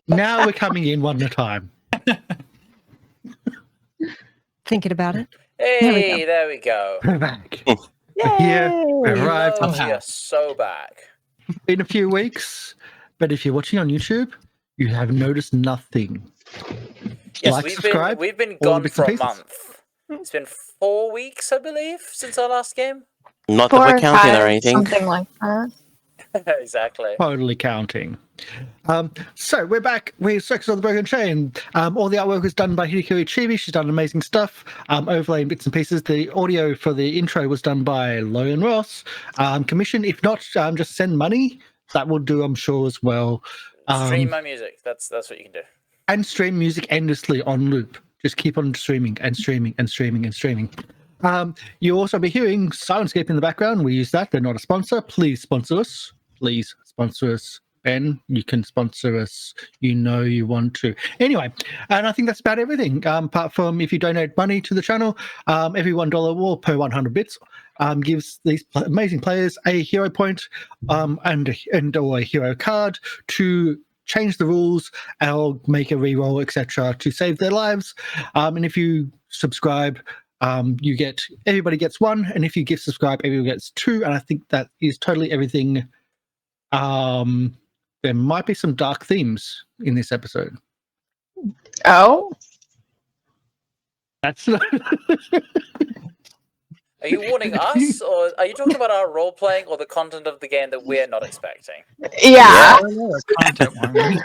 Now we're coming in one at a time. Thinking about it. Hey, there we go. We're back. Yay! We're here. We arrived. Hello, we are so back. In a few weeks, but if you're watching on YouTube, you have noticed nothing. Yes, Like, we've subscribe, been all gone bits for and a pieces. month. It's been 4 weeks, I believe, since our last game. Not 4 that or we're counting 5, or anything. something like that. Exactly. Totally counting. So we're back with Circus on the Broken Chain. All the artwork was done by Hideko Ichibi. She's done amazing stuff. Overlaying bits and pieces. The audio for the intro was done by Lorian Ross. Commission, if not, just send money. That will do, I'm sure, as well. Stream my music. That's what you can do. And stream music endlessly on loop. Just keep on streaming and streaming and streaming and streaming. You'll also be hearing Syrinscape in the background. We use that. They're not a sponsor. Please sponsor us. Please sponsor us. Ben, you can sponsor us. You know you want to. Anyway, and I think that's about everything. Apart from if you donate money to the channel, every $1 or per 100 bits gives these amazing players a hero point and or a hero card to change the rules or make a reroll, etc., to save their lives. And if you subscribe, everybody gets 1, and if you gift subscribe, everybody gets 2. And I think that is totally everything. There might be some dark themes in this episode. Oh? That's Are you warning us, or are you talking about our role playing, or the content of the game that we're not expecting? Yeah. Content warning.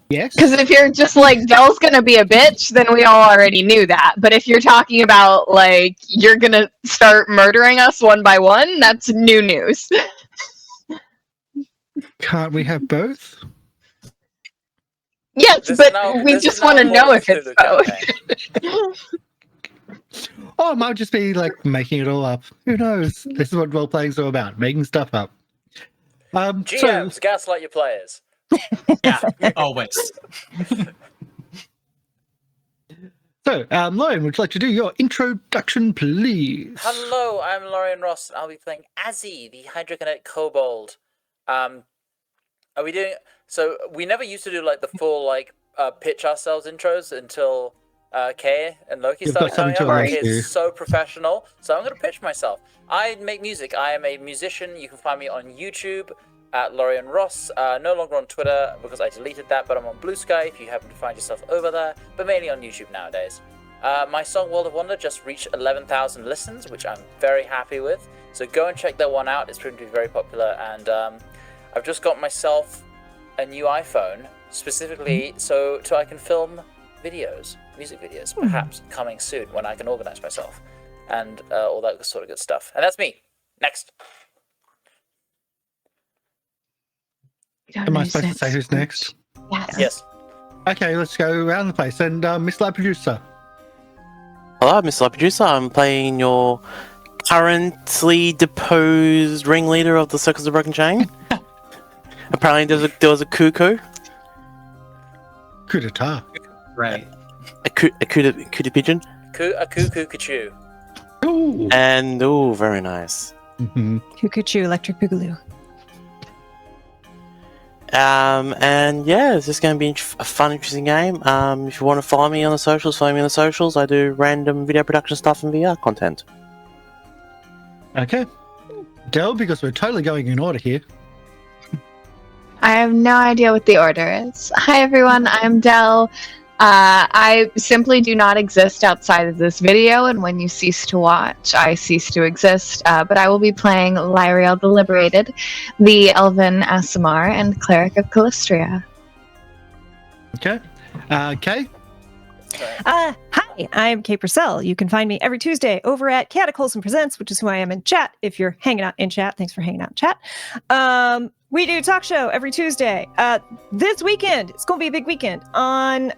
yes. Because if you're just like, Dell's gonna be a bitch, then we all already knew that. But if you're talking about, like, you're gonna start murdering us one by one, that's new news. Can't we have both? Yes, but we just want to know if it's both. Or it might just be like making it all up. Who knows? This is what role playing is all about, making stuff up. GMs, gaslight your players. Yeah, always. So, Lorian, would you like to do your introduction, please? Hello, I'm Lorian Ross, and I'll be playing Azzy, the Hydrokinetic Kobold. Are we doing... So, we never used to do, like, the full, like, pitch ourselves intros until Kay and Loki started coming up. It's so professional, so I'm going to pitch myself. I make music. I am a musician. You can find me on YouTube at Lorian Ross. No longer on Twitter because I deleted that, but I'm on Blue Sky if you happen to find yourself over there, but mainly on YouTube nowadays. My song World of Wonder just reached 11,000 listens, which I'm very happy with. So go and check that one out. It's proven to be very popular, and I've just got myself a new iPhone, specifically so I can film videos, music videos, perhaps coming soon when I can organize myself, and all that sort of good stuff. And that's me. Next. Am I supposed to say who's next? Yes. Okay, let's go around the place. And MrLiveProducer. Hello, MrLiveProducer. I'm playing your currently deposed ringleader of the Circus of the Broken Chain. Apparently there was a cuckoo. Coup d'etat. Right. A cootie pigeon. A cuckoo. Ooh. And, oh, very nice. Cuckoo Electric Boogaloo. And yeah, it's just going to be a fun, interesting game. If you want to follow me on the socials, follow me on the socials. I do random video production stuff and VR content. Okay. Del, because we're totally going in order here. I have no idea what the order is. Hi everyone, I'm Del. I simply do not exist outside of this video, and when you cease to watch, I cease to exist. But I will be playing Lieriel the Liberated, the Elven Aasimar, and Cleric of Calistria. Okay. Kay? Hi, I'm Kay Purcell. You can find me every Tuesday over at Cataclysm Presents, which is who I am in chat. If you're hanging out in chat, thanks for hanging out in chat. We do talk show every Tuesday. This weekend, it's going to be a big weekend. On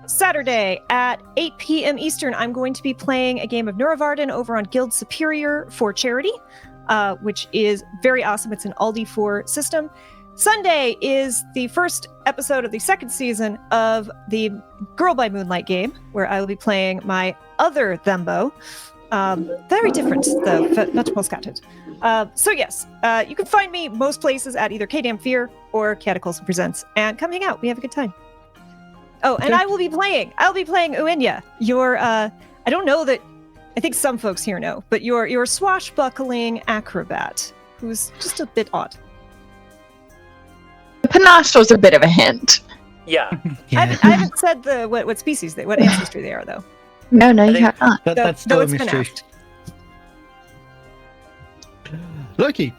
Saturday at 8 p.m. Eastern, I'm going to be playing a game of Neurovarden over on Guild Superior for charity, which is very awesome. It's an Aldi4 system. Sunday is the first episode of the second season of the Girl by Moonlight game, where I will be playing my other Thembo. Very different, though, much more scattered. So yes, you can find me most places at either Damphyr or Cataclysm Presents, and come hang out. We have a good time. Oh, and Okay. I'll be playing Uaine. Your I don't know that. I think some folks here know, but you're a swashbuckling acrobat who's just a bit odd. The panache was a bit of a hint. Yeah. Yeah. I haven't said what species what ancestry they are though. No, you think- have not. That's Though still a it's been mystery. asked. Loki.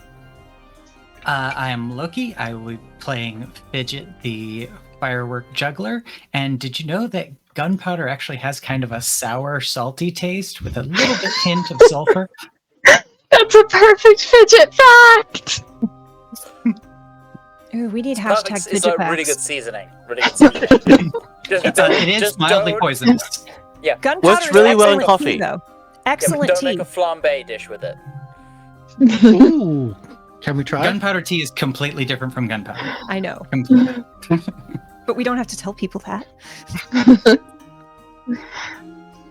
I am Loki. I will be playing Fidget, the firework juggler. And did you know that gunpowder actually has kind of a sour, salty taste with a little bit hint of sulfur? That's a perfect Fidget fact! Ooh, we need Perfect. hashtag It's Fidget like really packs. good seasoning. Really good seasoning. It is just mildly don't- poisonous. Gunpowder Works is really well in excellent tea, coffee. though. Yeah, but Excellent don't tea. make a flambe dish with it. Ooh. Can we try? Gunpowder tea is completely different from gunpowder. I know, Completely. but we don't have to tell people that.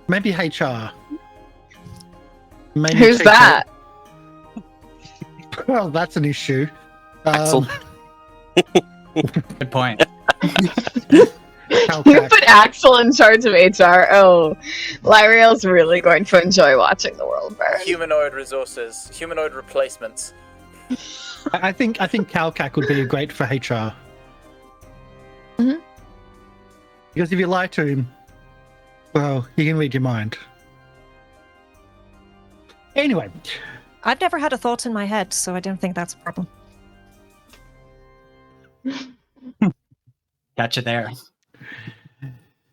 Maybe HR. Maybe Who's HR. that? Well, that's an issue. Axel. Good point. Cal You Pack. put Axel in charge of HR. Oh, Lieriel's really going to enjoy watching the world burn. Humanoid resources, humanoid replacements. I think Calcac would be great for HR. Mhm. Because if you lie to him, well, he can read your mind. Anyway, I've never had a thought in my head, so I don't think that's a problem. Gotcha there.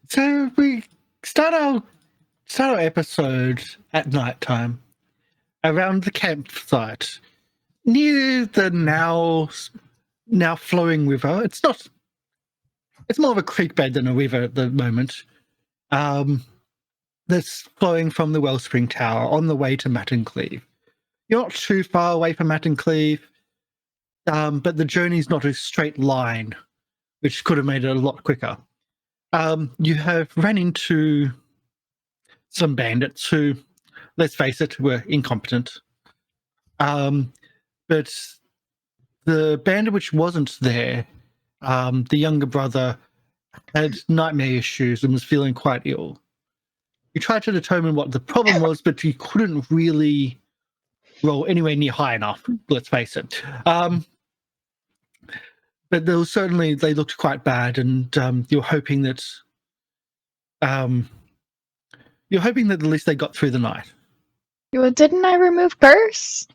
so we start our episode at nighttime around the campsite near the now flowing river. It's more of a creek bed than a river at the moment. That's flowing from the Wellspring Tower on the way to Mattencleave. You're not too far away from Mattencleave, but the journey's not a straight line, which could have made it a lot quicker. You have ran into some bandits who, let's face it, were incompetent. But the bandit which wasn't there, the younger brother, had nightmare issues and was feeling quite ill. You tried to determine what the problem was, but you couldn't really roll anywhere near high enough, let's face it. But there was certainly, they looked quite bad, and you're hoping that at least they got through the night. Well, didn't I remove curse?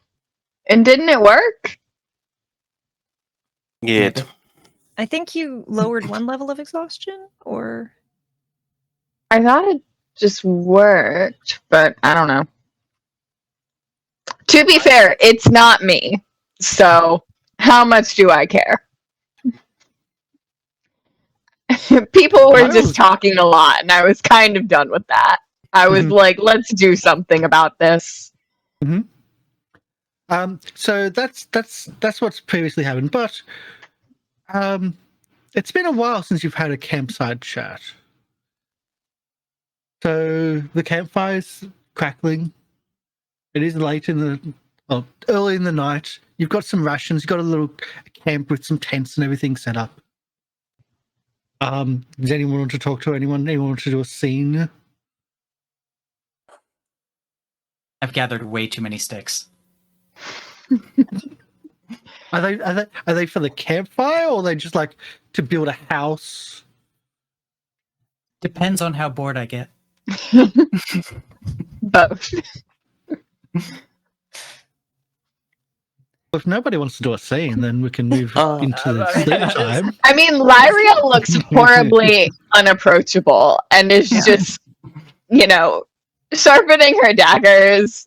And didn't it work? Yeah. I think you lowered one level of exhaustion, or I thought it just worked, but I don't know. To be fair, it's not me. So, how much do I care? People were just talking a lot, and I was kind of done with that. I was like, let's do something about this. So that's what's previously happened, but it's been a while since you've had a campsite chat. So the campfire's crackling. It is early in the night. You've got some rations. You've got a little camp with some tents and everything set up. Does anyone want to talk to anyone? Anyone want to do a scene? I've gathered way too many sticks. Are they for the campfire, or are they just like to build a house? Depends on how bored I get. Both. If nobody wants to do a scene, then we can move into the I mean, sleep time. I mean, Lieriel looks horribly unapproachable and is just, sharpening her daggers.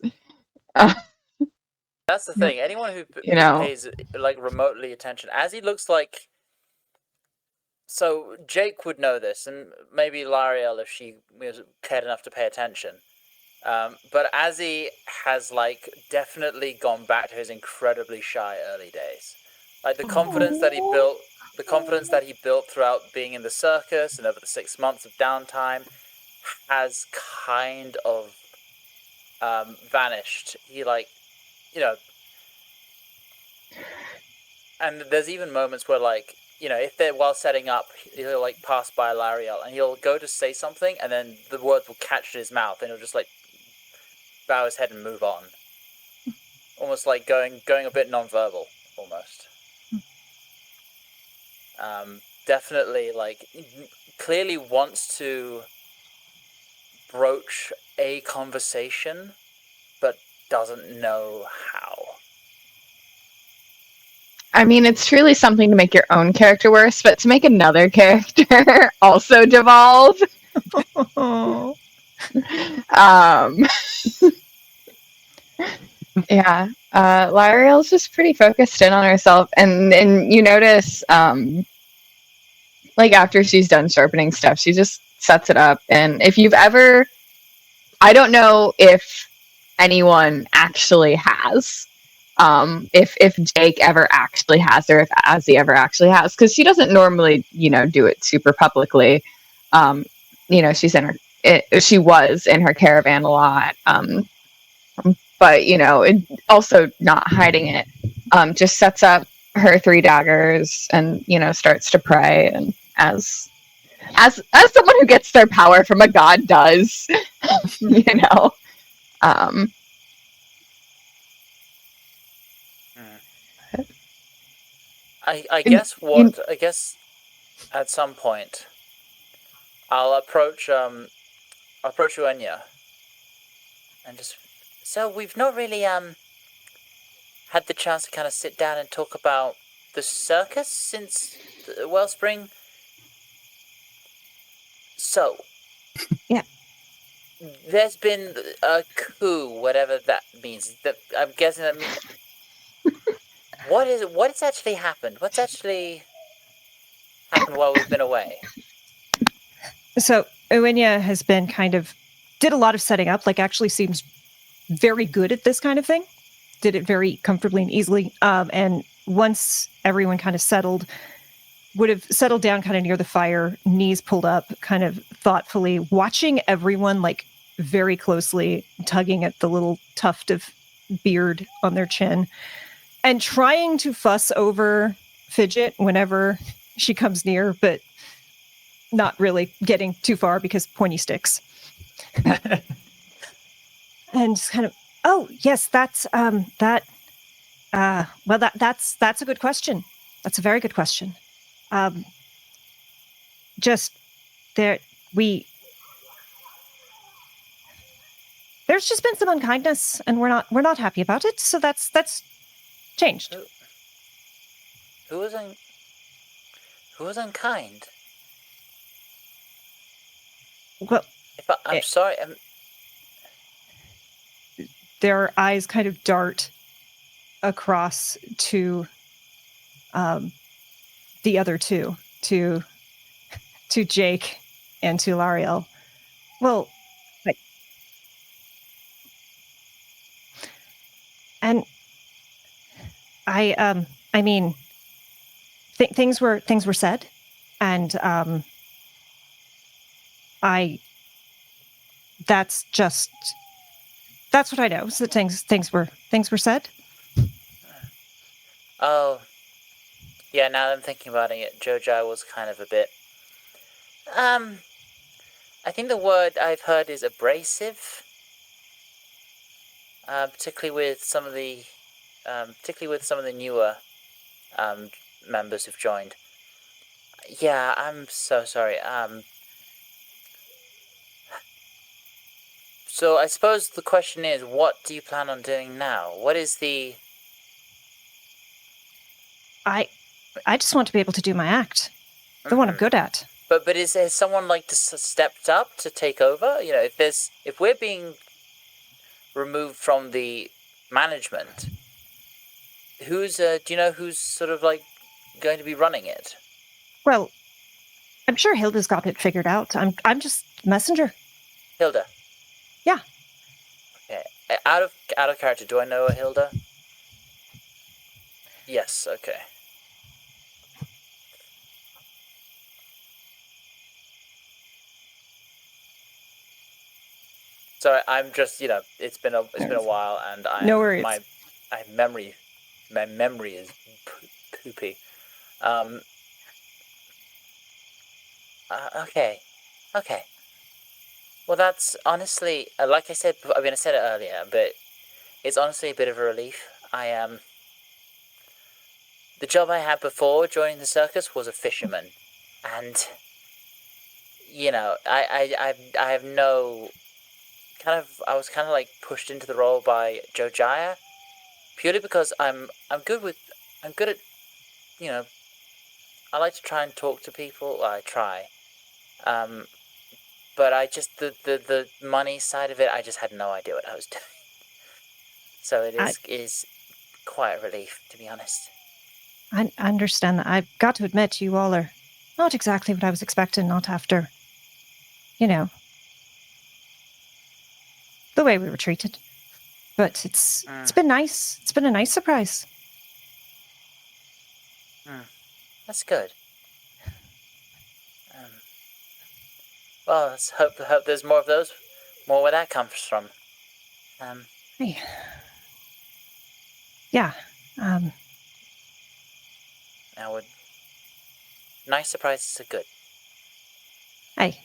That's the thing. Anyone who pays like remotely attention, Azzy looks like. So Jake would know this, and maybe Lieriel if she was cared enough to pay attention. But Azzy has like definitely gone back to his incredibly shy early days. Like the confidence that he built throughout being in the circus and over the 6 months of downtime has kind of vanished. He And there's even moments where, like, you know, if they're while setting up, he'll like pass by Lieriel and he'll go to say something, and then the words will catch in his mouth, and he'll just like bow his head and move on, almost like going a bit non-verbal, almost. Definitely, like, clearly wants to broach a conversation, but doesn't know how. I mean, it's truly something to make your own character worse, but to make another character also devolve. Yeah. Lieriel's just pretty focused in on herself, and you notice, like, after she's done sharpening stuff, she just sets it up. And if you've ever, I don't know if anyone actually has, if Jake ever actually has, or if Azzy ever actually has, because she doesn't normally, do it super publicly. She's in she was in her caravan a lot, but also not hiding it. Just sets up her 3 daggers and starts to pray, and as someone who gets their power from a god does, I guess at some point I'll approach Uaine and just, so we've not really had the chance to kind of sit down and talk about the circus since the Wellspring. So yeah, there's been a coup, whatever that means. That I'm guessing that means. What's actually happened? What's actually happened while we've been away? So Uaine has been did a lot of setting up, like actually seems very good at this kind of thing. Did it very comfortably and easily. And once everyone kind of would have settled down kind of near the fire, knees pulled up, kind of thoughtfully, watching everyone like very closely, tugging at the little tuft of beard on their chin, and trying to fuss over Fidget whenever she comes near, but not really getting too far because pointy sticks. And just kind of, oh yes, that's that's a good question. That's a very good question. There's just been some unkindness, and we're not happy about it. So that's changed. Who was unkind? Well, I'm sorry. Their eyes kind of dart across to the other two, to Jake and to Lieriel. Well, and I mean, things were said, and that's what I know. So things were said. Oh, yeah. Now that I'm thinking about it, Jojo was kind of a bit. I think the word I've heard is abrasive. Particularly with some of the newer members who've joined. Yeah, I'm so sorry. So I suppose the question is, what do you plan on doing now? What is the... I just want to be able to do my act. The one I'm good at. But has someone stepped up to take over? If we're being removed from the management, who's do you know who's sort of like going to be running it? Well, I'm sure Hilda's got it figured out. I'm just messenger. Hilda. Yeah. Okay. Out of character, do I know a Hilda? Yes. Okay. Sorry, I'm just it's been a while, and no worries. I have memory my memory is poopy. Okay. Well, that's honestly, like I said, I mean, I said it earlier, but it's honestly a bit of a relief. The job I had before joining the circus was a fisherman, and I have no I was kind of like pushed into the role by Joe Jaya, purely because I'm good at I like to try and talk to people. Well, I try, but I just the money side of it, I just had no idea what I was doing. So it is quite a relief, to be honest. I understand that. I've got to admit, you all are not exactly what I was expecting, not after, the way we were treated. But it's been nice. It's been a nice surprise. That's good. Well, let's hope there's more of those, more where that comes from. Hey. Yeah. Now, nice surprises are good. Hey.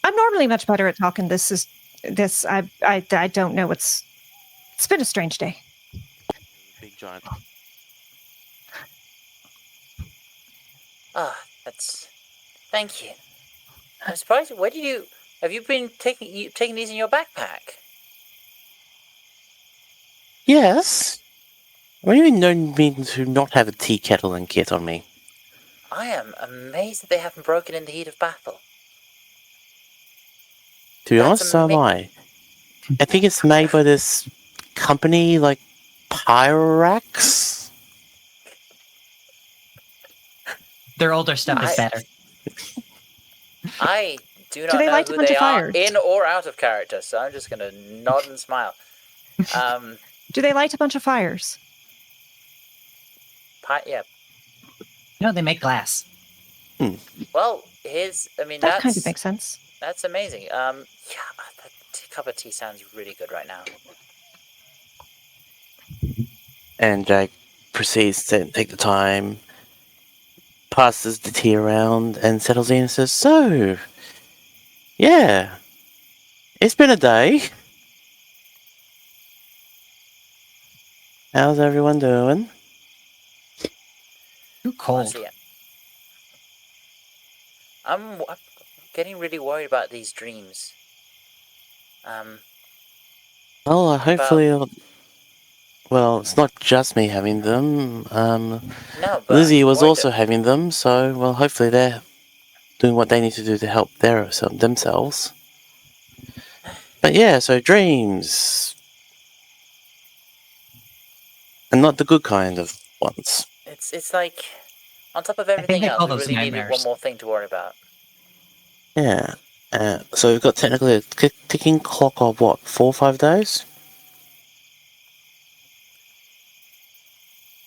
I'm normally much better at talking. I don't know. It's been a strange day. Big giant. Thank you. I'm surprised. Have you been taking these in your backpack? Yes. When you known me to not have a tea kettle and kit on me? I am amazed that they haven't broken in the heat of battle. To be honest, so am I. I think it's made by this company, like Pyrax. Their older stuff is better. I do not Do they know light a who bunch they of are, fires? in or out of character, so I'm just going to nod and smile. Do they light a bunch of fires? Yeah. No, they make glass. Well, That kind of makes sense. That's amazing. Yeah, that cup of tea sounds really good right now. And Jake proceeds to take the time, passes the tea around, and settles in and says, "So, yeah, it's been a day. How's everyone doing?" Too cold. Honestly, I'm getting really worried about these dreams. Well, hopefully, well, it's not just me having them. No, but Lizzie I'm was worried also that- having them, so, well, hopefully they're doing what they need to do to help themselves. But yeah, so dreams. And not the good kind of ones. It's like, on top of think everything they else, call we those really needed nightmares. one more thing to worry about. Yeah. So we've got technically a ticking clock of what, 4 or 5 days?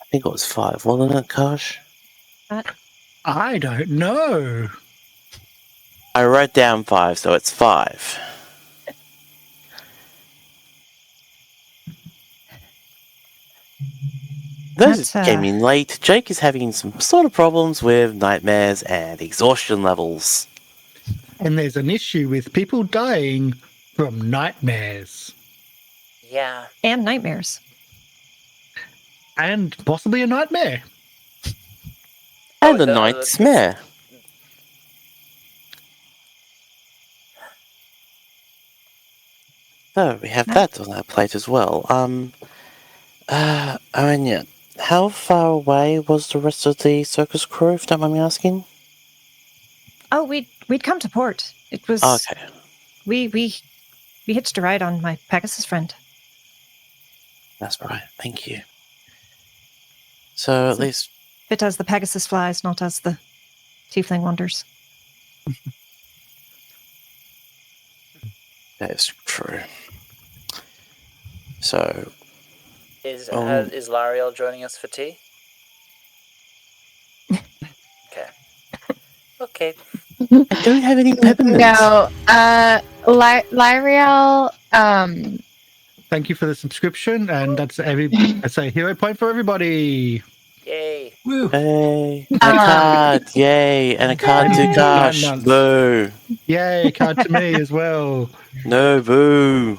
I think it was 5, wasn't it, Karsh? I don't know. I wrote down 5, so it's 5. Those That's, came in late. Jake is having some sort of problems with nightmares and exhaustion levels. And there's an issue with people dying from nightmares. Yeah. And nightmares. And possibly a nightmare. And the nightmare. So we have that on our plate as well. Anya, how far away was the rest of the circus crew, if you don't mind me asking? Oh, we'd come to port. It was Okay. We hitched a ride on my Pegasus friend. That's right, thank you. So at least... It as the Pegasus flies, not as the Tiefling wanders. That is true. So... Is Lieriel joining us for tea? Okay. I don't have any peppermints. No, Lieriel, Thank you for the subscription, and that's a hero point for everybody. Yay. Woo! Hey, a card, yay, and a card to Karsh. Nuts. Boo. Yay, card to me as well. No, boo.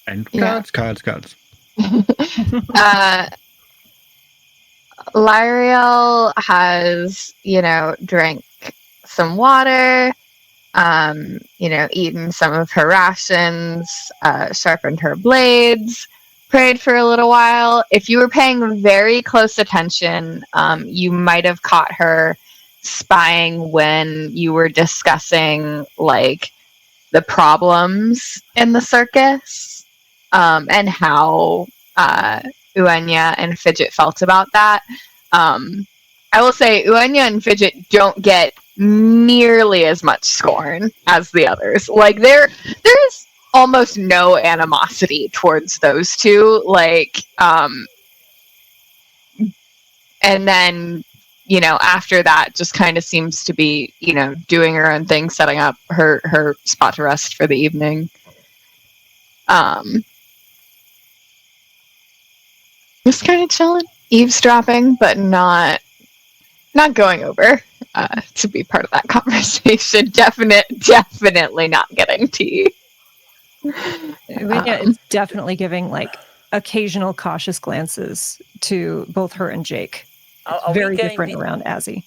And Yeah. cards. Lieriel has, drank some water, eaten some of her rations, sharpened her blades, prayed for a little while. If you were paying very close attention, you might have caught her spying when you were discussing, like, the problems in the circus, and how Uaine and Fidget felt about that. I will say Uaine and Fidget don't get nearly as much scorn as the others. Like, there's almost no animosity towards those two. Like, and then, after that, just kind of seems to be, doing her own thing, setting up her spot to rest for the evening. Just kind of chilling, eavesdropping, but not going over to be part of that conversation. Definitely not getting tea. Uaine is definitely giving like occasional cautious glances to both her and Jake. Are Very we getting different around Azzy.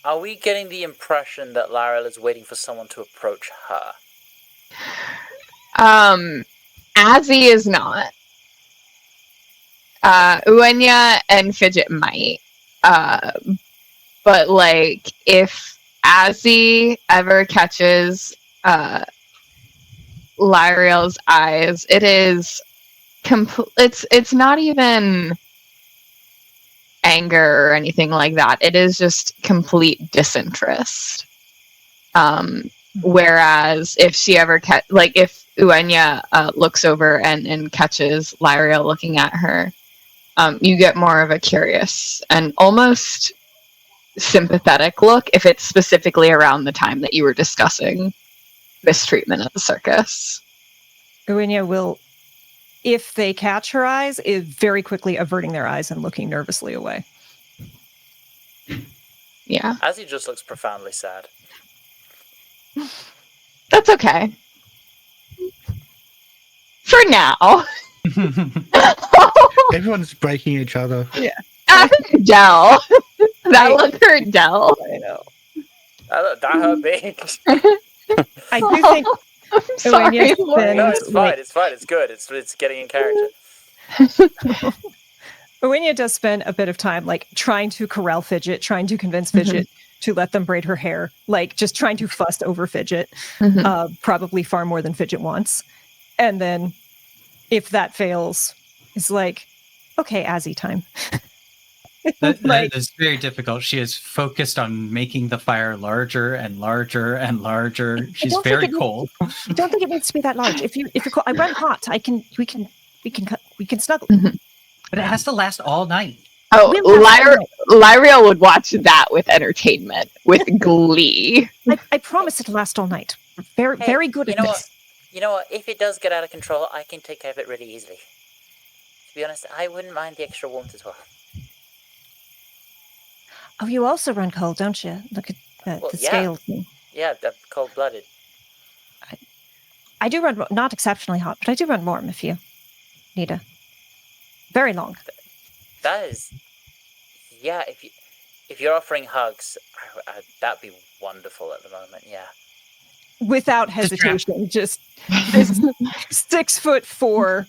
Are we getting the impression that Lieriel is waiting for someone to approach her? Azzy is not. Uaine and Fidget might. But like, if Azzy ever catches Lieriel's eyes, it is it's not even anger or anything like that. It is just complete disinterest. Whereas if she ever if Uaine looks over and catches Lieriel looking at her, you get more of a curious and almost sympathetic look if it's specifically around the time that you were discussing mistreatment at the circus. Uaine will, if they catch her eyes, is very quickly averting their eyes and looking nervously away. Yeah. Azzy just looks profoundly sad. That's okay. For now. Everyone's breaking each other. Dell. That look hurt Dell. I know. That hurt me. I do think I'm sorry, Uaine's Lori. been- No, it's fine. It's fine. It's good. It's getting in character. Uaine does spend a bit of time like trying to corral Fidget, trying to convince Fidget to let them braid her hair, like just trying to fuss over Fidget, probably far more than Fidget wants. And then if that fails, it's like, okay, Azzy time. That is very difficult. She is focused on making the fire larger and larger and larger. She's very cold. I don't think it needs to be that large. If you're cold, I run hot. We can snuggle. But it has to last all night. Oh, We'll have Lieriel would watch that with entertainment, with glee. I promise it'll last all night. Very, Hey, very good you at know this. what? You know what? If it does get out of control, I can take care of it really easily. To be honest, I wouldn't mind the extra warmth as well. Oh, you also run cold, don't you? Look at the Yeah. scale thing. Yeah, they're cold-blooded. I do run not exceptionally hot, but I do run warm if you need a very long. That is, yeah. If you're offering hugs, that'd be wonderful at the moment. Yeah. Without hesitation, just this 6'4"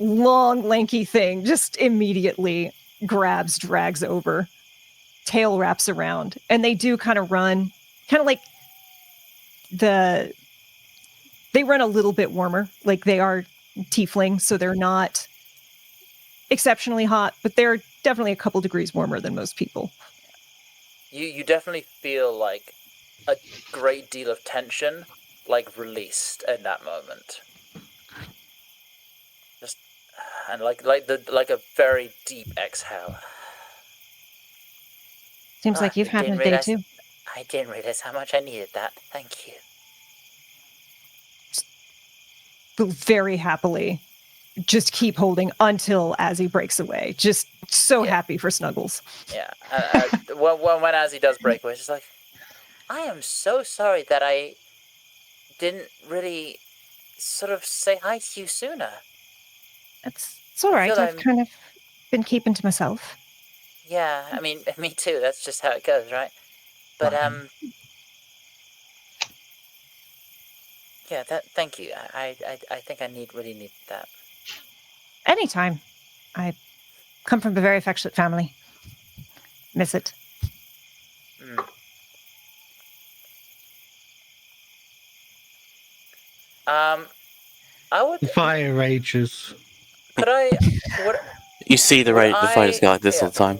long, lanky thing just immediately drags over, tail wraps around, and they do kind of run, kind of like they run a little bit warmer, like they are tiefling, so they're not exceptionally hot, but they're definitely a couple degrees warmer than most people. You definitely feel like a great deal of tension, like released in that moment. Just and like a very deep exhale. Seems like you've had a day too. I didn't realize how much I needed that. Thank you. Very happily. Just keep holding until Azzy breaks away. Just so happy for Snuggles. Yeah. When Azzy does break away, she's like, I am so sorry that I didn't really sort of say hi to you sooner. It's all right. I've kind of been keeping to myself. Yeah, I mean, me too. That's just how it goes, right? But, yeah, thank you. I think I really need that. Anytime. I come from a very affectionate family. Miss it. I would... The fire rages. Could I... You see the fighters go like this all the time.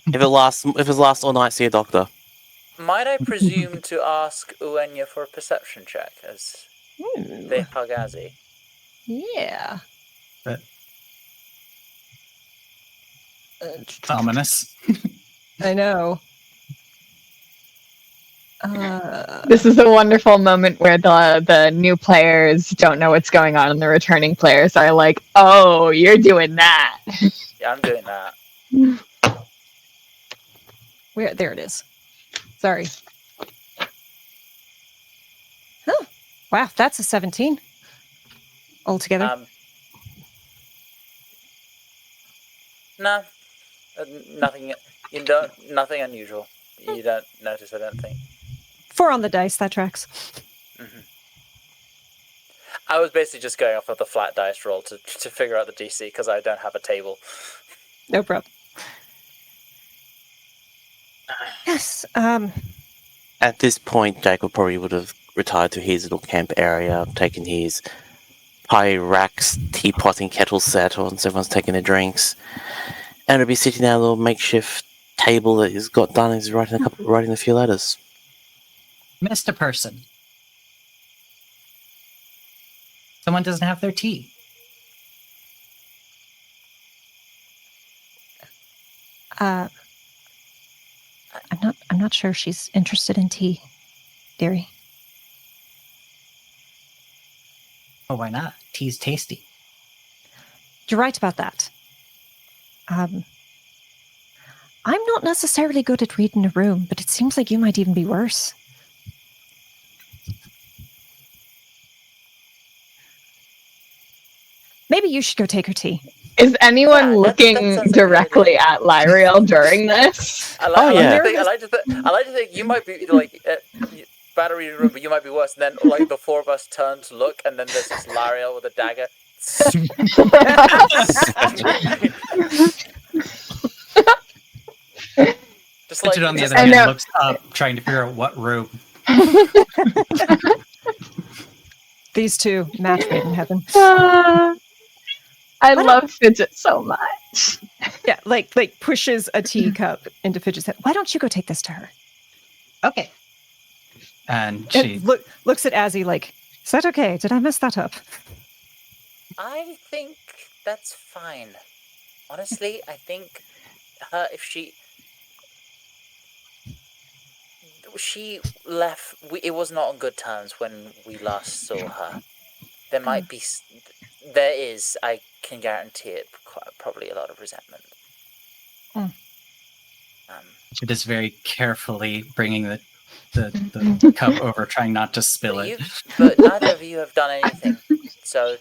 If it lasts all night, see a doctor. Might I presume to ask Uaine for a perception check as they hug Azzy? Yeah. But ominous. I know. This is a wonderful moment where the new players don't know what's going on, and the returning players are like, "Oh, you're doing that." Yeah, I'm doing that. There it is. Sorry. Oh, wow, that's a 17 altogether. No, nothing. Nothing unusual. You don't notice, I don't think. 4 on the dice. That tracks. Mm-hmm. I was basically just going off of the flat dice roll to figure out the DC because I don't have a table. No problem. Yes. At this point, Jacob probably would have retired to his little camp area, taken his pie racks, teapot and kettle set once everyone's taking their drinks, and it'll be sitting at a little makeshift table that he's got done. He's writing a few letters. Mr. Person. Someone doesn't have their tea. I'm not sure she's interested in tea, dearie. Oh, why not? Tea's tasty. You're right about that. I'm not necessarily good at reading a room, but it seems like you might even be worse. Maybe you should go take her tea. Is anyone looking directly at Lieriel during this? I like to think you might be like battery room, but you might be worse. And then like the 4 of us turn to look, and then there's this Lieriel with a dagger. Just like Fidget on the other hand looks up, trying to figure out what room. These two, match made in heaven. I love Fidget so much. Yeah, like pushes a teacup into Fidget's head. Why don't you go take this to her? Okay. And she looks at Azzy like, is that okay? Did I mess that up? I think that's fine. Honestly, I think if she left, it was not on good terms when we last saw her. There might be, there is, I can guarantee it, probably a lot of resentment. It is very carefully bringing the cup over, trying not to spill it. But neither of you have done anything, so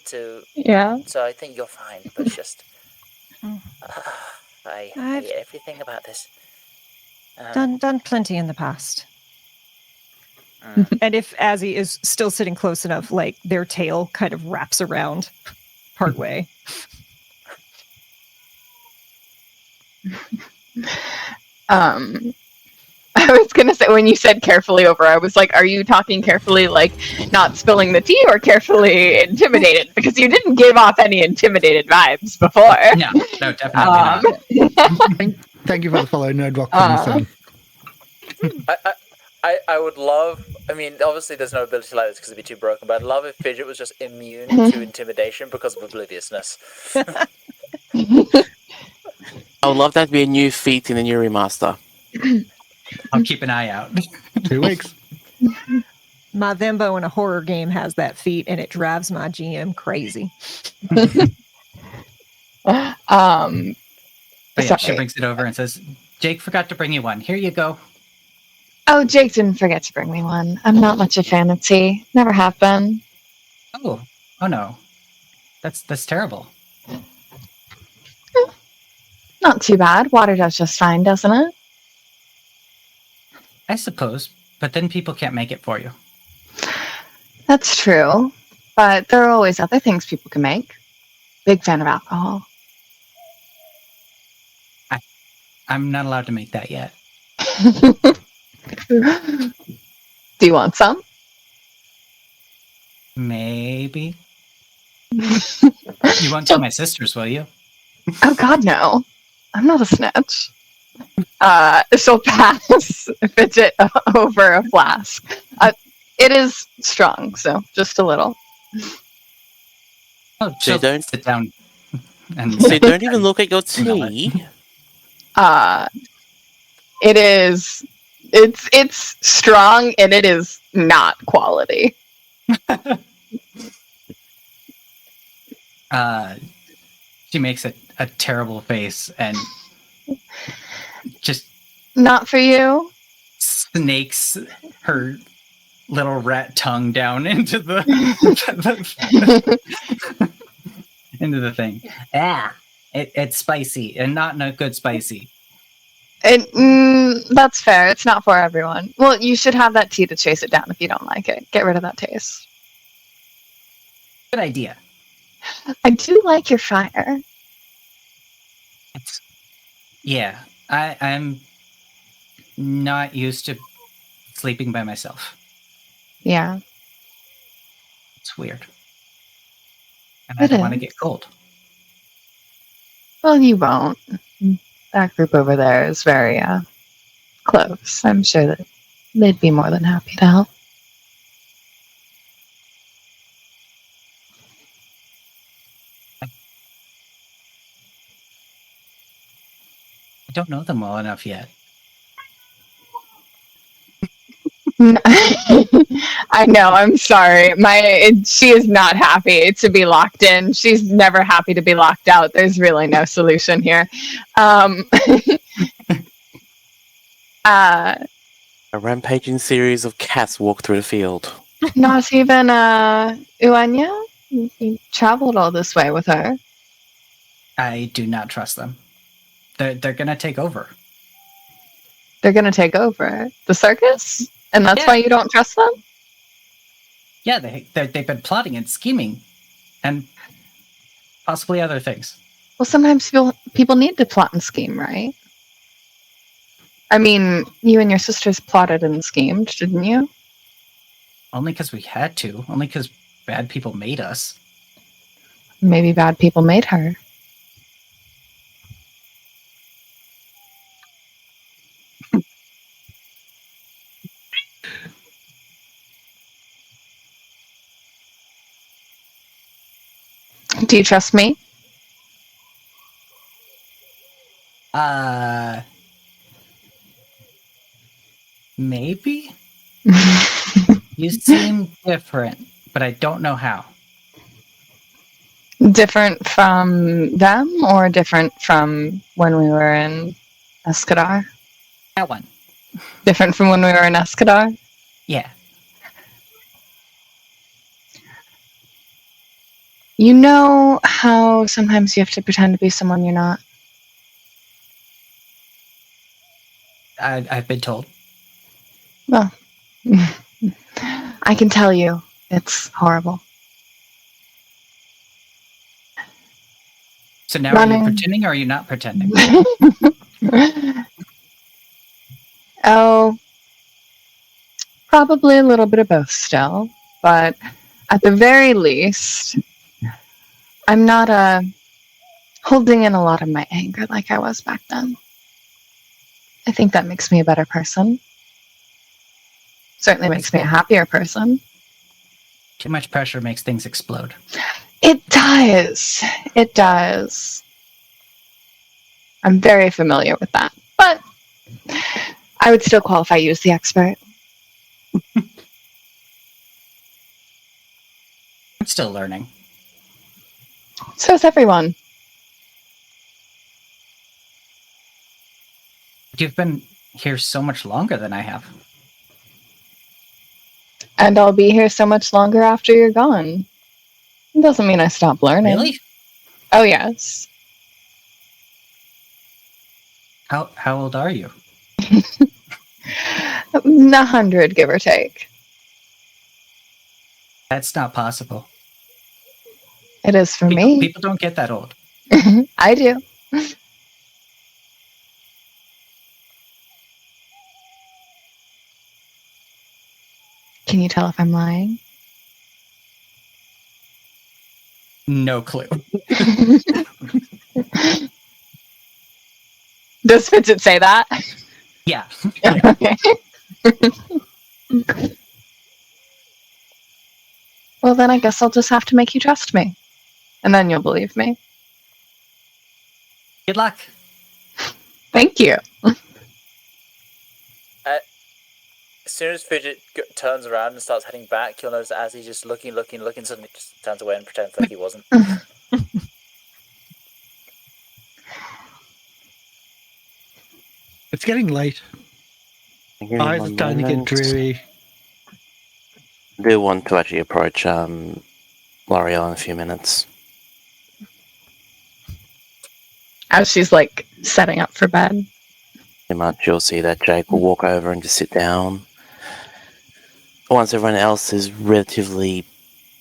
I think you're fine. But it's just, I hate everything about this. Done plenty in the past. And if Azzy is still sitting close enough, like their tail kind of wraps around partway. I was gonna say, when you said carefully over, I was like, are you talking carefully like not spilling the tea, or carefully intimidated? Because you didn't give off any intimidated vibes before. No, definitely not. Thank you for the follow, Nerd Rock. I would love. I mean, obviously, there's no ability like this because it'd be too broken. But I'd love if Fidget was just immune to intimidation because of obliviousness. I would love that to be a new feat in the new remaster. I'll keep an eye out. 2 weeks. My Vimbo in a horror game has that feat, and it drives my GM crazy. But yeah, she Sorry. brings it over and says, Jake forgot to bring you one. Here you go. Oh, Jake didn't forget to bring me one. I'm not much a fan of tea. Never have been. Oh no. That's terrible. Not too bad. Water does just fine, doesn't it? I suppose, but then people can't make it for you. That's true. But there are always other things people can make. Big fan of alcohol. I'm not allowed to make that yet. Do you want some? Maybe. You won't tell my sisters, will you? Oh God, no. I'm not a snitch. She'll pass Fidget over a flask. It is strong, so just a little. Oh, So she'll don't- sit down. And So don't even look at your Smell it. tea. It is. It's strong and it is not quality. She makes a terrible face and just Not for you. snakes her little rat tongue down into the into the thing. It's spicy and not in a good spicy. That's fair. It's not for everyone. Well, you should have that tea to chase it down if you don't like it. Get rid of that taste. Good idea. I do like your fire. Yeah, I'm not used to sleeping by myself. Yeah. It's weird. And I It don't want to is. get cold. Well, you won't. That group over there is very close. I'm sure that they'd be more than happy to help. I don't know them well enough yet. I know. I'm sorry. She is not happy to be locked in. She's never happy to be locked out. There's really no solution here. A rampaging series of cats walk through the field. Not even Uaine? You traveled all this way with her. I do not trust them. They're gonna take over. They're gonna take over the circus, and that's Yeah. why you don't trust them. Yeah, they've been plotting and scheming, and possibly other things. Well, sometimes people need to plot and scheme, right? I mean, you and your sisters plotted and schemed, didn't you? Only because we had to. Only because bad people made us. Maybe bad people made her. Do you trust me? Maybe? You seem different, but I don't know how. Different from them or different from when we were in Escadar? That one. Different from when we were in Escadar? Yeah. You know how sometimes you have to pretend to be someone you're not? I've been told. Well, I can tell you, it's horrible. So now are you Running. pretending or are you not pretending? Oh, probably a little bit of both still, but at the very least, I'm not holding in a lot of my anger like I was back then. I think that makes me a better person. Certainly makes me a happier person. Too much pressure makes things explode. It does. It does. I'm very familiar with that. But I would still qualify you as the expert. I'm still learning. So is everyone. You've been here so much longer than I have. And I'll be here so much longer after you're gone. It doesn't mean I stop learning. Really? Oh, yes. How old are you? 100, give or take. That's not possible. It is for me. People don't get that old. I do. Can you tell if I'm lying? No clue. Does Fidget say that? Yeah. Okay. Well, then I guess I'll just have to make you trust me. And then you'll believe me. Good luck. Thank you. As soon as Fidget turns around and starts heading back, you'll notice Azzy just looking, suddenly just turns away and pretends like he wasn't. It's getting late. Eyes are starting to get dreary. I do want to actually approach Lieriel in a few minutes. As she's like setting up for bed. Pretty much, you'll see that Jake will walk over and just sit down. Once everyone else is relatively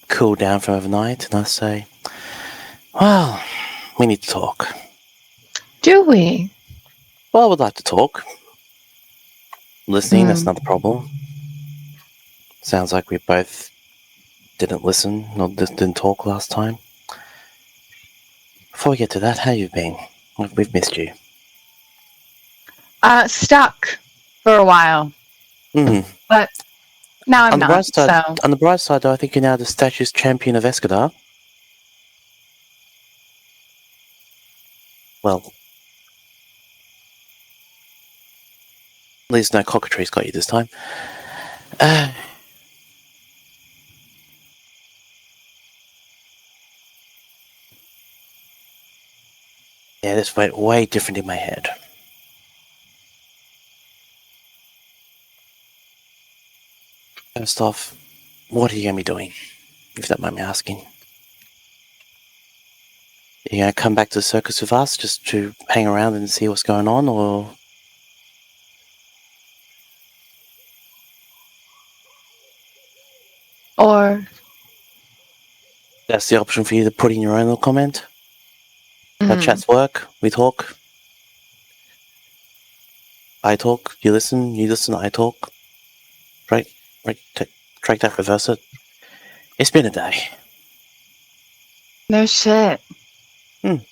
cooled down from overnight, and I say, well, we need to talk. Do we? Well, I would like to talk. Listening, that's not the problem. Sounds like we both didn't listen, or didn't talk last time. Before we get to that, how you been? We've missed you. Stuck for a while. But now I'm not. On the bright side, though, I think you're now the statue's champion of Escadar. Well, at least no cockatrice got you this time. Yeah, this went way different in my head. First off, what are you going to be doing, if you don't mind me asking? Are you going to come back to the circus with us just to hang around and see what's going on, or...? Or... That's the option for you to put in your own little comment? How chats work, we talk. I talk, you listen, I talk. Right, take that, reverse it. It's been a day. No shit. And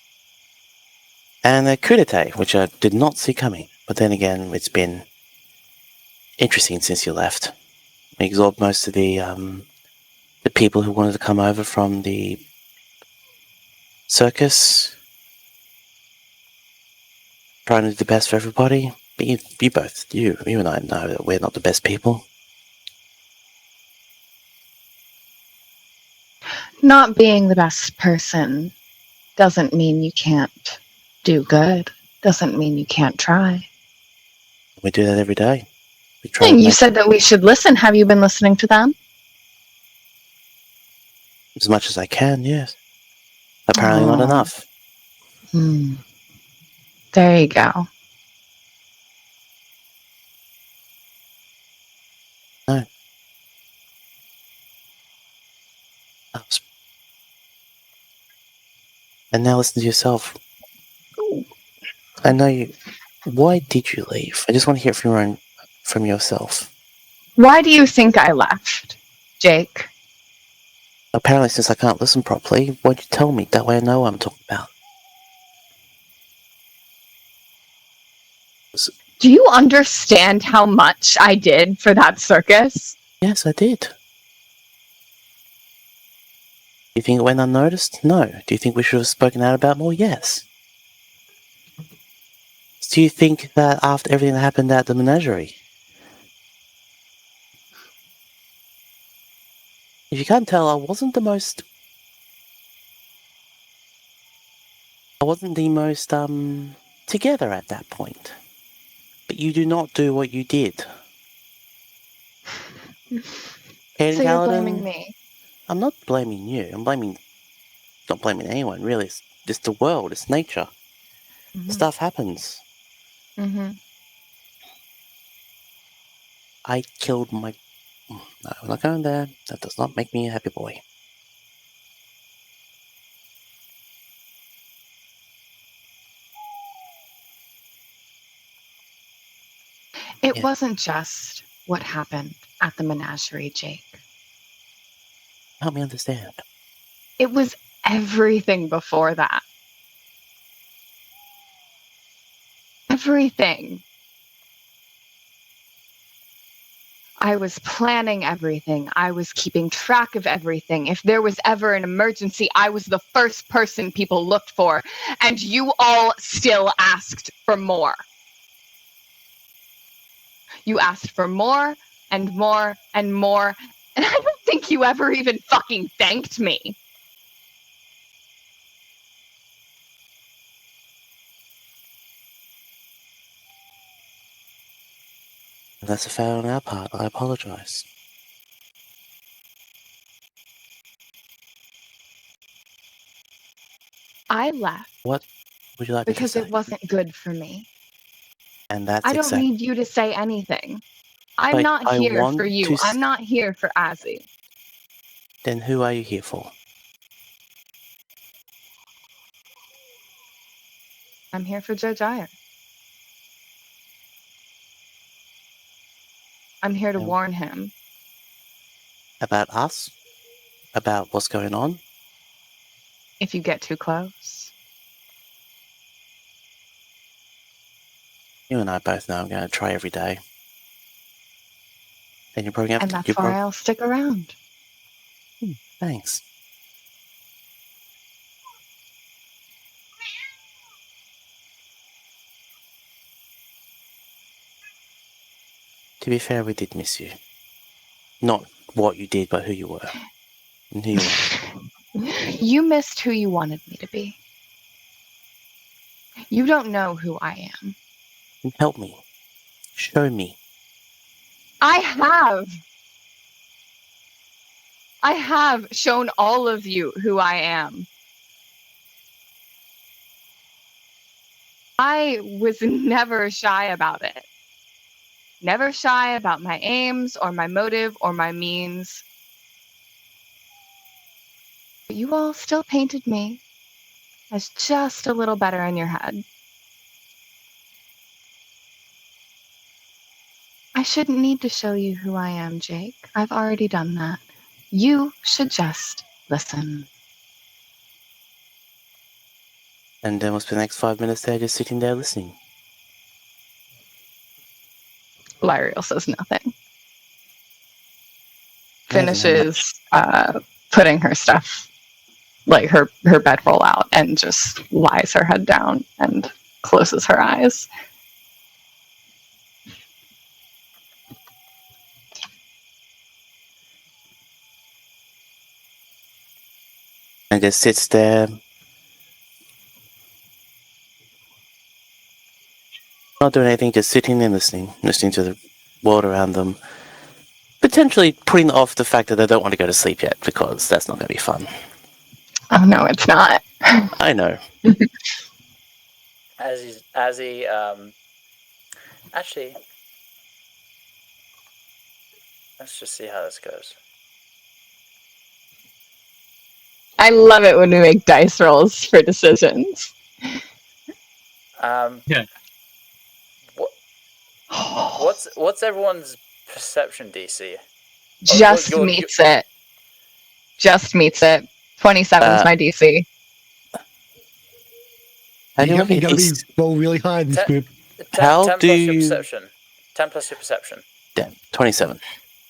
a coup d'etat, which I did not see coming. But then again, it's been interesting since you left. We absorbed most of the people who wanted to come over from the circus. Trying to do the best for everybody. But you and I know that we're not the best people. Not being the best person doesn't mean you can't do good. Doesn't mean you can't try. We do that every day. We try. And you said that we should listen. Have you been listening to them? As much as I can, yes. Apparently not enough. There you go. No. And now listen to yourself. I know you. Why did you leave? I just want to hear from yourself. Why do you think I left, Jake? Apparently, since I can't listen properly, why'd you tell me? That way I know what I'm talking about. Do you understand how much I did for that circus? Yes, I did. Do you think it went unnoticed? No. Do you think we should have spoken out about more? Yes. Do you think that after everything that happened at the menagerie? If you can't tell, I wasn't the most, together at that point. But you do not do what you did. Caden So you're Kaladin, blaming me. I'm not blaming you. I'm not blaming anyone, really. It's just the world. It's nature. Stuff happens. Mm-hmm. I killed my... No, I'm not going there. That does not make me a happy boy. It Yeah. wasn't just what happened at the menagerie, Jake. Help me understand. It was everything before that. Everything. I was planning everything. I was keeping track of everything. If there was ever an emergency, I was the first person people looked for. And you all still asked for more. You asked for more and more and more. And I don't think you ever even fucking thanked me. That's a foul on our part. I apologize. I left What would you like me to because say? it wasn't good for me. And that's I don't exactly... need you to say anything. I'm But not I here want for you. to I'm not here for Azzy. Then who are you here for? I'm here for Judge Iyer. I'm here to No. warn him. About us? About what's going on? If you get too close. You and I both know I'm going to try every day. Then you're probably going And to have that's to... why I'll stick around. Thanks. To be fair, we did miss you. Not what you did, but who you were. And who you were. You missed who you wanted me to be. You don't know who I am. And help me. Show me. I have. I have shown all of you who I am. I was never shy about it. Never shy about my aims or my motive or my means. But you all still painted me as just a little better in your head. I shouldn't need to show you who I am, Jake. I've already done that. You should just listen. And then we'll spend the next 5 minutes there just sitting there listening. Lieriel says nothing. Finishes putting her stuff, like her bedroll out, and just lies her head down and closes her eyes. And just sits there. Not doing anything, just sitting and listening to the world around them. Potentially putting off the fact that they don't want to go to sleep yet, because that's not going to be fun. Oh no, it's not. I know. Azzy, actually, let's just see how this goes. I love it when we make dice rolls for decisions. Yeah. What's everyone's perception DC? Just meets it. Just meets it. 27's my DC. You gotta roll really high in this group. How 10 do plus your you- perception. 10 plus your perception. Damn, 27.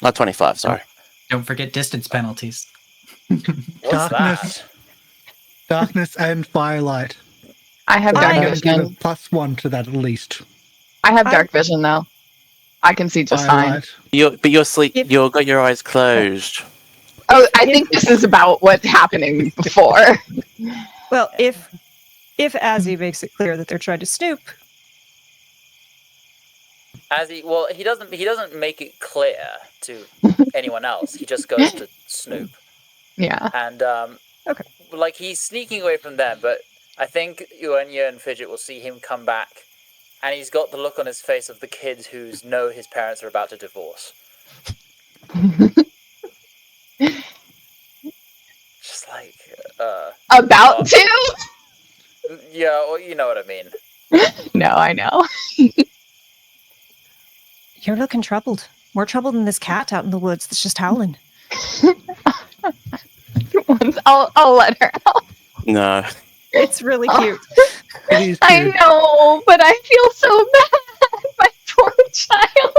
Not 25, sorry. Don't forget distance penalties. What's Darkness. Darkness and firelight. I have I- dark I'm going to give vision. a +1 to that at least. I have dark vision though. I can see just fine. Firelight. But you're sleep. If- You've got your eyes closed. Oh, I think this is about what's happening before. Well, if Azzy makes it clear that they're trying to snoop, Well, he doesn't make it clear to anyone else. He just goes to Snoop. Yeah. And Okay. like he's sneaking away from them, but I think Uaine and Fidget will see him come back, and he's got the look on his face of the kids who know his parents are about to divorce. Just like About to? yeah, well, you know what I mean. No, I know. you're looking troubled. More troubled than this cat out in the woods that's just howling. I'll let her out. No. It's really Oh. cute. It is I cute. know, but I feel so bad. My poor child.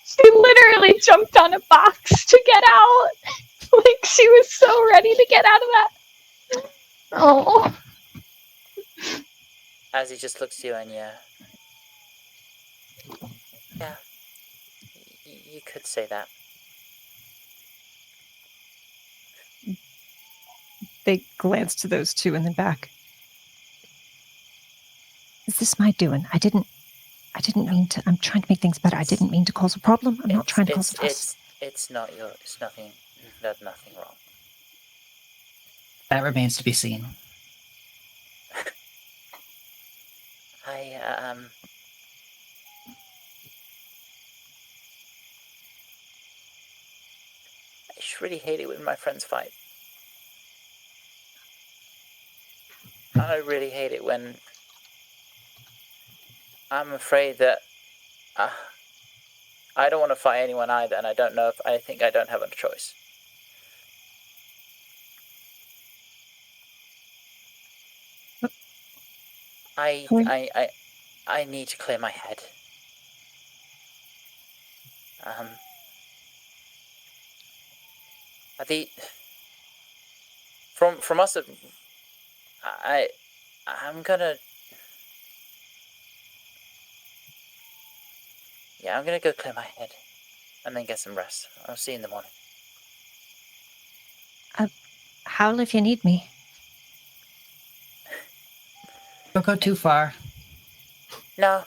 She literally jumped on a box to get out. Like she was so ready to get out of that. Oh. As he just looks at you and yeah, you could say that. They glance to those two and then back. Is this my doing? I didn't mean to. I'm trying to make things better. I didn't mean to cause a problem. I'm not trying to cause a fuss. It's not your. It's nothing. There's nothing wrong. That remains to be seen. I just really hate it when my friends fight. I really hate it when I'm afraid that I don't want to fight anyone either, and I don't know if I think I don't have a choice. I need to clear my head. From us, I'm gonna go clear my head, and then get some rest. I'll see you in the morning. Howl if you need me. Don't go too far. No,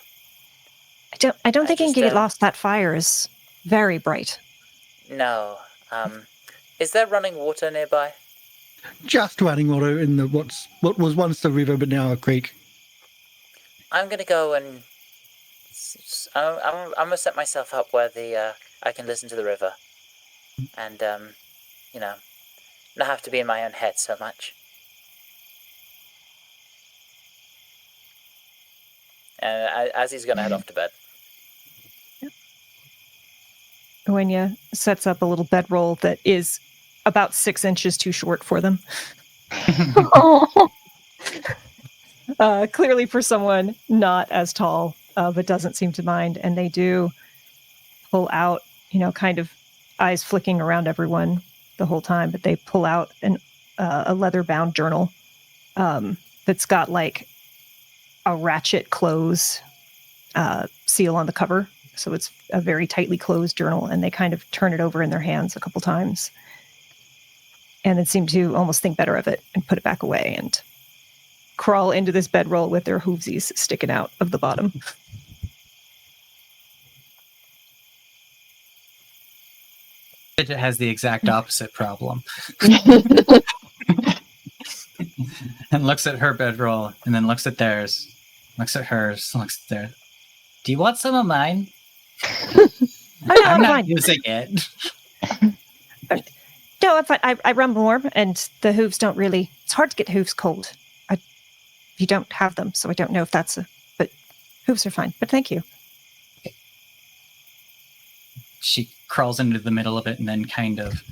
I don't think you can just, get lost. That fire is very bright. no. Is there running water nearby? Just running water in the what was once the river, but now a creek. I'm gonna go and I'm gonna set myself up where I can listen to the river, and not have to be in my own head so much. And as he's gonna head off to bed. Uaine sets up a little bedroll that is about 6 inches too short for them. Oh. Clearly for someone not as tall, but doesn't seem to mind. And they do pull out, kind of eyes flicking around everyone the whole time, but they pull out a leather-bound journal that's got like a ratchet close seal on the cover. So it's a very tightly closed journal, and they kind of turn it over in their hands a couple times and then seem to almost think better of it and put it back away and crawl into this bedroll with their hoovesies sticking out of the bottom. Fidget has the exact opposite problem. And looks at her bedroll, and then looks at theirs, looks at hers, looks at theirs. Do you want some of mine? Oh, no, I'm I'm not fine. using it. No, I'm fine. I run warm, and the hooves don't really... It's hard to get hooves cold. You don't have them, so I don't know if that's but hooves are fine. But thank you. She crawls into the middle of it and then kind of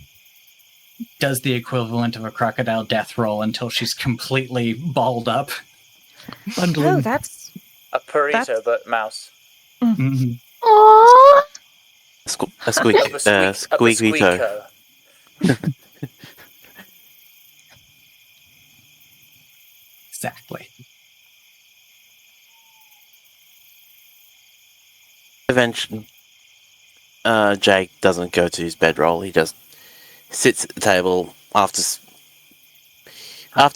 does the equivalent of a crocodile death roll until she's completely balled up. Bundling. Oh, that's A burrito, That's- but mouse. Mhm. Aww. A squeak, Of a squeaky toe. squeako. Exactly. Eventually, Jake doesn't go to his bedroll. He just sits at the table after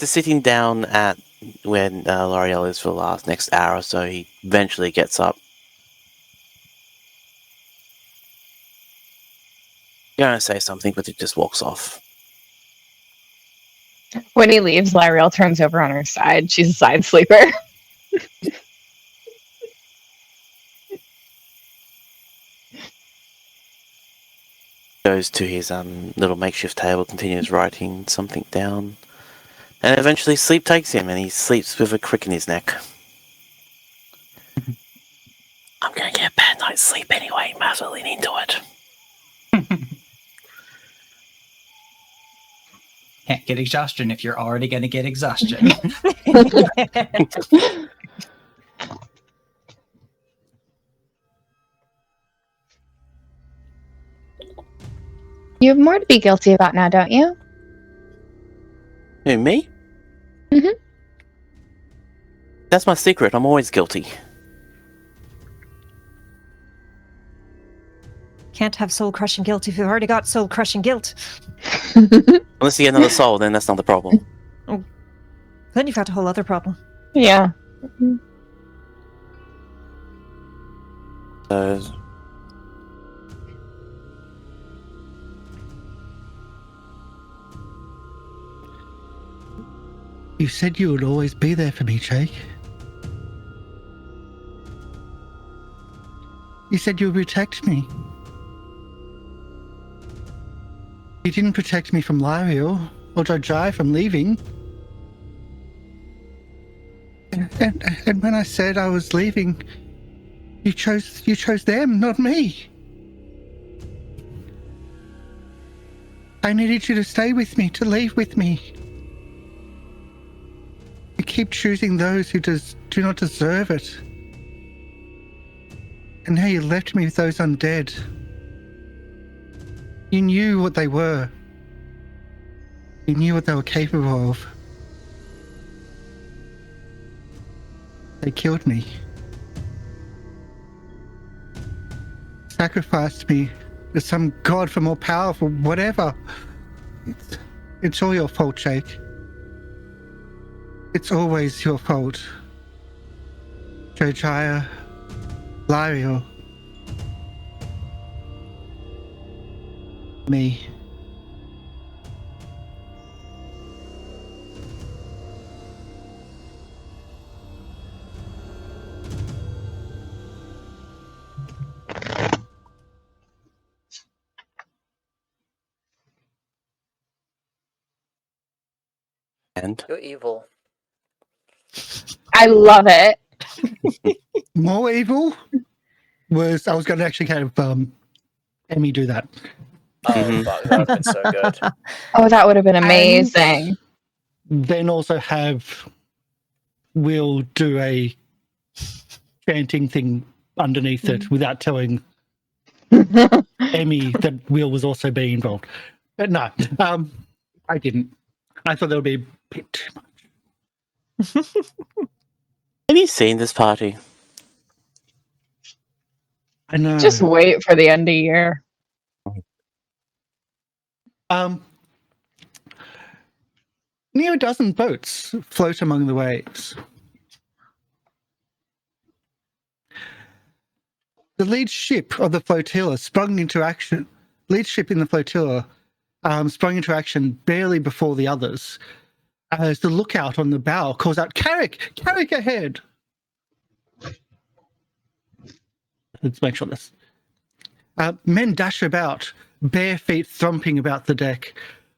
sitting down at when Lieriel is for the next hour or so. He eventually gets up. Going to say something, but he just walks off. When he leaves, Lieriel turns over on her side. She's a side sleeper. Goes to his little makeshift table, continues writing something down, and eventually sleep takes him, and he sleeps with a crick in his neck. I'm gonna get a bad night's sleep anyway. Might as well lean into it. Can't get exhaustion if you're already going to get exhaustion. You have more to be guilty about now, don't you? Who, me? Mhm. That's my secret. I'm always guilty. Can't have soul-crushing guilt if you've already got soul-crushing guilt. Unless you get another soul, then that's not the problem. Then you've got a whole other problem. Yeah. So, You said you would always be there for me, Jake. You said you would protect me. You didn't protect me from Lieriel or Jai from leaving. And when I said I was leaving, you chose them, not me. I needed you to stay with me, to leave with me. You keep choosing those who do not deserve it. And now you left me with those undead. You knew what they were. You knew what they were capable of. They killed me. Sacrificed me to some god for more powerful, whatever. It's all your fault, Jake. It's always your fault. Josiah, Lieriel, me. and You're evil. I love it. More evil was I was going to actually kind of Emmy do that. Oh, Mhm. fuck, that would have been so good. Oh, that would have been amazing. And then also have Will do a chanting thing underneath it without telling Emmy that Will was also being involved. But no, I didn't. I thought there would be a bit too much. have you seen this party? I know. Just wait for the end of year. Near a dozen boats float among the waves. The lead ship of the flotilla sprung into action. Lead ship in the flotilla sprung into action barely before the others, as the lookout on the bow calls out, "Carrick! Carrick ahead!" Let's make sure this. Men dash about, bare feet thumping about the deck,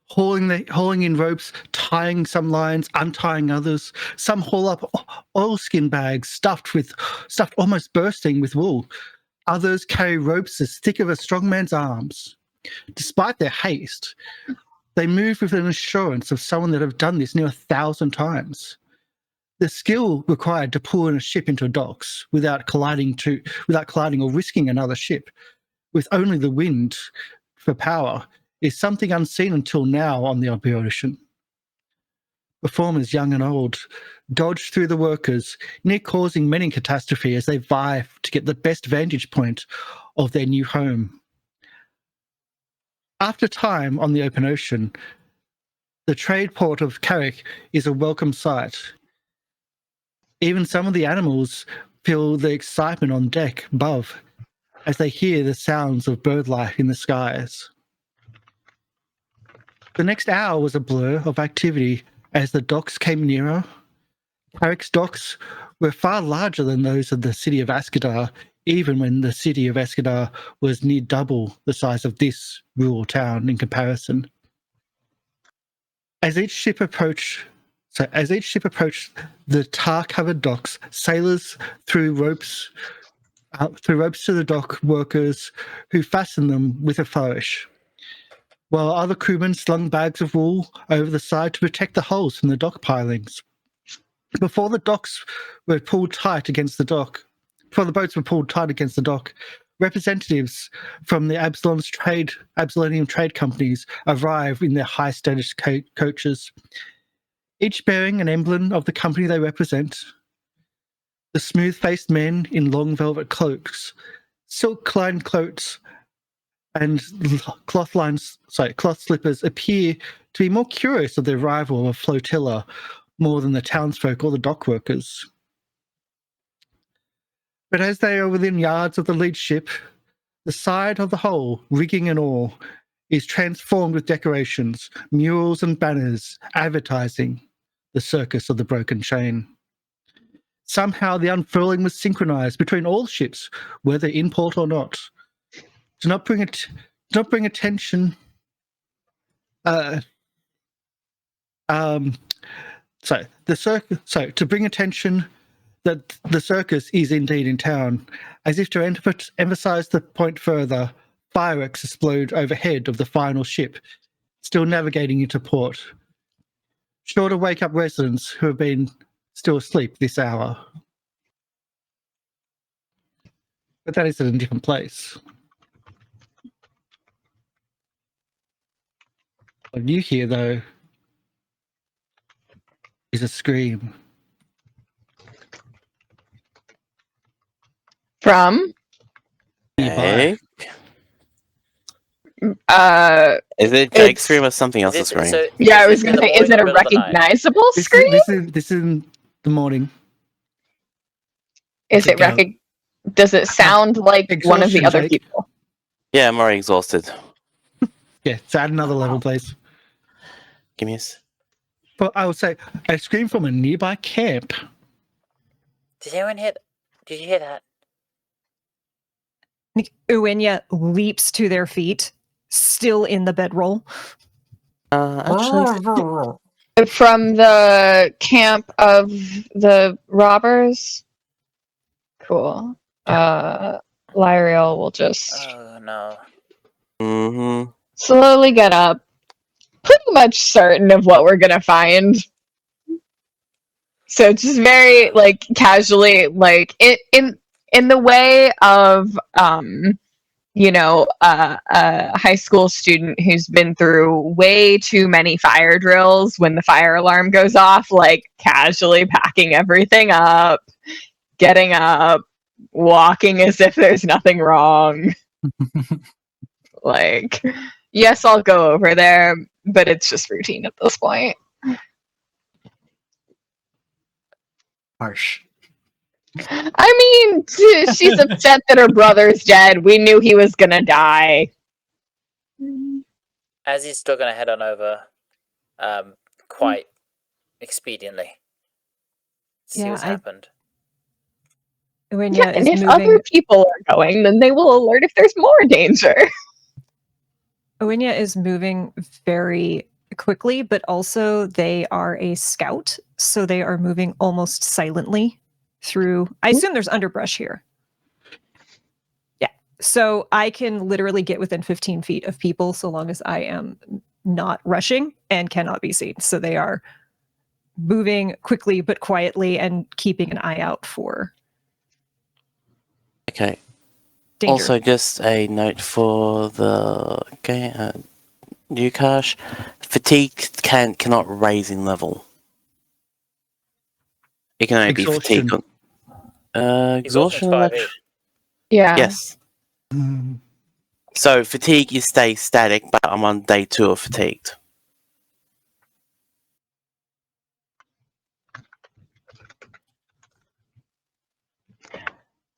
hauling in ropes, tying some lines, untying others. Some haul up oilskin bags stuffed almost bursting with wool. Others carry ropes as thick as a strong man's arms. Despite their haste, they move with an assurance of someone that have done this near 1,000 times. The skill required to pull in a ship into docks without colliding or risking another ship, with only the wind for power, is something unseen until now on the operation. Performers, young and old, dodge through the workers, near causing many catastrophe as they vie to get the best vantage point of their new home. After time on the open ocean, the trade port of Carrick is a welcome sight. Even some of the animals feel the excitement on deck above as they hear the sounds of bird life in the skies. The next hour was a blur of activity as the docks came nearer. Carrick's docks were far larger than those of the city of Askedar, even when the city of Askedar was near double the size of this rural town in comparison. As each ship approached the tar-covered docks, sailors threw ropes to the dock workers who fastened them with a flourish, while other crewmen slung bags of wool over the side to protect the hulls from the dock pilings. Before the boats were pulled tight against the dock, representatives from the Absalonian trade companies arrive in their high-status coaches, each bearing an emblem of the company they represent. The smooth-faced men in long velvet cloaks, silk-lined coats, and cloth slippers appear to be more curious of the arrival of a flotilla more than the townsfolk or the dock workers. But as they are within yards of the lead ship, the side of the hull, rigging and all, is transformed with decorations, murals and banners advertising the Circus of the Broken Chain. Somehow the unfurling was synchronized between all ships, whether in port or not. To not bring attention. To bring attention that the circus is indeed in town, as if to emphasize the point further. Fireworks explode overhead of the final ship, still navigating into port, sure to wake up residents who have been still asleep this hour. But that is in a different place. What you hear, though, is a scream. From? Nearby. Is it Jake's scream or something else's scream? Yeah, I was going to say, is it a recognizable scream? This is in the morning. Does it sound like one of the other Jake. people? Yeah, I'm already exhausted. Yeah, so add another level, please. Give me a But I would say a scream from a nearby camp. Did you hear that? Uaine leaps to their feet, still in the bedroll. Actually, From the camp of the robbers? Cool. Lieriel will just Oh no. mm-hmm. slowly get up, pretty much certain of what we're gonna find. So just very casually, in the way of a high school student who's been through way too many fire drills. When the fire alarm goes off, casually packing everything up, getting up, walking as if there's nothing wrong. Yes, I'll go over there, but it's just routine at this point. Harsh. I mean, she's upset that her brother's dead. We knew he was gonna die. Azzy's still gonna head on over, quite expediently. See what's happened. Uaine Yeah, and is if moving. other people are going, then they will alert if there's more danger. Uaine is moving very quickly, but also they are a scout, so they are moving almost silently through. I assume there's underbrush here. Yeah, so I can literally get within 15 feet of people so long as I am not rushing and cannot be seen. So they are moving quickly but quietly and keeping an eye out for Okay. danger. Also, just a note for the game, new Karsh. Fatigue cannot raise in level. It can only be fatigue. Exhaustion. 5e. Yeah. Yes. Mm. So fatigue is stay static, but I'm on day 2 of fatigued.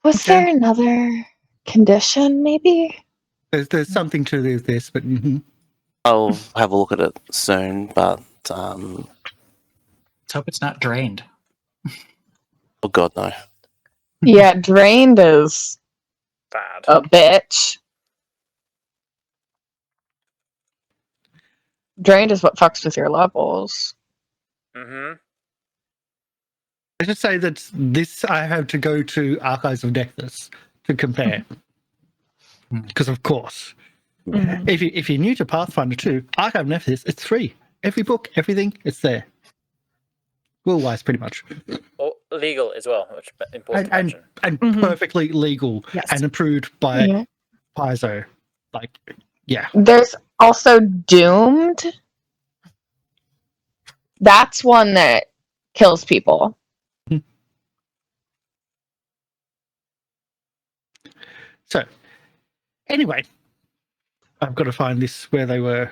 Was there another condition, maybe? There's something to this, but I'll have a look at it soon, but Let's hope it's not drained. oh god, no. Yeah, drained is Bad. a bitch. Drained is what fucks with your levels. Mm-hmm. I should say that this I have to go to Archives of Nexus to compare. Because of course. Mhm. If you're new to Pathfinder 2, Archive of Nexus, it's free. Every book, everything, it's there. Rule-wise, pretty much. Or legal as well, which is important to And mention. Mhm. perfectly legal Yes. and approved by Yeah. Paizo. Like, yeah. There's also Doomed. That's one that kills people. So, anyway, I've got to find this where they were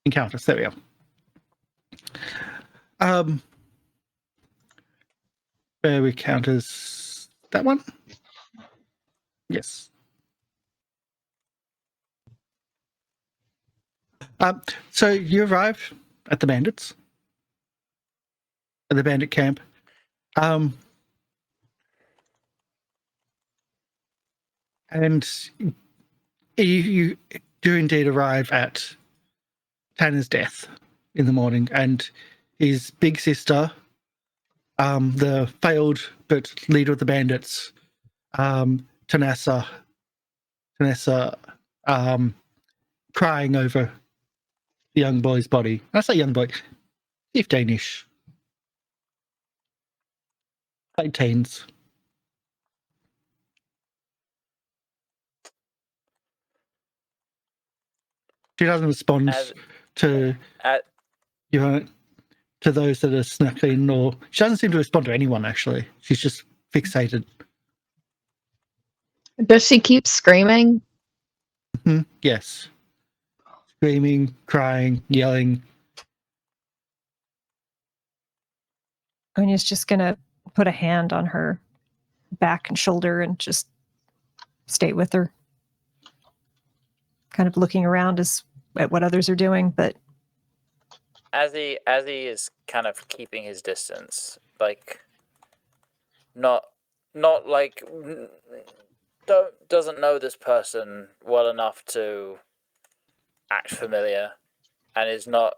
encounters. There we are. Where we encounters that one? Yes. So you arrive at the bandits, at the bandit camp. And you do indeed arrive at Tanner's death in the morning, and his big sister, the failed but leader of the bandits, Tanessa, crying over the young boy's body. I say young boy, 15-ish, late teens. She doesn't respond to to those that are snuck in, or she doesn't seem to respond to anyone. Actually, she's just fixated. Does she keep screaming? Yes, screaming, crying, yelling. Anya's just gonna put a hand on her back and shoulder and just stay with her, kind of looking around at what others are doing, but Azzy is kind of keeping his distance, like not like doesn't know this person well enough to act familiar, and is not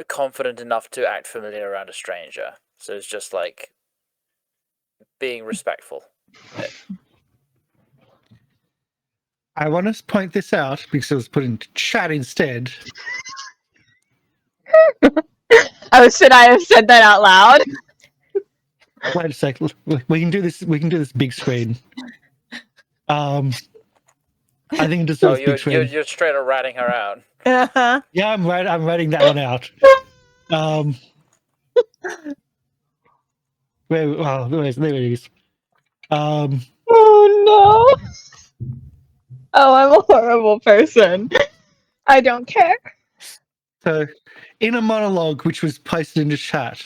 confident enough to act familiar around a stranger. So it's just like being respectful. I want to point this out because it was put into chat instead. Oh, should I have said that out loud? Wait a sec. We can do this. We can do this big screen. I think just Oh, big screen. you're straight up ratting her out. uh-huh. Yeah, I'm writing that one out. There it is. Oh no. Oh, I'm a horrible person. I don't care. So, in a monologue which was posted into chat.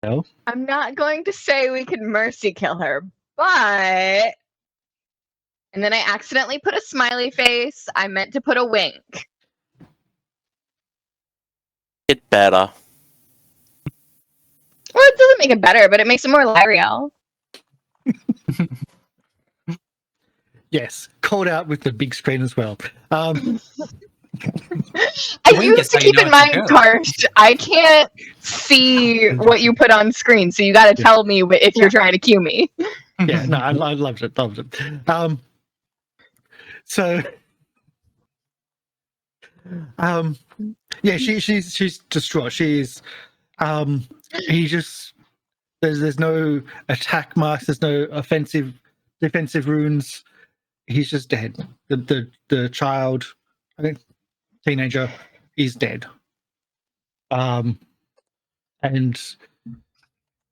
No. I'm not going to say we can mercy kill her, but... And then I accidentally put a smiley face. I meant to put a wink. It better. Well, it doesn't make it better, but it makes it more Lieriel. Yes, called out with the big screen as well. I Wink is used to how you keep know in it's mind, a joke. Karsh, I can't see what you put on screen, so you got to tell me if you're trying to cue me. Yeah, no, I loved it. So, yeah, she's distraught. She's he just there's no attack marks. There's no defensive runes. He's just dead. The child, I think, teenager, is dead. And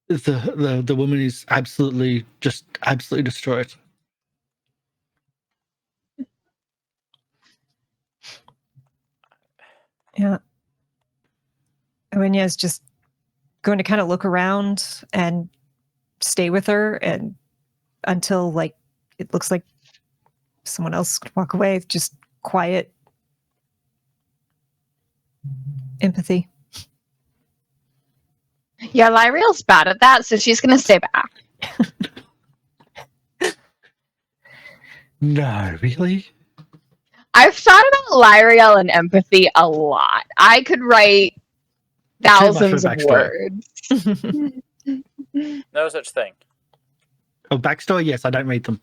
the woman is absolutely destroyed. Yeah. Uaine is just going to kind of look around and stay with her and until like it looks like someone else could walk away. Just quiet empathy. Yeah, Lieriel's bad at that, so she's gonna stay back. No, really? I've thought about Lieriel and empathy a lot. I could write thousands of words. No such thing. Oh, backstory? Yes, I don't read them.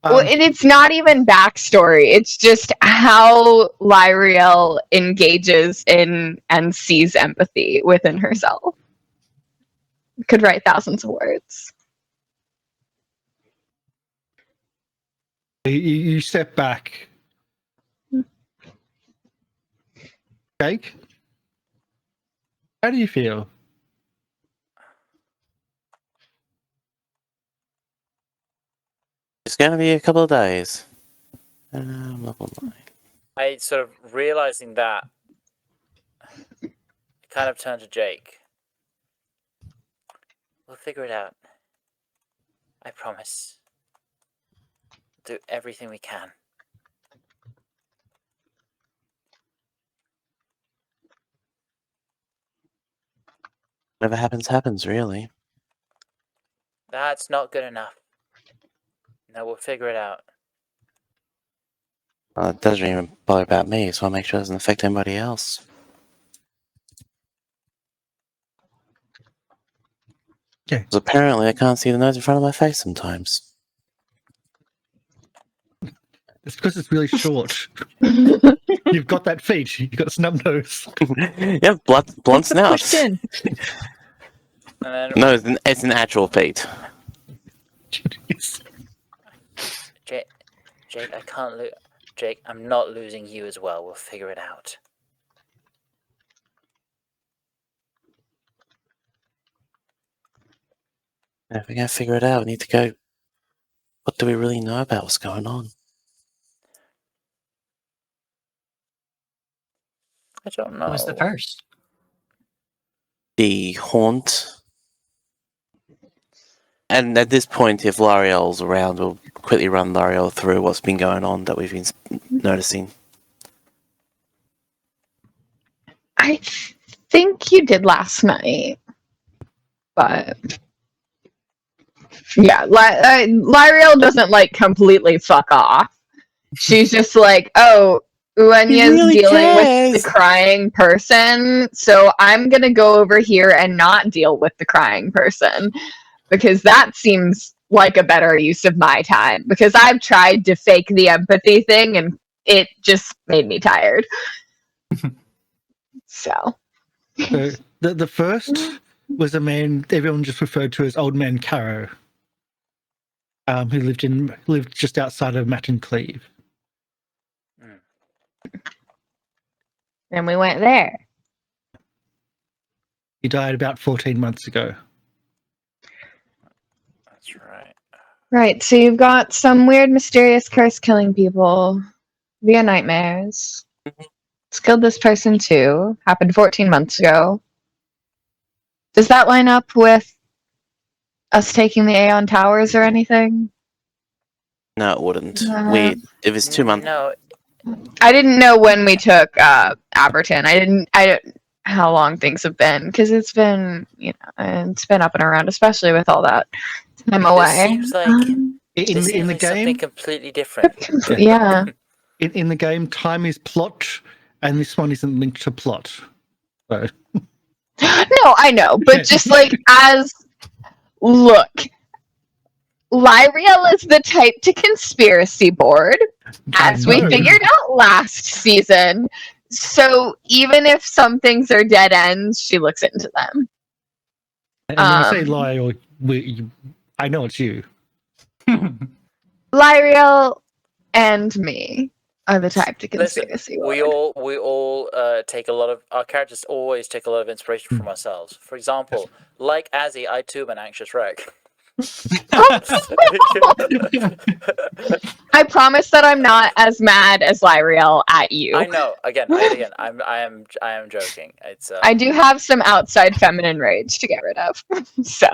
Well, and it's not even backstory. It's just how Lieriel engages in and sees empathy within herself. Could write thousands of words. You step back. Jake, how do you feel? It's going to be a couple of days. I sort of realizing that, I kind of turned to Jake. We'll figure it out. I promise. We'll do everything we can. Whatever happens, happens, really. That's not good enough. No, we'll figure it out. Well, it doesn't even bother about me, so I'll make sure it doesn't affect anybody else. Yeah. Because apparently I can't see the nose in front of my face sometimes. It's because it's really short. You've got that feat. You've got a snub nose. Yeah, blunt snout. Pushed in. And then No, it's an actual feat. Jeez. Jake, I can't lose. Jake, I'm not losing you as well. We'll figure it out. If we're going to figure it out, we need to go... What do we really know about what's going on? I don't know. What was the first? The haunt. And at this point, if Lieriel's around, we'll quickly run Lieriel through what's been going on that we've been noticing. I think you did last night, but yeah, Lieriel doesn't like completely fuck off. She's just like, oh, Uaine's really dealing cares. with the crying person, so I'm gonna go over here and not deal with the crying person because that seems like a better use of my time. Because I've tried to fake the empathy thing and it just made me tired. So the first was a man everyone just referred to as Old Man Caro, who lived just outside of Matt and Cleve. and we went there. He died about 14 months ago. That's right. Right, so you've got some weird mysterious curse killing people via nightmares. It's killed this person too. Happened 14 months ago. Does that line up with us taking the Aeon Towers or anything? No, it wouldn't. No. If it's 2 months... No, I didn't know when we took Aberton. I don't how long things have been, because it's been, it's been up and around, especially with all that time away. seems like- In the game, something completely different. Yeah. in the game, time is plot, and this one isn't linked to plot. So No, I know, but just like look, Lieriel is the type to conspiracy board, as we know. figured out last season. So even if some things are dead ends, she looks into them. And when you say lie, or I know it's you. Lieriel and me are the type to conspiracy board. We all take a lot of, our characters always take a lot of inspiration from ourselves. For example, like Azzy, I too am an anxious wreck. I promise that I'm not as mad as Lieriel at you. I know. Again, I am joking. It's. I do have some outside feminine rage to get rid of. So,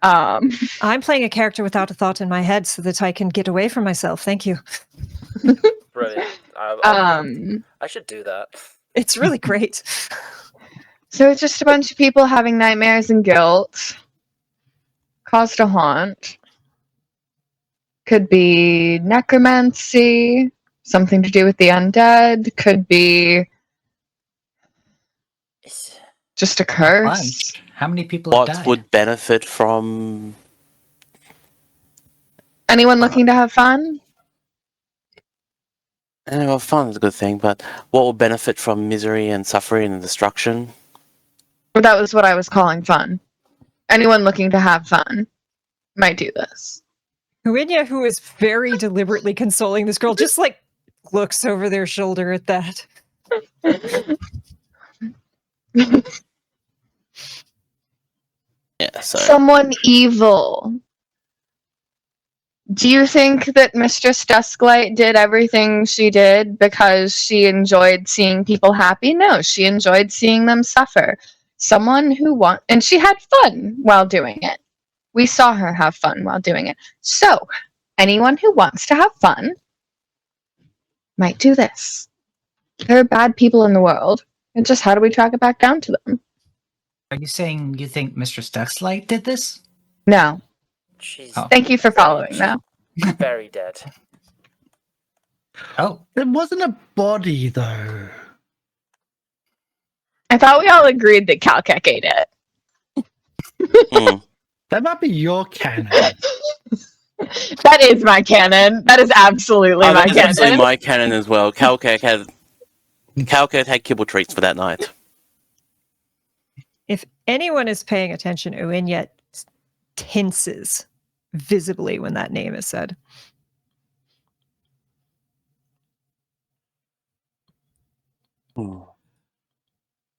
I'm playing a character without a thought in my head so that I can get away from myself. Thank you. Brilliant. I should do that. It's really great. So it's just a bunch of people having nightmares and guilt. Cause to haunt. Could be necromancy, something to do with the undead. Could be just a curse. Lunch. How many people have What died? would benefit from? Anyone looking to have fun? Well, fun is a good thing, but what will benefit from misery and suffering and destruction? That was what I was calling fun. Anyone looking to have fun might do this. Uaine, who is very deliberately consoling this girl, just like looks over their shoulder at that. Yeah, so Someone evil. Do you think that Mistress Dusklight did everything she did because she enjoyed seeing people happy? No, she enjoyed seeing them suffer. Someone who and she had fun while doing it. We saw her have fun while doing it. So, anyone who wants to have fun might do this. There are bad people in the world. And just how do we track it back down to them? Are you saying you think Mistress Dusklight did this? No. She's Thank you for following now. very dead. Oh, It wasn't a body, though. I thought we all agreed that Calkek ate it. That might be your canon. That is my canon. That is absolutely my that's actually canon. my canon as well. Calkek had kibble treats for that night. If anyone is paying attention, Uaine tenses visibly when that name is said.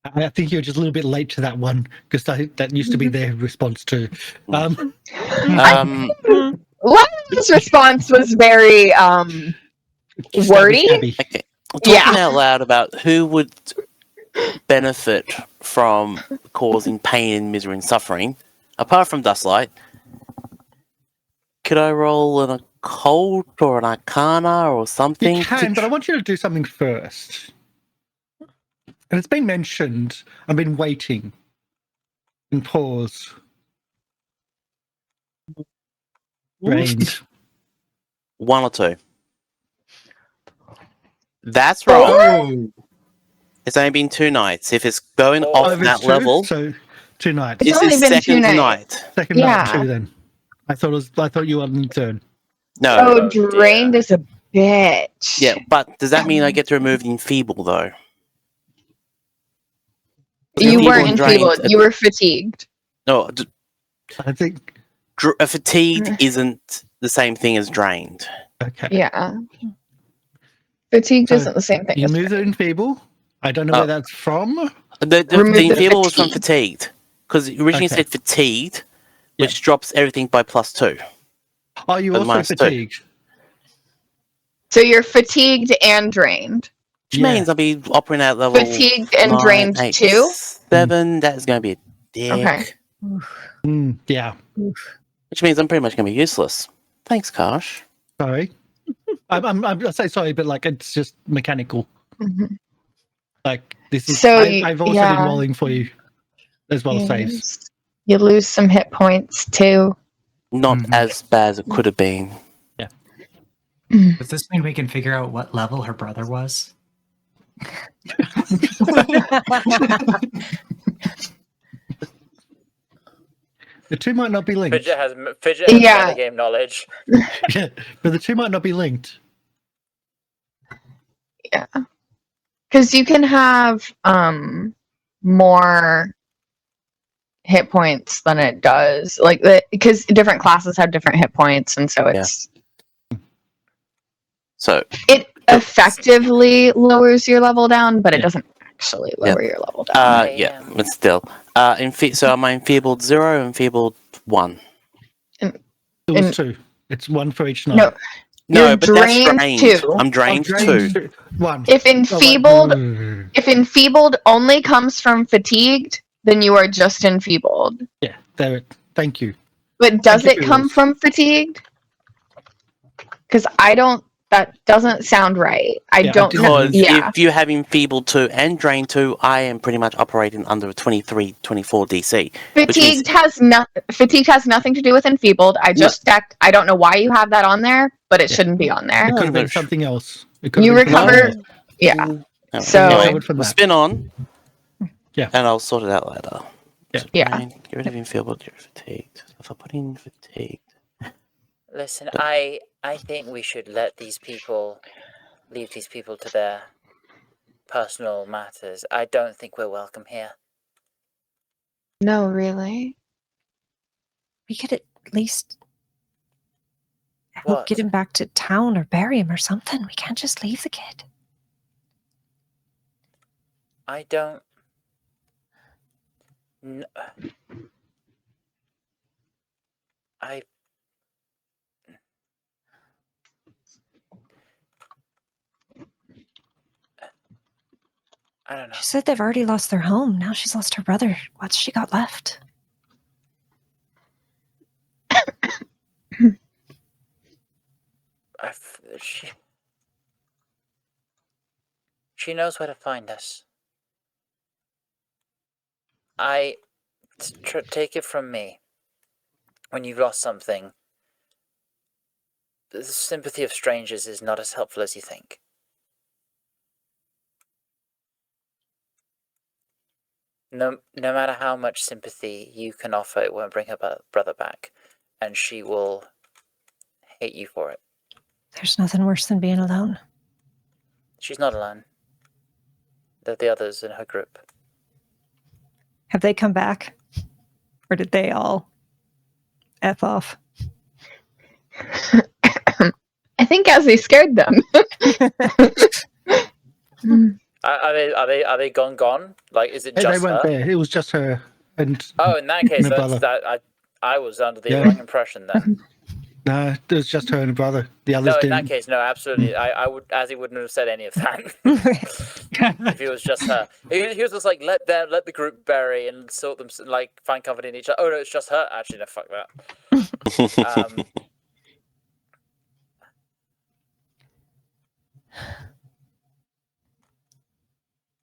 I think you're just a little bit late to that one because that used to be their response to. Lion's response was very wordy. Stabby. Okay. Talking out loud about who would benefit from causing pain and misery and suffering, apart from Dustlight. Could I roll an occult or an arcana or something? You can, but I want you to do something first. And it's been mentioned. I've been waiting. And pause. Rained. One or two. That's wrong. It's only been 2 nights. If it's going off Oh, that it's level, so 2 nights. It's this only is been 2 second nights. night. Second Yeah. night too. Then I thought you were on the third. No. Oh, drained is a bitch. Yeah, but does that mean I get to remove the enfeeble though? You Enfeeble weren't and drained- enfeebled. You were fatigued. No, I think. fatigued isn't the same thing as drained. Okay. Yeah. Fatigued So, isn't the same thing. You as move the drained. enfeeble. I don't know where that's from. The Remove the enfeeble was from fatigue. fatigued because it originally Okay. said fatigued, which drops everything by +2. Oh, you But also minus 2. fatigued. So you're fatigued and drained. Which means I'll be operating at level Fatigued and 9, drained 8, too? 7. That is going to be a dick. Okay. Yeah. Which means I'm pretty much going to be useless. Thanks, Karsh. Sorry. I say sorry, but like it's just mechanical. Mhm. Like this is. So I've also yeah. been rolling for you as well as saves. Yes. You lose some hit points too. Not Mhm. as bad as it could have been. does this mean we can figure out what level her brother was? The two might not be linked. Fidget has Yeah. metagame knowledge. Yeah, but the two might not be linked. Yeah. Because you can have more hit points than it does. Because different classes have different hit points, and so it's it effectively lowers your level down, but it doesn't actually lower your level down. But still. So am I enfeebled 0, enfeebled 1? It was 2. It's 1 for each night. No. No, You're but that's drained drained. 2. I'm drained 2. 1. If enfeebled only comes from fatigued, then you are just enfeebled. Yeah, there it. Thank you. But does Thank it you, come Rose. from fatigued? Because that doesn't sound right. I Yeah, I don't did know. Because Yeah. if you have enfeebled 2 and drained 2, I am pretty much operating under a 23, 24 DC. Fatigued has nothing to do with enfeebled. I just checked. I don't know why you have that on there, but it shouldn't be on there. It could have been no. something else. It could You have been recover. something else. Yeah. No, So- anyway, Recovered from we'll that. spin on. Yeah. And I'll sort it out later. Yeah. So, Yeah. Get rid of enfeebled, get rid of fatigued. If I put in fatigued. Listen, I think we should leave these people to their personal matters. I don't think we're welcome here. No, really. We could at least help What? get him back to town or bury him or something. We can't just leave the kid. I don't. I don't know. She said they've already lost their home. Now she's lost her brother. What's she got left? She knows where to find us. Take it from me. When you've lost something, the sympathy of strangers is not as helpful as you think. No matter how much sympathy you can offer, it won't bring her brother back, and she will hate you for it. There's nothing worse than being alone. She's not alone. They're the others in her group. Have they come back? Or did they all F off? I think Azzy scared them. Are they gone? Like, is it Hey, just they weren't her? there. It was just her and. Oh, in that case, her brother. I was under the Yeah. wrong impression then. No, it was just her and her brother. The others No, in didn't. that case, no, absolutely. Azzy wouldn't have said any of that if it was just her. He was just like, let the group bury and sort them, like find comfort in each other. Oh no, it's just her. Actually, no, fuck that.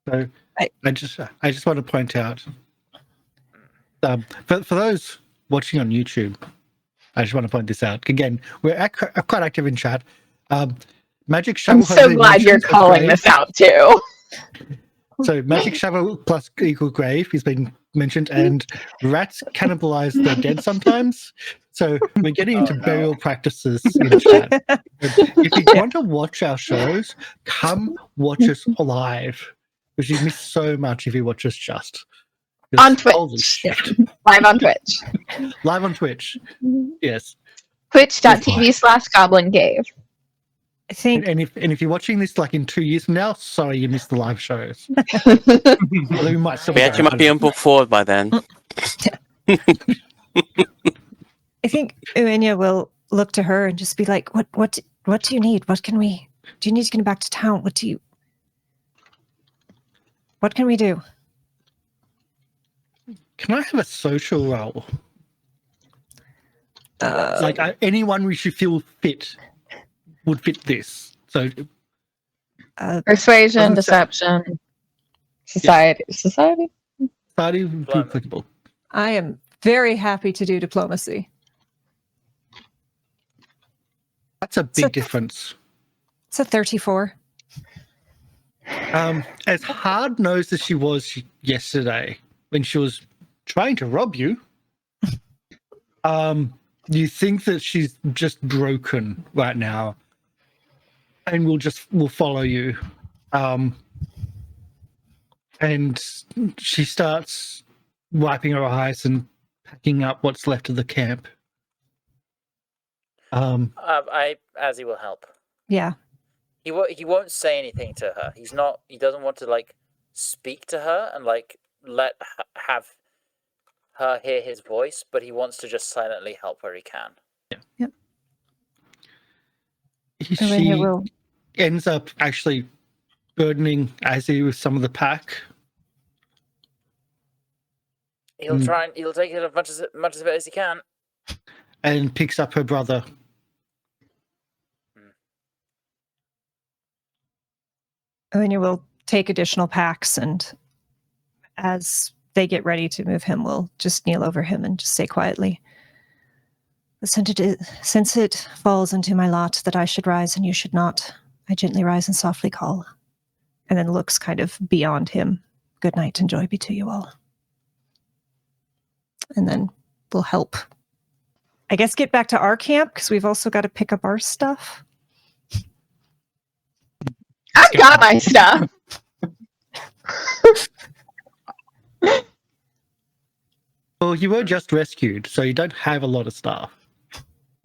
So I just want to point out, for those watching on YouTube, I just want to point this out again. We're quite active in chat. Magic Shovel. I'm so glad you're calling this out too. So Magic Shovel plus equal grave has been mentioned, and rats cannibalize their dead sometimes. So we're getting into burial practices in chat. If you want to watch our shows, come watch us live, because you miss so much if you watch us just On holy Twitch. shit. Live on Twitch. Live on Twitch. Yes. Twitch.tv/Goblin Cave. I think And if you're watching this like in 2 years from now, sorry you missed the live shows. Although we might still We actually might be on book forward by then. I think Uaine will look to her and just be like, what do you need? Do you need to get back to town? What can we do? Can I have a social role? Anyone we should feel fit would fit this. So Persuasion, Doesn't sound- deception, society. Society? society would be applicable. I am very happy to do diplomacy. That's a big difference. It's a 34. As hard-nosed as she was yesterday when she was trying to rob you, You think that she's just broken right now, and will follow you. And she starts wiping her eyes and packing up what's left of the camp. Azzy will help. Yeah. He won't say anything to her. He doesn't want to like speak to her and like have her hear his voice, but he wants to just silently help where he can. Yep. She ends up actually burdening Azzy with some of the pack. He'll take it as much of it as he can. And picks up her brother. Uaine will take additional packs, and as they get ready to move him, we'll just kneel over him and just say quietly, since it falls into my lot that I should rise and you should not, I gently rise and softly call. And then looks kind of beyond him. Good night and joy be to you all. And then we'll help, I guess, get back to our camp, because we've also got to pick up our stuff. I've got my stuff. Well, you were just rescued, so you don't have a lot of stuff.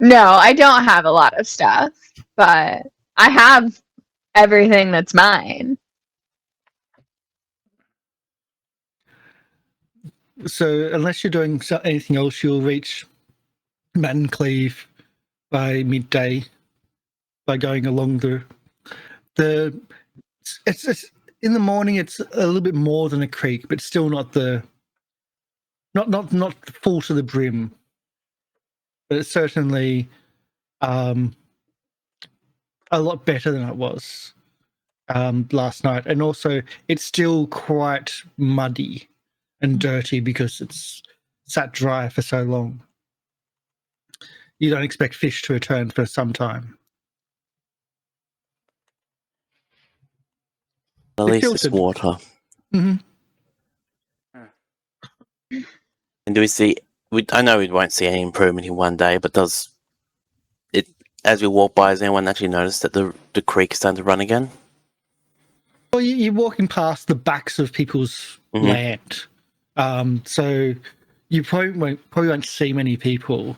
No, I don't have a lot of stuff, but I have everything that's mine. So unless you're doing anything else, you'll reach Mancleave by midday by going along it's in the morning. It's a little bit more than a creek, but still not full to the brim. But it's certainly a lot better than it was last night. And also, it's still quite muddy and dirty because it's sat dry for so long. You don't expect fish to return for some time. At least it's water. Mm-hmm. And do we see? I know we won't see any improvement in one day, but does it? As we walk by, has anyone actually noticed that the creek is starting to run again? Well, you're walking past the backs of people's land, so you probably won't see many people.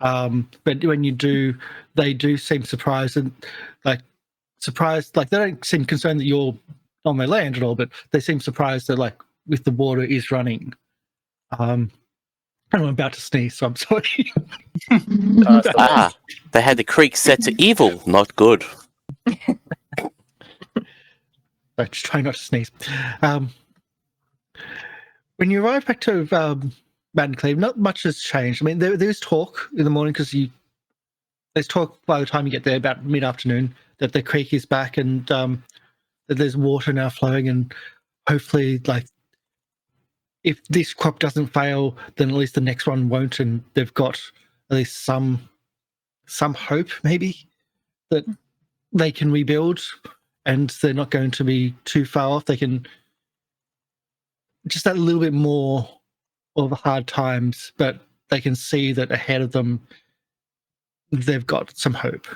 But when you do, they do seem surprised and like they don't seem concerned that you're on their land at all, but they seem surprised that like with the water is running. And I'm about to sneeze, so I'm sorry. They had the creek set to evil, not good. So just try not to sneeze. When you arrive back to Mancleave, not much has changed. I mean, there's talk in the morning because there's talk by the time you get there about mid-afternoon that the creek is back and that there's water now flowing, and hopefully, like, if this crop doesn't fail, then at least the next one won't, and they've got at least some hope, maybe, that they can rebuild, and they're not going to be too far off. They can just that little bit more of the hard times, but they can see that ahead of them, they've got some hope.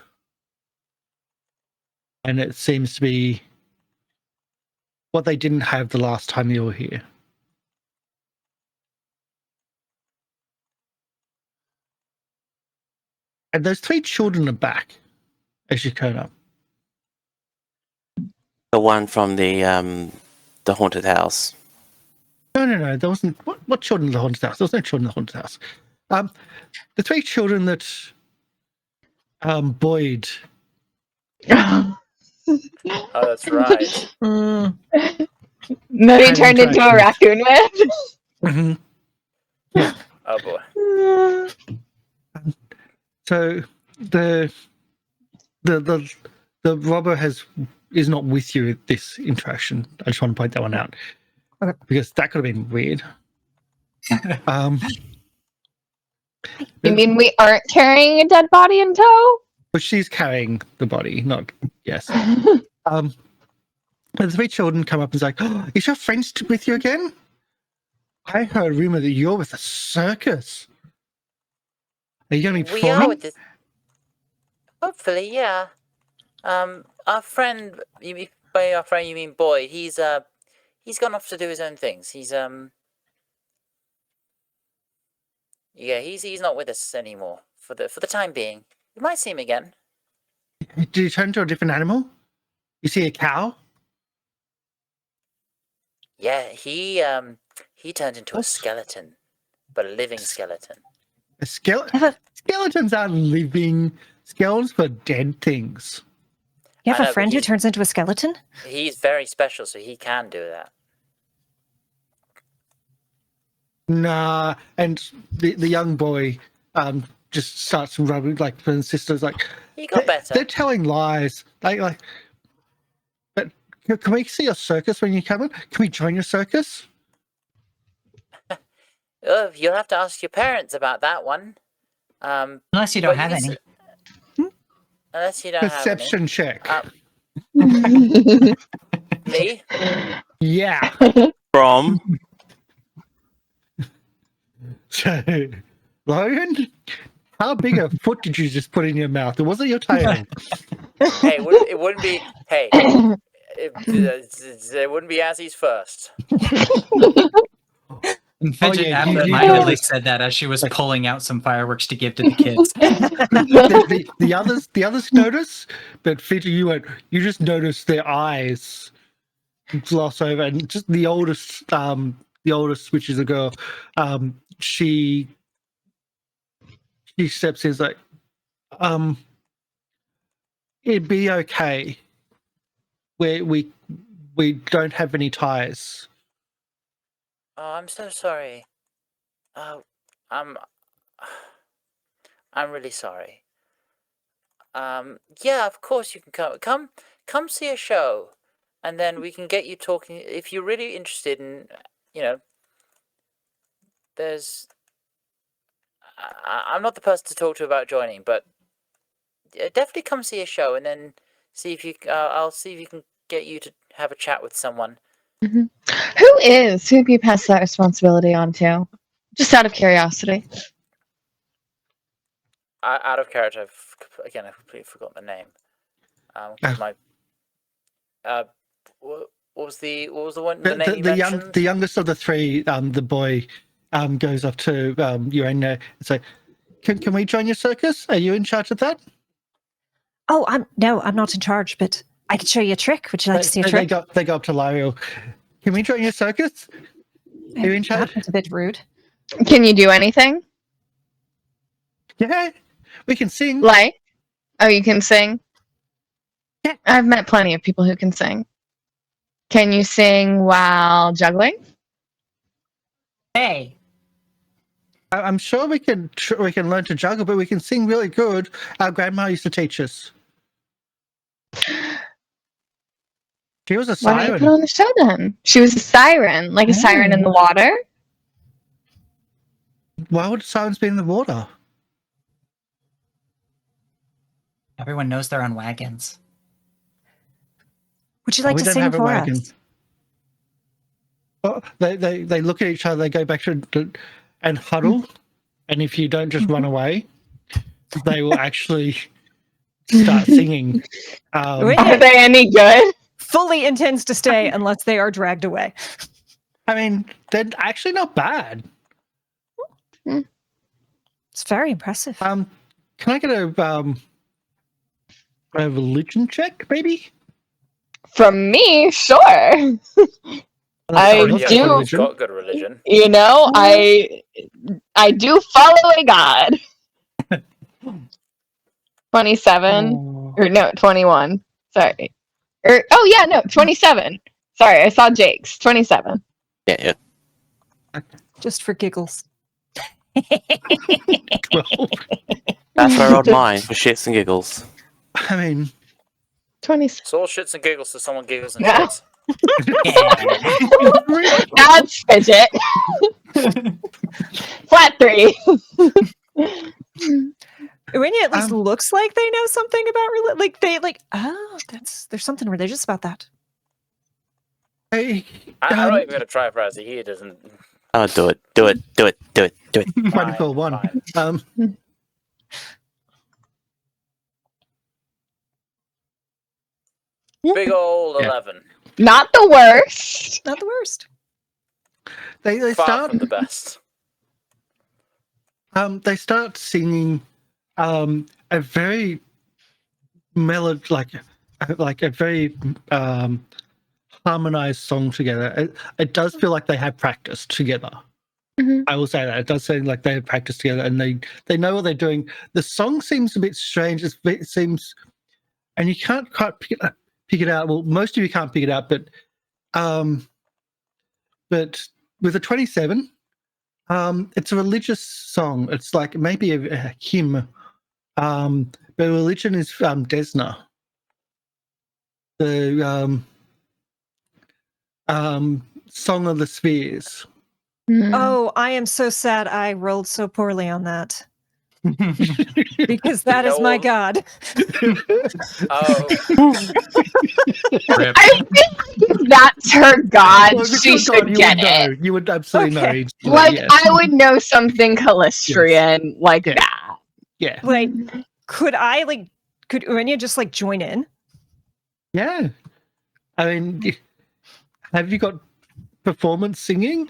And it seems to be what they didn't have the last time you were here. And those 3 children are back as you turn up. The one from the haunted house. No. There wasn't. What children in the haunted house? There was no children in the haunted house. The 3 children that Boyd. Oh, that's right. That he turned into a raccoon with. Mm-hmm. Yeah. Oh boy. So the robber is not with you at this interaction. I just want to point that one out. Okay. Because that could have been weird. You mean we aren't carrying a dead body in tow? But she's carrying the body, not yes. The 3 children come up and say, "Oh, is your friend with you again? I heard a rumor that you're with the circus." Are you going to be We are performing? with this. Hopefully, yeah. Our friend, by our friend you mean Boyd? He's gone off to do his own things. He's he's not with us anymore for the time being. We might see him again. Did you turn into a different animal? You see a cow? Yeah, he turned into a What? skeleton, but a living skeleton. A skeleton? Skeletons aren't living. Skeletons for dead things. You I have know, a but friend who he's- turns into a skeleton? He's very special, so he can do that. Nah, and the young boy just starts rubbing like for his sister's like He got better. they're telling lies. Like but can we see your circus when you come in? Can we join your circus? You'll have to ask your parents about that one. Unless you don't But have you any. Unless you don't Perception check. have any. Me? Yeah. From So Lorian, how big a foot did you just put in your mouth? It wasn't your tail. Hey, it wouldn't be. Hey, it wouldn't be Azzy's first. And Fidget yeah, you absentmindedly noticed. said that as she was pulling out some fireworks to give to the kids. the others notice, but Fidget, you just notice their eyes gloss over, and just the oldest, which is a girl, she steps in, like, it'd be okay. We don't have any ties. Oh, I'm so sorry. Oh, I'm really sorry. Yeah, of course you can come see a show, and then we can get you talking if you're really interested in, there's. I'm not the person to talk to about joining, but definitely come see a show, and then see if you. I'll see if you can get you to have a chat with someone. Who have you passed that responsibility on to? Just out of curiosity. Out of character, I completely forgot the name. 'Cause my what was the one the name you mentioned? The youngest of the three, the boy, goes up to Uaine and say, "Can we join your circus? Are you in charge of that?" Oh, I'm not in charge, but I could show you a trick. Would you like to see a trick? They go up to Lieriel. Can we join your circus? Are you in charge? That's a bit rude. Can you do anything? Yeah, we can sing. Like? Oh, you can sing? Yeah. I've met plenty of people who can sing. Can you sing while juggling? Hey, I'm sure we can learn to juggle, but we can sing really good. Our grandma used to teach us. She was a Why don't you siren. put on the show then? She was a siren, like a siren in the water. Why would sirens be in the water? everyone knows they're on wagons. Would you like We to don't sing have a for wagon. us? Oh, they look at each other. They go back to and huddle. And if you don't just run away, they will actually start singing. Wait. Are they any good? Fully intends to stay unless they are dragged away. I mean, they're actually not bad. It's very impressive. Can I get a religion check, maybe? From me, sure. I Already do. everyone's got good religion. You know, I do follow a god. 27 or no, 21. Sorry. Oh yeah, no, 27. Sorry, I saw Jake's 27. Yeah. Just for giggles. 12. That's where I rolled mine for shits and giggles. I mean, 27. It's all shits and giggles, so someone giggles and Yeah. shits. That's Fidget. Flat 3. Uaine at least looks like they know something about there's something religious about that. hey, I'm not even going to try for Azzy. He doesn't. Oh, do it. Wonderful one. fine. Big old Yeah. 11. Not the worst. Not the worst. They Far start from the best. they start singing a very like a very harmonized song together. It does feel like they have practiced together. Mhm. I will say that it does seem like they have practiced together and they know what they're doing. The song seems a bit strange. It seems, and you can't quite pick it out. Well, most of you can't pick it out, but with a 27, it's a religious song. It's like maybe a hymn. But religion is Desna. The Song of the Spheres. Mm. Oh, I am so sad I rolled so poorly on that. Because that is my god. Oh, Rip. I feel like if that's her god, Well, if it's she your should god, you get would it. know. You would absolutely know. Okay. instantly, Like, yes. I would know something Calistrian like Yeah. that. Yeah. Like, could Uaine just like join in? Yeah. I mean, have you got performance singing?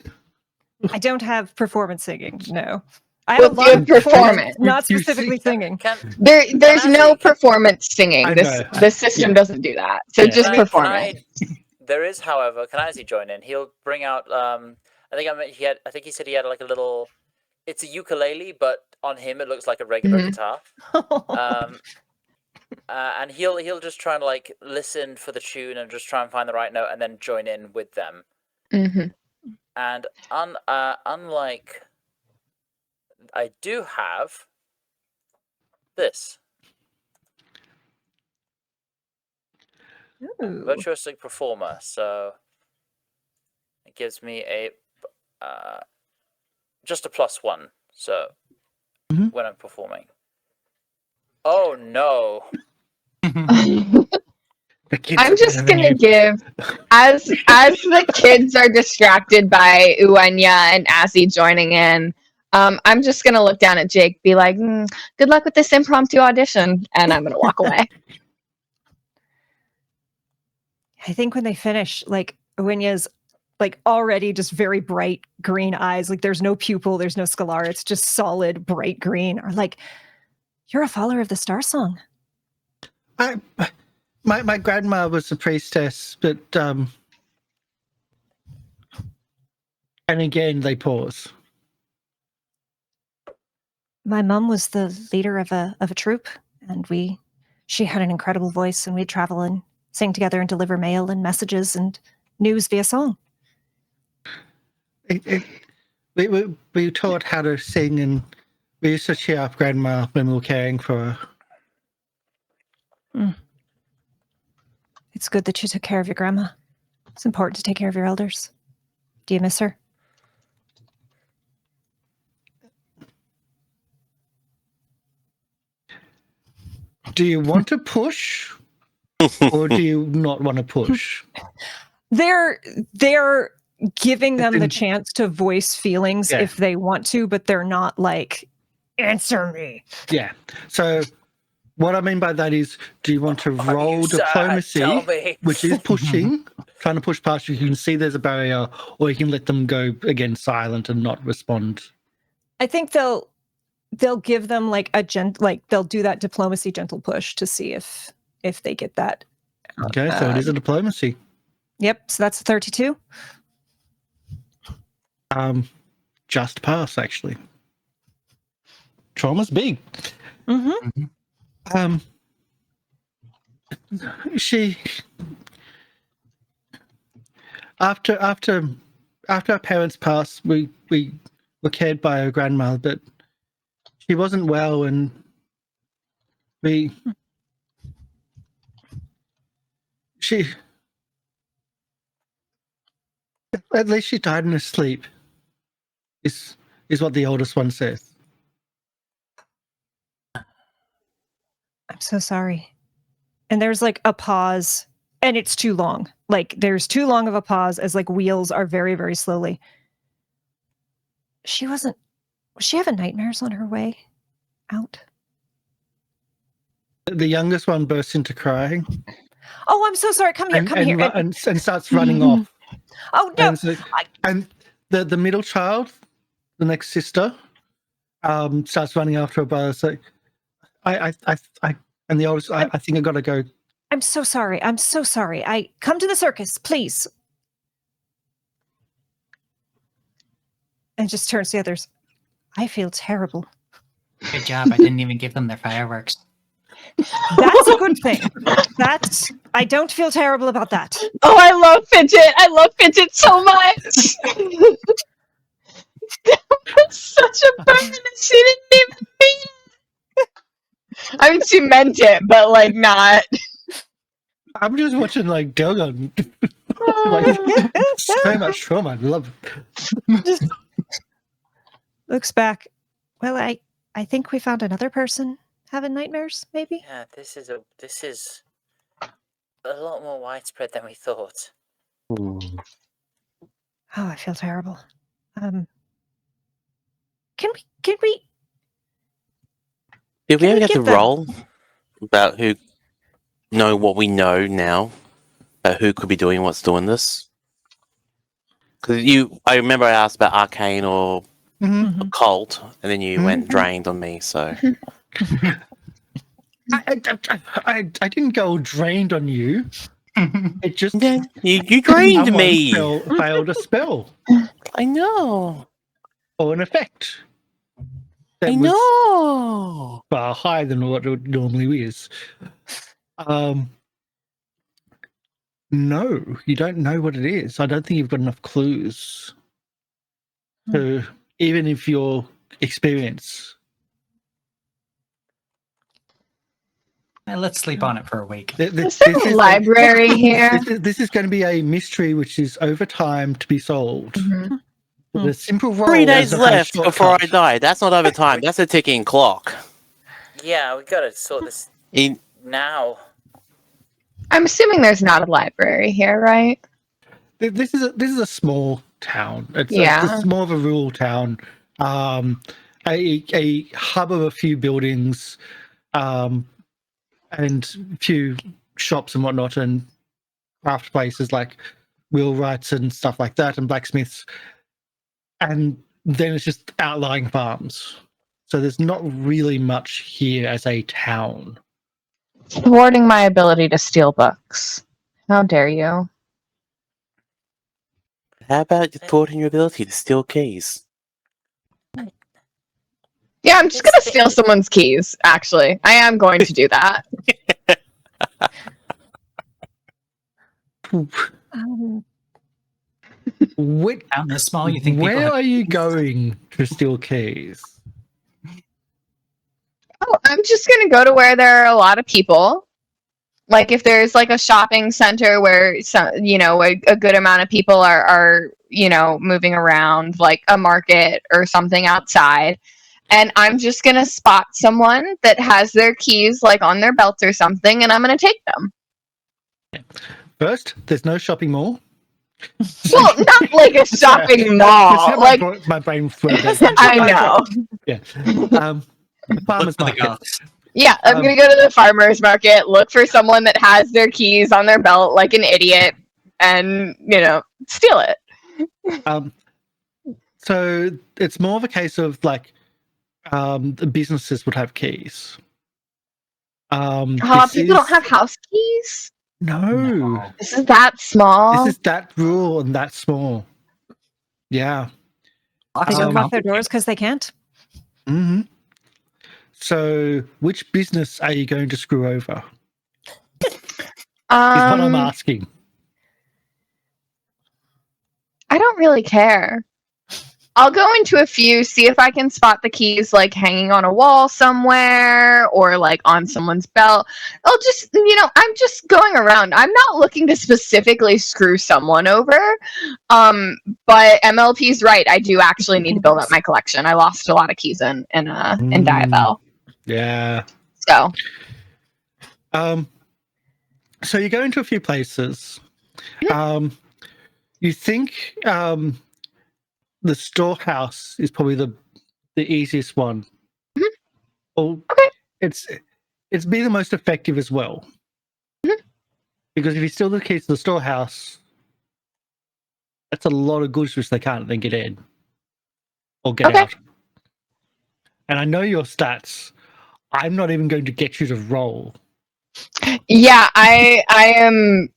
I don't have performance singing, no. I Well, have a lot do of performance. not You specifically see- singing. There's Can I no see- performance singing. I This know. the system Yeah. doesn't do that. So Yeah. just Can I- performance. there is, however, can Azzy join in? He'll bring out. I think he said he had like a little. It's a ukulele, but on him it looks like a regular Mhm. guitar. And he'll just try and like listen for the tune and just try and find the right note and then join in with them. hmm And unlike, I do have this Ooh. virtuosic performer, so it gives me a just a +1. So Mhm. when I'm performing. Oh no! The kids I'm are just better than gonna you. give as the kids are distracted by Uaine and Azzy joining in. I'm just gonna look down at Jake, be like, "Good luck with this impromptu audition," and I'm gonna walk away. I think when they finish, like Uaine's like already just very bright green eyes. Like there's no pupil, there's no scalar. It's just solid bright green. Or like, you're a follower of the Star Song. My grandma was a priestess, but and again they pause. My mom was the leader of a troop, and she had an incredible voice, and we'd travel and sing together and deliver mail and messages and news via song. We were taught how to sing, and we used to cheer up grandma when we were caring for her. It's good that you took care of your grandma. It's important to take care of your elders. Do you miss her? Do you want to push, or do you not want to push? They're giving them the think- chance to voice feelings Yeah. if they want to, but they're not like, answer me. Yeah. So what I mean by that is, do you want to Are roll you sad? diplomacy, Tell me. which is pushing, trying to push past you? You can see there's a barrier, or you can let them go again silent and not respond. I think they'll give them like they'll do that diplomacy gentle push to see if they get that. Okay, so it is a diplomacy. Yep, so that's 32. Just pass, actually. Trauma's big. Mm-hmm. She after our parents passed, we were cared by her grandmother, but she wasn't well, and at least she died in her sleep. Is what the oldest one says. I'm so sorry. And there's like a pause, and it's too long. Like there's too long of a pause as like wheels are very, very slowly. Was she having nightmares on her way out? The youngest one bursts into crying Oh, I'm so sorry. Come here. Come here. and starts running off. Oh no! And the middle child, the next sister, starts running after her brother. So I and the oldest. I think I gotta go. I'm so sorry. I'm so sorry. I come to the circus, please. And just turns to the others. I feel terrible. Good job. I didn't even give them their fireworks. That's a good thing. I don't feel terrible about that. Oh, I love Fidget. I love Fidget so much. That was such a burn and she didn't even mean it. I mean, she meant it, but like not. I'm just watching like Delgon. Like, so much trauma. I love it. Looks back. Well, I think we found another person having nightmares, maybe? Yeah, this is a lot more widespread than we thought. Oh, I feel terrible. Can we Did we Can ever we get get the that? roll about who know what we know now about who could be doing what's doing this? Because I remember I asked about arcane or Mhm. occult, and then you went Mhm. drained on me. So I didn't go drained on you. It just yeah, you drained someone me. failed a spell I know. or an effect that I was know. far higher than what it normally is. No, you don't know what it is. I don't think you've got enough clues to, even if your experience. Let's sleep on it for a week. Is there a library here? This is going to be a mystery which is over time to be solved. Mhm. With a simple roll. 3 days as a left before I shortcut. die. That's not over time. That's a ticking clock. Yeah, we gotta sort this now. I'm assuming there's not a library here, right? This is a small town. Yeah. It's more of a rural town. A hub of a few buildings, and a few shops and whatnot, and craft places like wheelwrights and stuff like that, and blacksmiths. And then it's just outlying farms. So there's not really much here as a town. Thwarting my ability to steal books. How dare you? How about thwarting your ability to steal keys? Yeah, I'm just gonna steal someone's keys, actually. I am going to do that. Where Town this small, you think people have are you going to steal keys? Oh, I'm just gonna go to where there are a lot of people. Like if there's like a shopping center where a good amount of people are moving around, like a market or something outside. And I'm just gonna spot someone that has their keys like on their belt or something, and I'm gonna take them. First, there's no shopping mall. Well, not like a shopping mall. Like My brain flowed. I know. Yeah. Farmers Look for the market. ghosts. Yeah, I'm gonna go to the farmer's market, look for someone that has their keys on their belt like an idiot, and steal it. So it's more of a case of like the businesses would have keys. People don't have house keys. No. This is that small. This is that rural and that small. Yeah. They don't Um, lock their doors because they can't. Mm-hmm. So, which business are you going to screw over? Is what I'm asking. I don't really care. I'll go into a few, see if I can spot the keys like hanging on a wall somewhere or like on someone's belt. I'll just, I'm just going around. I'm not looking to specifically screw someone over. But MLP's right. I do actually need to build up my collection. I lost a lot of keys in Diabell. Yeah. So. So you go into a few places. You think the storehouse is probably the easiest one. Mm-hmm. Well, okay. it's be the most effective as well. Mhm. Because if you steal the keys to the storehouse, that's a lot of goods which they can't then get in or get Okay. out. And I know your stats. I'm not even going to get you to roll. Yeah, I'm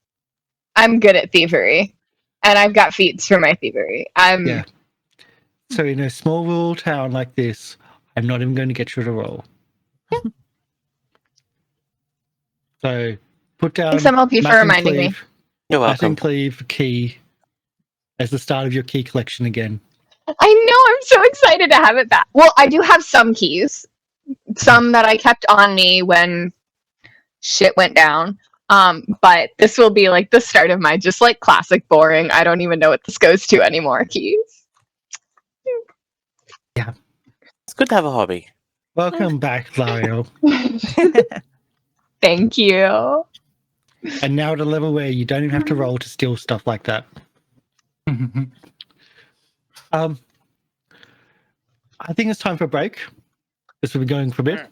good at thievery. And I've got feats for my thievery. Yeah. So in a small rural town like this, I'm not even going to get you to roll. So put down Thanks, MLP, for Matt and reminding me. Cleve, You're Matt and welcome. Cleve key as the start of your key collection again. I know, I'm so excited to have it back. Well, I do have some keys. Some that I kept on me when shit went down. But this will be like the start of my just like classic boring, I don't even know what this goes to anymore keys. It's good to have a hobby. Welcome back, Lieriel. Thank you. And now at a level where you don't even have to roll to steal stuff like that. I think it's time for a break. This will be going for a bit.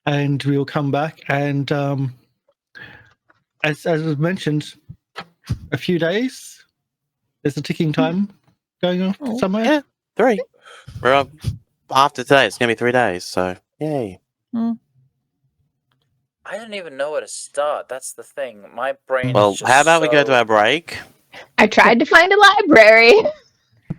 And we'll come back and as was mentioned, a few days. There's a ticking time going on somewhere. Yeah, 3. We're up after today. It's gonna be 3 days. So yay! I don't even know where to start. That's the thing. My brain. Well, is just how about we go to so- our break? I tried to find a library.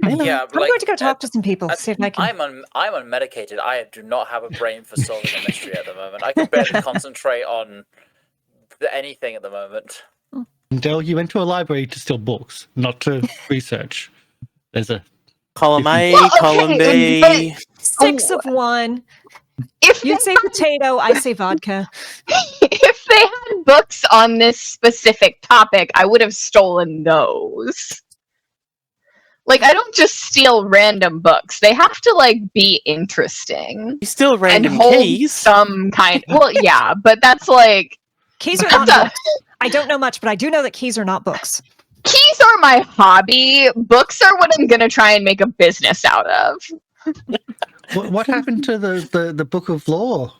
Yeah, I'm going to go talk to some people. See if I can. I'm unmedicated. I do not have a brain for solving a mystery at the moment. I can barely concentrate on anything at the moment. Del, you went to a library to steal books, not to research. There's a Column A, Well, okay, column B. 6 of 1. If You they say potato, I say vodka. if they had books on this specific topic, I would have stolen those. Like, I don't just steal random books. They have to, like, be interesting. You still random and hold keys. some kind. Well, yeah, but that's like Keys are not books. I don't know much, but I do know that keys are not books. keys are my hobby. Books are what I'm gonna try and make a business out of. what happened to the book of law?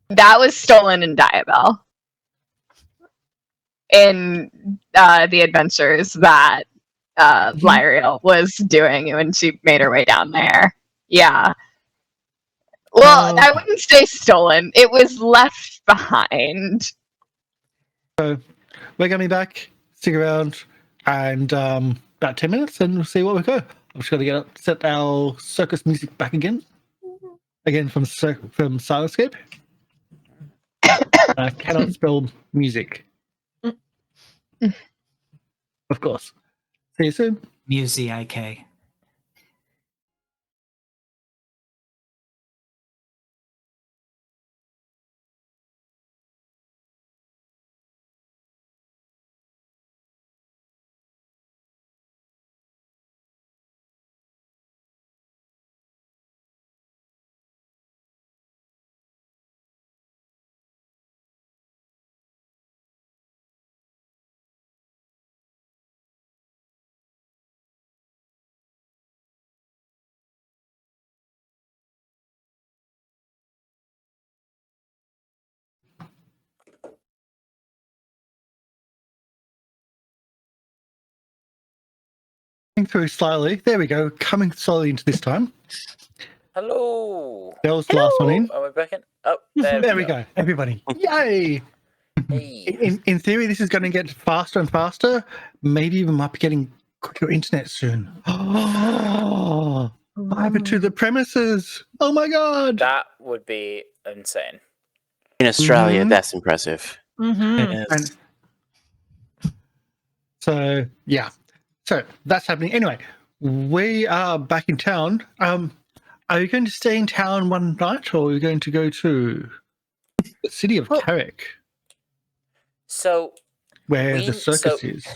That was stolen in Diabel. In the adventures that Lieriel was doing when she made her way down there. Yeah. Well, I wouldn't say stolen. It was left behind. We're going to be back. Stick around. And about 10 minutes and we'll see what we go. I'm just going to set our circus music back again. Again from Syrinscape. I cannot spell music. Of course. See you soon. Music. Through slowly. There we go. Coming slowly into this time. Hello. Bell's last one in. Are we back in? Oh, There we go. Everybody. Yay! Hey. In theory, this is going to get faster and faster. Maybe we might be getting quicker internet soon. Oh, fiber to the premises. Oh my god. That would be insane. In Australia, Mhm. that's impressive. Mm-hmm. Yes. And so, yeah. So that's happening. Anyway, we are back in town. Are you going to stay in town one night or are you going to go to the city of Carrick, So where the circus is?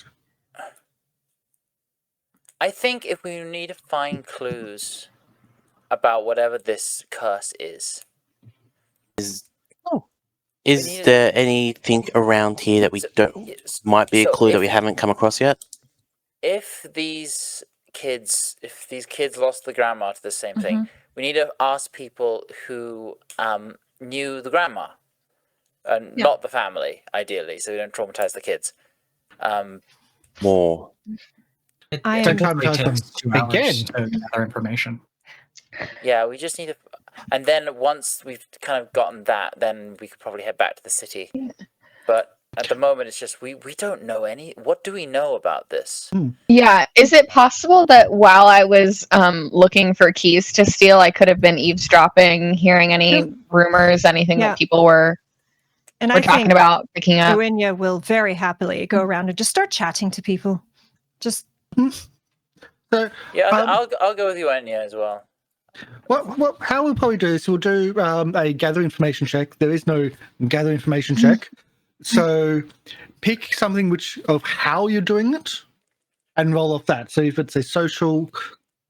I think if we need to find clues about whatever this curse is. Is We need there anything around here that we might be a clue that we haven't come across yet? If these kids lost the grandma to the same thing, we need to ask people who knew the grandma, and not the family, ideally, so we don't traumatize the kids. More. It I am- typically takes 2 hours Again. to gather information. Yeah, we just need to... And then once we've kind of gotten that, then we could probably head back to the city. But at the moment, it's just, we don't know any... What do we know about this? Yeah, is it possible that while I was looking for keys to steal, I could have been eavesdropping, hearing any rumors, anything Yeah. that people were And I talking think about, picking up? Uaine will very happily go around and just start chatting to people. Just So, Yeah, Um, I'll go with you, Anya, as well. how we'll probably do this, we'll do a gather information check. There is no gather information check. So pick something of how you're doing it and roll off that. So if it's a social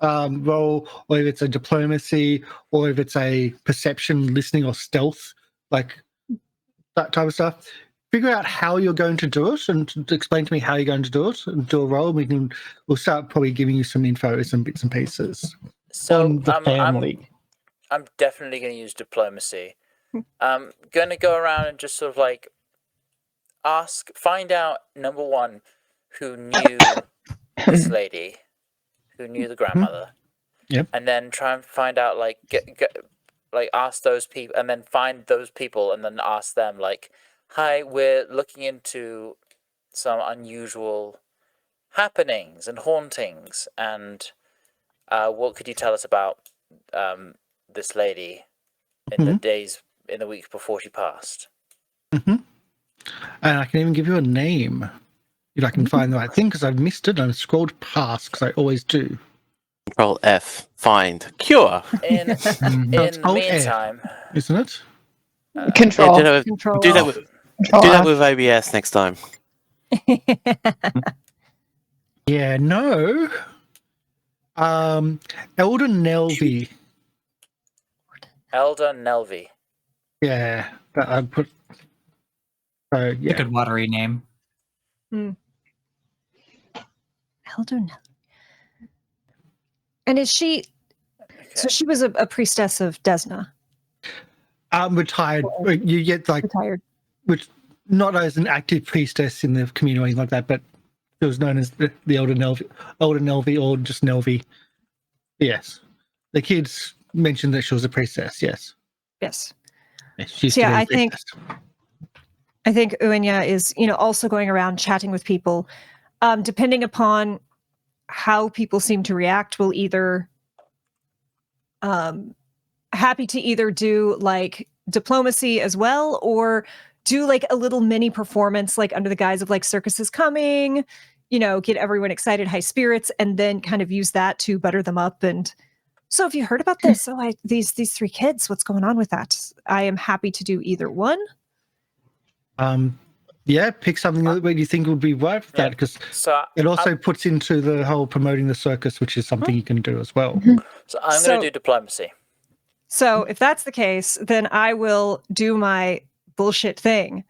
roll, or if it's a diplomacy, or if it's a perception, listening, or stealth, like that type of stuff, figure out how you're going to do it and explain to me how you're going to do it and do a roll. We'll start probably giving you some info, some bits and pieces So on the family. I'm definitely going to use diplomacy. I'm going to go around and just sort of like find out, number one, who knew this lady, who knew the grandmother. Yep. And then try and find out, like, ask those people, and then find those people, and then ask them, like, hi, we're looking into some unusual happenings and hauntings, and what could you tell us about this lady in the weeks before she passed? And I can even give you a name if I can find the right thing, because I've missed it and I've scrolled past, because I always do. Control F. Find. Cure. In Alt the F. meantime, Isn't it? Control. Yeah, control. do that Alt. with Control do that F. with ABS next time. Yeah, no. Elder Nelvy. Elder Nelvy. Yeah, that I put. So A yeah, good watery name. Elder Nelly. And is she? So she was a priestess of Desna, retired. You get like, retired. which not as an active priestess in the community or anything like that, but it was known as the Elder Nelvy, or just Nelvy. Yes, the kids mentioned that she was a priestess. Yes, Yes. she used So, to yeah, be a I think- priestess. I think Uaine is, also going around chatting with people. Depending upon how people seem to react, will either happy to either do like diplomacy as well, or do like a little mini performance, like under the guise of like Circus is coming, get everyone excited, high spirits, and then kind of use that to butter them up. And so, have you heard about this? So, these 3 kids, what's going on with that? I am happy to do either one. Yeah, pick something that you think would be right for that, because So it also puts into the whole promoting the circus, which is something you can do as well. So I'm So- going to do diplomacy. So if that's the case, then I will do my bullshit thing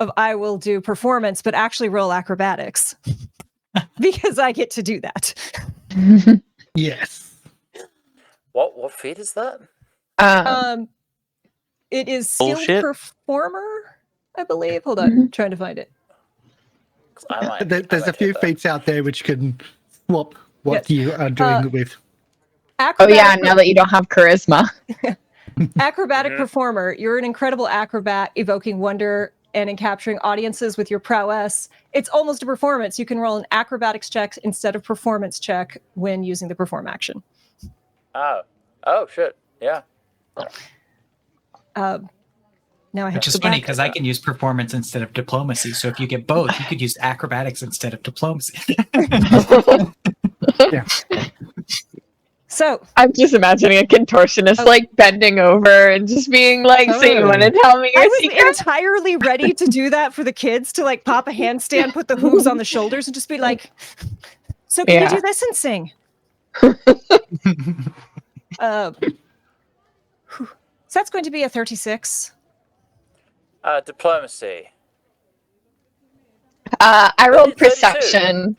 of I will do performance, but actually roll acrobatics because I get to do that. Yes. What feat is that? It is skilled Bullshit? performer, I believe. Hold on, trying to find it. 'Cause I might- There's I a might few hit that. feats out there which can swap what you are doing with. Oh Acrobatic yeah, now that you don't have charisma. Acrobatic performer. You're an incredible acrobat, evoking wonder and in capturing audiences with your prowess. It's almost a performance. You can roll an acrobatics check instead of performance check when using the perform action. Oh shit. Yeah. Now I have Which is to go funny back. because I can use performance instead of diplomacy. So if you get both, you could use acrobatics instead of diplomacy. So I'm just imagining a contortionist like bending over and just being like, "So you want to tell me I your was secret?" entirely ready to do that for the kids, to like pop a handstand, put the hooves on the shoulders, and just be like, "So can Yeah. we do this and sing?" So that's going to be a 36. Diplomacy. I rolled 32. perception.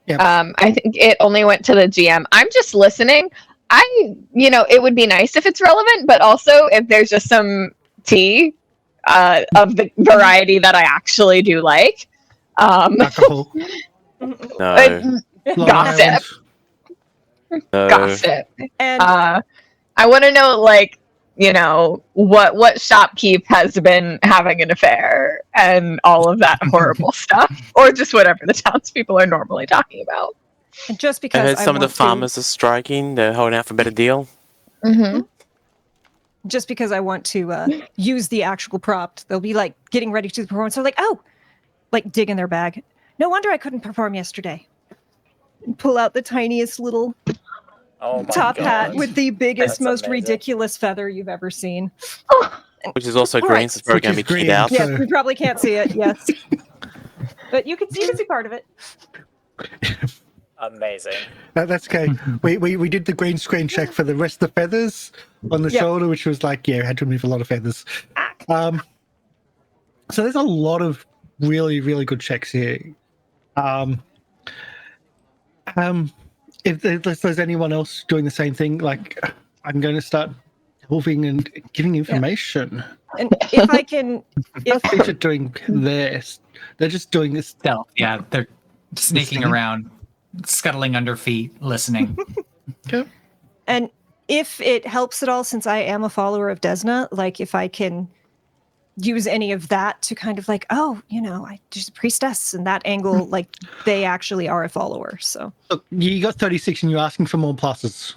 Yep. I think it only went to the GM. I'm just listening. It would be nice if it's relevant, but also if there's just some tea of the variety that I actually do like. Alcohol. No. Long Gossip. Island. No. Gossip. And I want to know, like, you know, what shopkeep has been having an affair and all of that horrible stuff, or just whatever the townspeople are normally talking about. and just I because heard some of the want to- farmers are striking. They're holding out for a better deal. Mm-hmm. just because I want to use the actual prop, they'll be like getting ready to perform. So like, oh, like dig in their bag. No wonder I couldn't perform yesterday. And pull out the tiniest little Oh my top God. hat with the biggest, That's most amazing. ridiculous feather you've ever seen. Which is also All green, right. so it's probably Which going is to be keyed green. out. Yes, So- you probably can't see it. Yes, but you can see part of it. Amazing. That's okay. We did the green screen check for the rest of the feathers on the Yep. shoulder, which was like, yeah, we had to remove a lot of feathers. So there's a lot of really, really good checks here. If there's anyone else doing the same thing, like I'm going to start moving and giving information. And if I can, if How's Fidget doing this? They're just doing this. Stealth. Yeah, they're sneaking Listening. around, scuttling under feet, listening. Okay. and if it helps at all, since I am a follower of Desna, like if I can use any of that to kind of like, oh, you know, I just priestess and that angle, like they actually are a follower. So Look, you got 36 and you're asking for more pluses.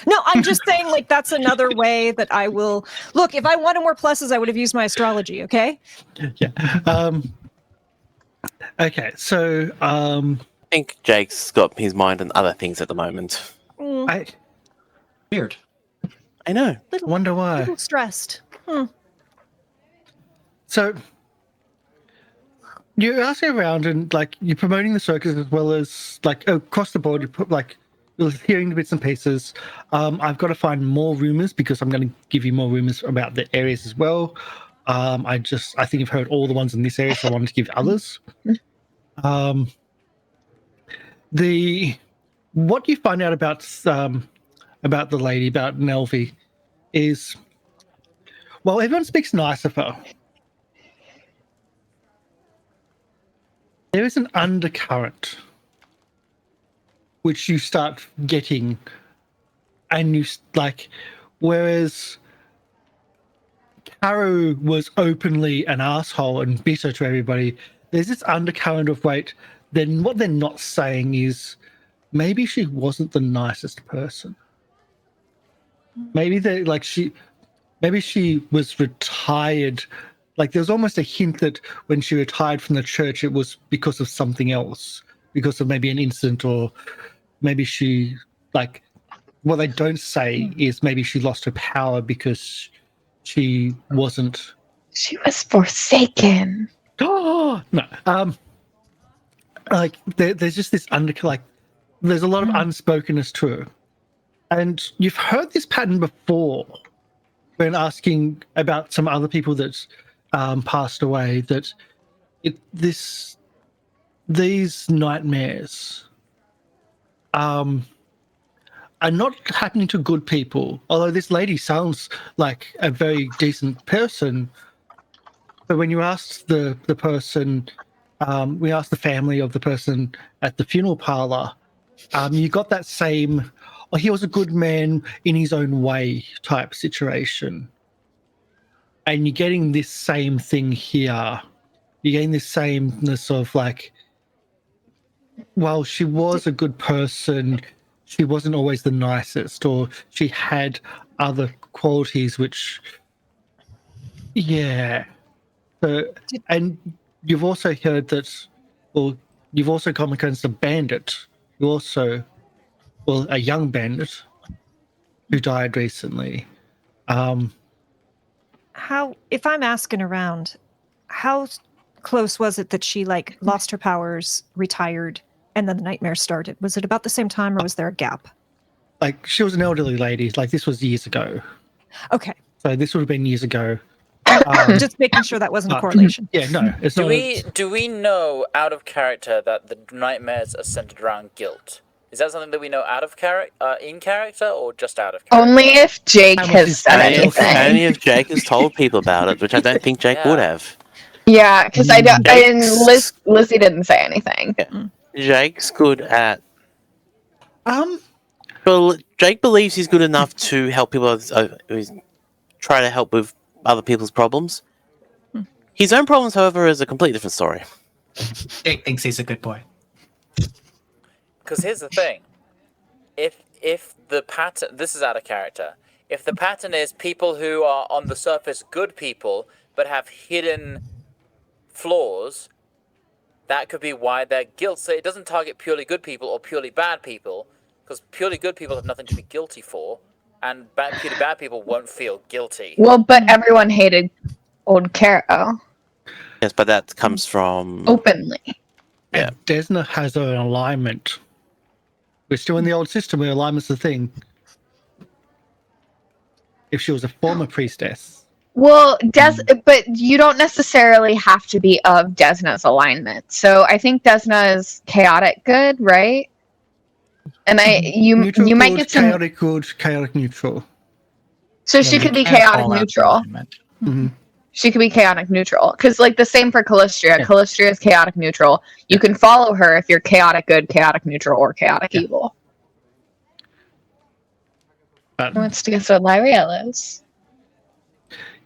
no, I'm just saying like that's another way that I will look. If I wanted more pluses, I would have used my astrology. Okay. Yeah. Okay. So I think Jake's got his mind on other things at the moment. I Weird. I know. wonder A why. little stressed. So you're asking around and like you're promoting the circus as well as like across the board. You put like you're hearing the bits and pieces. I've got to find more rumors because I'm going to give you more rumors about the areas as well. I think you've heard all the ones in this area, so I wanted to give others. What you find out about the lady, about Nelvi, is well, everyone speaks nice of her. There is an undercurrent which you start getting, and you like, whereas Caro was openly an asshole and bitter to everybody, there's this undercurrent of then what they're not saying is maybe she wasn't the nicest person. Maybe she was retired. Like there's almost a hint that when she retired from the church, it was because of something else, because of maybe an incident, or maybe she like what they don't say is maybe she lost her power because she wasn't. She was forsaken. Oh no! Like there's just this there's a lot of unspokenness to her, and you've heard this pattern before when asking about some other people that passed away. That these nightmares are not happening to good people. Although this lady sounds like a very decent person. But when you asked the person, we asked the family of the person at the funeral parlor, you got that same, oh, he was a good man in his own way type situation. And you're getting this same thing here. You're getting this sameness of like, well, she was a good person. She wasn't always the nicest, or she had other qualities which, yeah. So, and you've also heard that, well, you've also come against a bandit. You also, well, a young bandit who died recently. How, if I'm asking around, how close was it that she like lost her powers, retired, and then the nightmare started? Was it about the same time, or was there a gap? Like she was an elderly lady. Like this was years ago. Okay, So this would have been years ago. just making sure that wasn't a correlation. Yeah, no, it's not. Do we know out of character that the nightmares are centered around guilt? Is that something that we know out of in character, or just out of character? Only if Jake How much has is said that? anything. Only if Jake has told people about it, which I don't think Jake would have. Yeah, because I don't. And Jake's- Lizzie didn't say anything. Jake's good at. Um, Well, Jake believes he's good enough to help people. Try to help with other people's problems. His own problems, however, is a completely different story. Jake thinks he's a good boy. Because here's the thing: if the pattern, this is out of character. If the pattern is people who are on the surface good people but have hidden flaws, that could be why they're guilty. So it doesn't target purely good people or purely bad people, because purely good people have nothing to be guilty for, and purely bad people won't feel guilty. Well, but everyone hated old Caro Yes, but that comes from. openly. Yeah. and Desna has her alignment. We're still in the old system where alignment's the thing. If she was a former priestess. Well, but you don't necessarily have to be of Desna's alignment. So I think Desna is chaotic good, right? And you Neutral might good, get some. chaotic good, chaotic neutral. So she could be Can't chaotic call out neutral. alignment. Mm-hmm. She could be chaotic neutral. Because, like, the same for Callistria. Yeah. Callistria is chaotic neutral. You can follow her if you're chaotic good, chaotic neutral, or chaotic evil. But Who wants to guess what Lieriel is?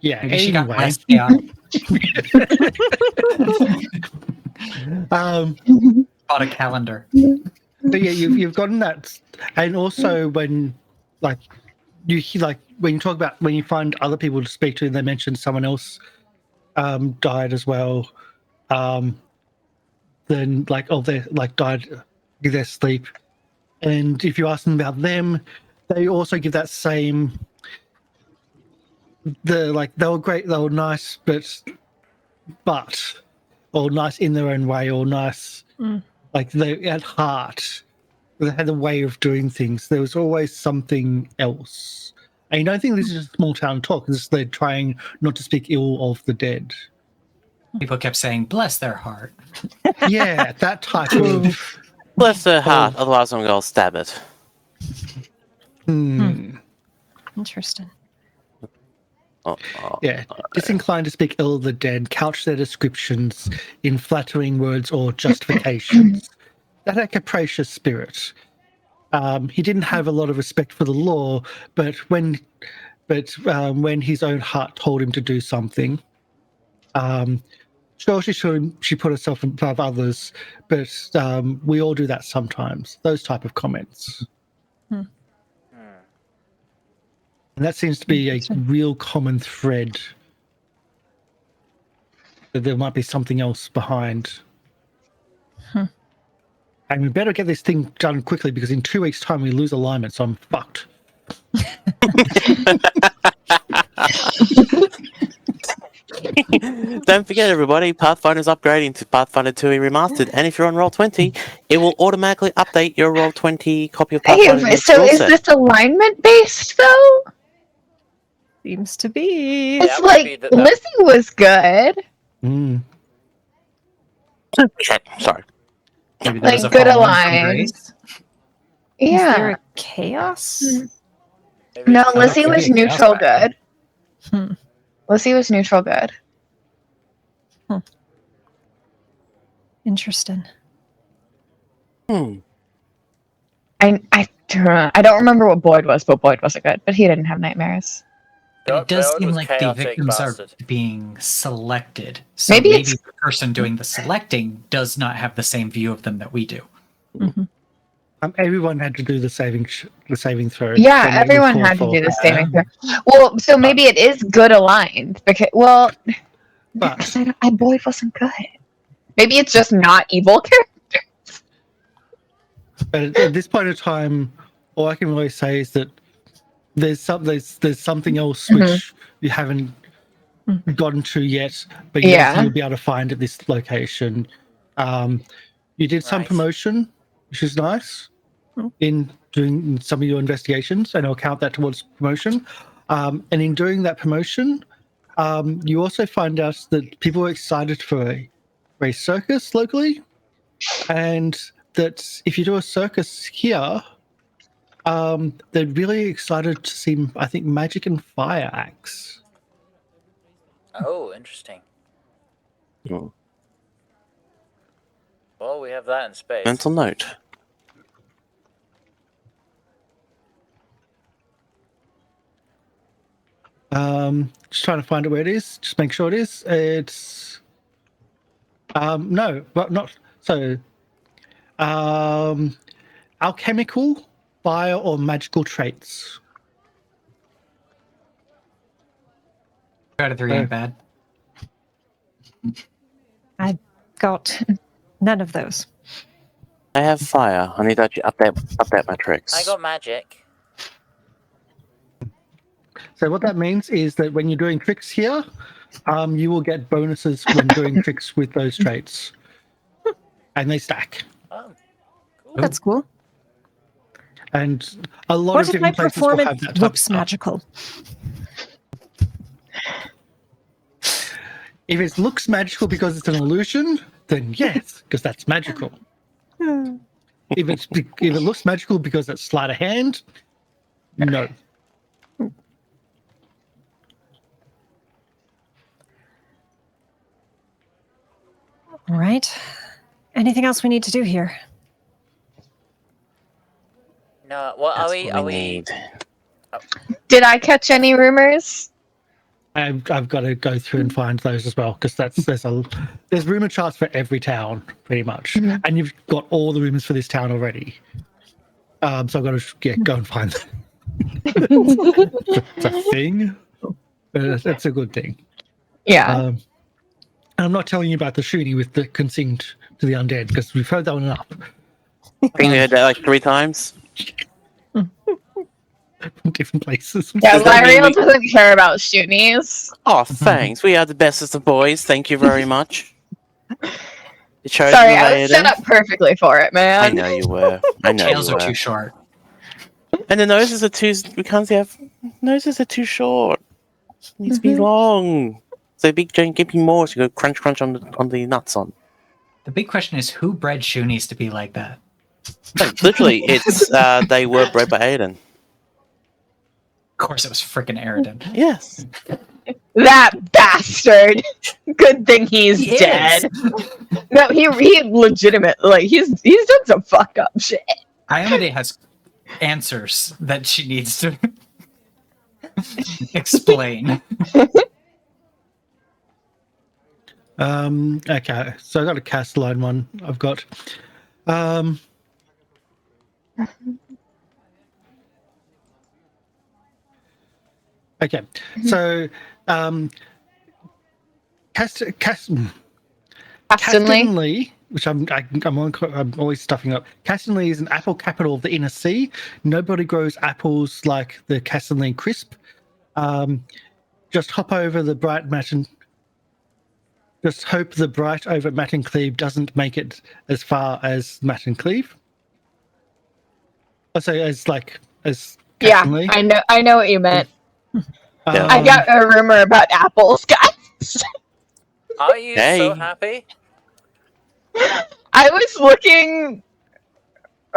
yeah, Maybe she got anyway. less chaotic. Bought a calendar. But yeah, you've gotten that, and also when like you when you talk about when you find other people to speak to, and they mention someone else died as well. Then they died in their sleep, and if you ask them about them, they also give that same. They were great, they were nice, but or nice in their own way, or nice like they had heart. They had a way of doing things. There was always something else. And you don't think this is a small town talk. They're trying not to speak ill of the dead. People kept saying, bless their heart. Yeah, that type of. Bless her heart, otherwise I'm going to stab it. Interesting. Yeah, disinclined to speak ill of the dead, couch their descriptions in flattering words or justifications. That had a capricious spirit. He didn't have a lot of respect for the law, but when his own heart told him to do something, sure she put herself above others, but we all do that sometimes. Those type of comments. And that seems to be a real common thread. That there might be something else behind. And we better get this thing done quickly because in 2 weeks' time we lose alignment, so I'm fucked. Don't forget, everybody, Pathfinder's upgrading to Pathfinder 2 Remastered, and if you're on Roll20, it will automatically update your Roll20 copy of Pathfinder. Hey, so is this alignment based though? Seems to be. Yeah, It's it might be like that- Lizzie was good. Sorry. Maybe there was Like, a good fall from aligned. grace. Is there Yeah. a chaos? Maybe No, it's- Lizzie could was be a chaos neutral factor. good. Lizzie was neutral good. Interesting. I don't remember what Boyd was, but Boyd wasn't good. But he didn't have nightmares. But it does Beowulf seem was like the chaotic victims bastard. are being selected. So Maybe maybe, it's- the person doing the selecting does not have the same view of them that we do. Everyone had to do the saving throw. Yeah, when they everyone were had to called do the for. saving throw. Well, so maybe it is good aligned because But Boyd wasn't good. Maybe it's just not evil character. But at this point in time, all I can really say is that there's something else which you haven't gotten to yet, but Yeah. you'll be able to find at this location. You did some Right. promotion, which is nice, in doing some of your investigations, and I'll count that towards promotion. And in doing that promotion, you also find out that people were excited for a circus locally, and that if you do a circus here, they're really excited to see, I think, magic and fire acts. Oh, interesting. Oh. Well, we have that in space. Mental note. Just trying to find it where it is. Just make sure it is. It's no, but not so. Alchemical, fire, or magical traits. 2 out of 3 ain't bad. I've got none of those. I have fire. I need to actually update my tricks. I got magic. So what that means is that when you're doing tricks here, you will get bonuses when doing tricks with those traits, and they stack. Oh, cool. That's cool. And a lot What of if my different places will have performance that type of looks stuff. magical? If it looks magical because it's an illusion, then yes, because that's magical. If it looks magical because it's sleight of hand, no. All right. Anything else we need to do here? No, well, That's are what we? need. Did I catch any rumors? I've got to go through and find those as well because there's rumor charts for every town pretty much, and you've got all the rumors for this town already. So I've got to go and find them. It's a thing. It's a good thing. Yeah. I'm not telling you about the shooting with the consent to the undead because we've heard that one enough. I think we heard that like 3 times. From different places. Yeah, Does that mean Lieriel we- doesn't care about shootings. Oh, thanks. We are the bestest of boys. Thank you very much. You chose Sorry, the I way was it set is. up perfectly for it, man. I know you were. I know Tails you are were. too short. And the noses are too. We can't see. Noses are too short. It needs to be long. So big giant gaping more to go crunch crunch on the nuts on. The big question is who bred Shoonies to be like that? No, literally, it's they were bred by Aiden. Of course, it was freaking Aridin. Yes. That bastard. Good thing he's He is. dead. No, he legitimate. Like he's done some fuck up shit. Iamade has answers that she needs to explain. Okay, so I've got a Castelline one. I've got okay, so Castonley. which I'm always stuffing up. Castonley is an apple capital of the inner sea. Nobody grows apples like the Castonley crisp. Just hop over the bright Matin. Just hope the bright over Matin Cleave doesn't make it as far as Matin Cleave. I say as Yeah, Castonley. I know what you meant. Yeah. I got a rumor about apples, guys. Are you so Hey. happy? I was looking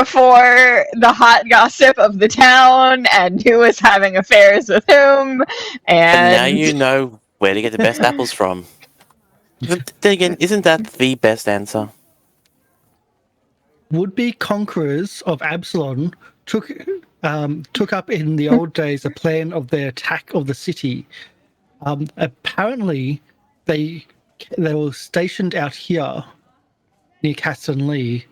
for the hot gossip of the town and who was having affairs with whom, And now and you know where to get the best apples from. But then again, isn't that the best answer? Would-be conquerors of Absalon took up in the old days a plan of their attack of the city. Apparently, they were stationed out here near Castonley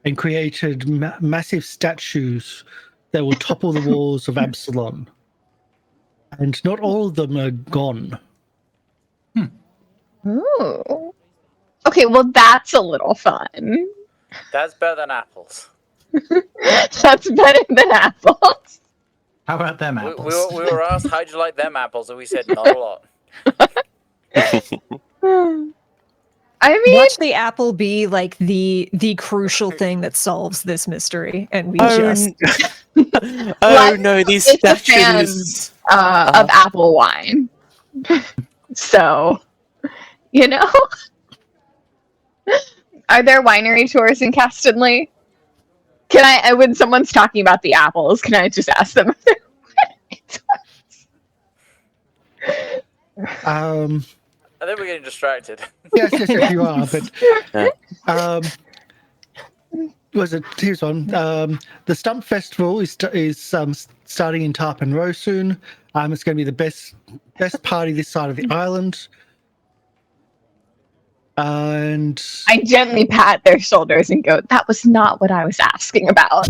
and created massive statues that will topple the walls of Absalon. And not all of them are gone. Ooh. Okay, well that's a little fun. That's better than apples. That's better than apples. How about them We, apples? we were asked how'd you like them apples, and we said not a lot. I mean, Watch the apple be like the crucial thing that solves this mystery, and we just Oh Like, no, these it's a fan. statues. of apple wine. So, you know, are there winery tours in Castonley? Can I, when someone's talking about the apples, can I just ask them if they're Um, I think we're getting distracted. yes, you are. But Yeah. was it? Here's one. The Stump Festival is starting in Tarpon Row soon. It's going to be the best party this side of the island. And I gently pat their shoulders and go, that was not what I was asking about.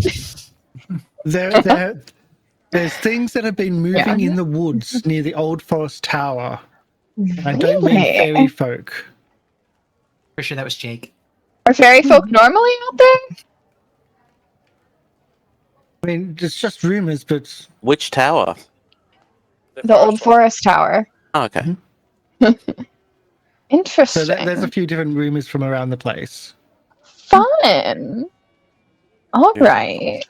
there's things that have been moving in the woods near the Old Forest Tower. I don't mean fairy folk. For sure, that was Jake. Are fairy folk normally out there? I mean, it's just rumors, but Which tower? The Old Forest Tower. Oh, okay. Interesting. so there's a few different rumors from around the place. Fun. All right.